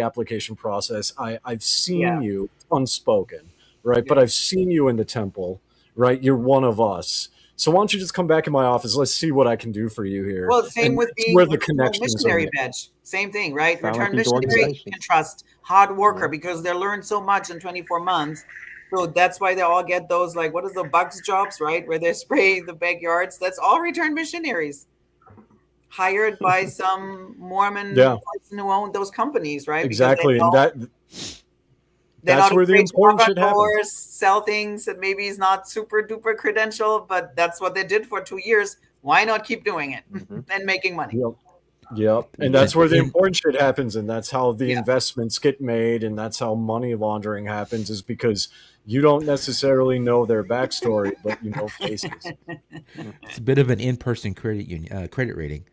application process. I've seen you unspoken, right? But I've seen you in the temple, right? You're one of us. So why don't you just come back in my office? Let's see what I can do for you here.
Well, same
And
with
that's
being
where the
with
connections
missionary
are.
badge. Same thing, right?
Sound
Return
like these
missionary, you
organizations.
can trust hard worker because they learn so much in 24 months. So that's why they all get those, like, what is the bugs jobs, right? Where they spray the backyards. That's all return missionaries hired by some Mormon person who owned those companies, right?
Exactly, and
they're
that's
not
where the
afraid to
important
knock on
shit happens.
doors, sell things that maybe is not super duper credential, but that's what they did for 2 years. Why not keep doing it and making money?
Yep. And that's where the important shit happens, and that's how the investments get made, and that's how money laundering happens, is because you don't necessarily know their backstory, but you know faces.
It's a bit of an in-person credit rating.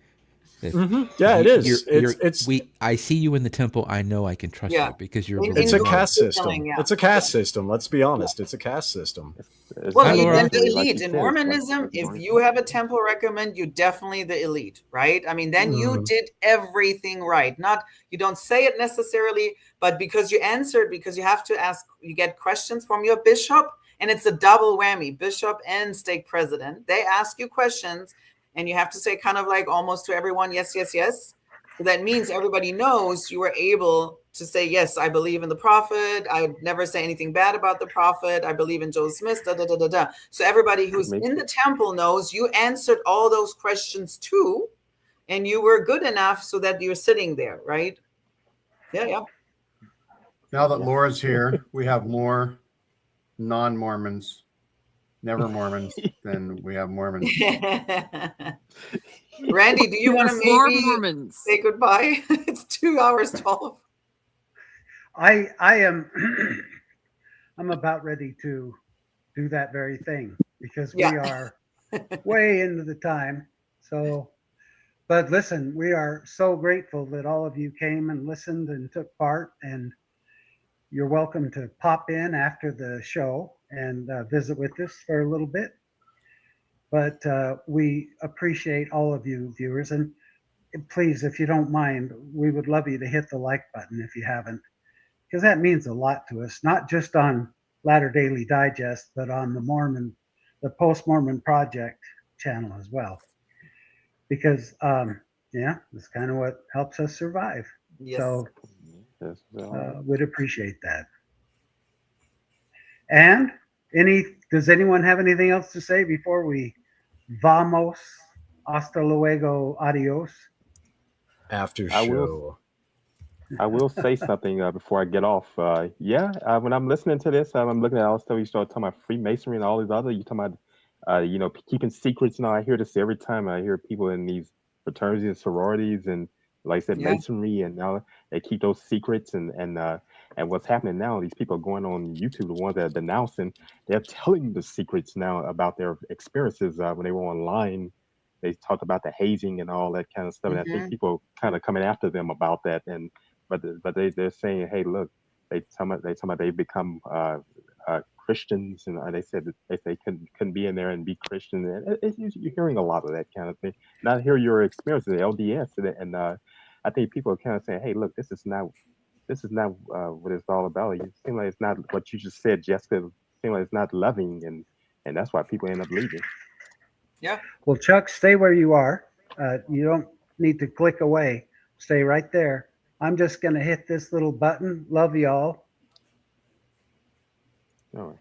Yeah, it is.
I see you in the temple. I know I can trust you because you're.
It's a caste system. It's a caste system. Let's be honest. It's a caste system.
Well, then the elite in Mormonism, if you have a temple recommend, you're definitely the elite, right? I mean, then you did everything right. Not, you don't say it necessarily, but because you answered, because you have to ask, you get questions from your bishop, and it's a double whammy, bishop and stake president. They ask you questions, and you have to say kind of like almost to everyone, yes, yes, yes. So that means everybody knows you were able to say, yes, I believe in the prophet. I would never say anything bad about the prophet. I believe in Joseph Smith, da, da, da, da, da. So everybody who's in the temple knows you answered all those questions too, and you were good enough so that you're sitting there, right? Yeah.
Now that Laura's here, we have more non-Mormons, never Mormons, than we have Mormons.
Randy, do you want to maybe
Mormons.
say goodbye? It's 2 hours 12.
I am I'm about ready to do that very thing because we are way into the time. So, but listen, we are so grateful that all of you came and listened and took part, and you're welcome to pop in after the show and visit with us for a little bit. But we appreciate all of you viewers, and please, if you don't mind, we would love you to hit the like button if you haven't, because that means a lot to us, not just on Latter Daily Digest, but on the Post-Mormon Project channel as well. because yeah, that's kind of what helps us survive.
Yes.
So
Yes,
would appreciate that. And does anyone have anything else to say before we vamos? Hasta luego, adios.
After
I will.
show.
I will say something before I get off. When I'm listening to this, I'm looking at all the stuff you start talking about Freemasonry and all these other. You talking about, keeping secrets. I hear this every time. I hear people in these fraternities and sororities and, like I said,
Yeah.
masonry, and now they keep those secrets. And what's happening now? These people are going on YouTube, the ones that are denouncing, they're telling the secrets now about their experiences when they were online. They talked about the hazing and all that kind of stuff, and I think
Mhm.
people kind of coming after them about that. And but they're saying, hey, look, they talking about they become Christians, and they said that they couldn't be in there and be Christian, and you're hearing a lot of that kind of thing. Not hear your experience of the LDS, and I think people are kind of saying, hey, look, this is not what it's all about. It seems like it's not what you just said, Jessica. It seems like it's not loving, and that's why people end up leaving.
Yeah.
Well, Chuck, stay where you are. You don't need to click away. Stay right there. I'm just going to hit this little button. Love y'all.
All right.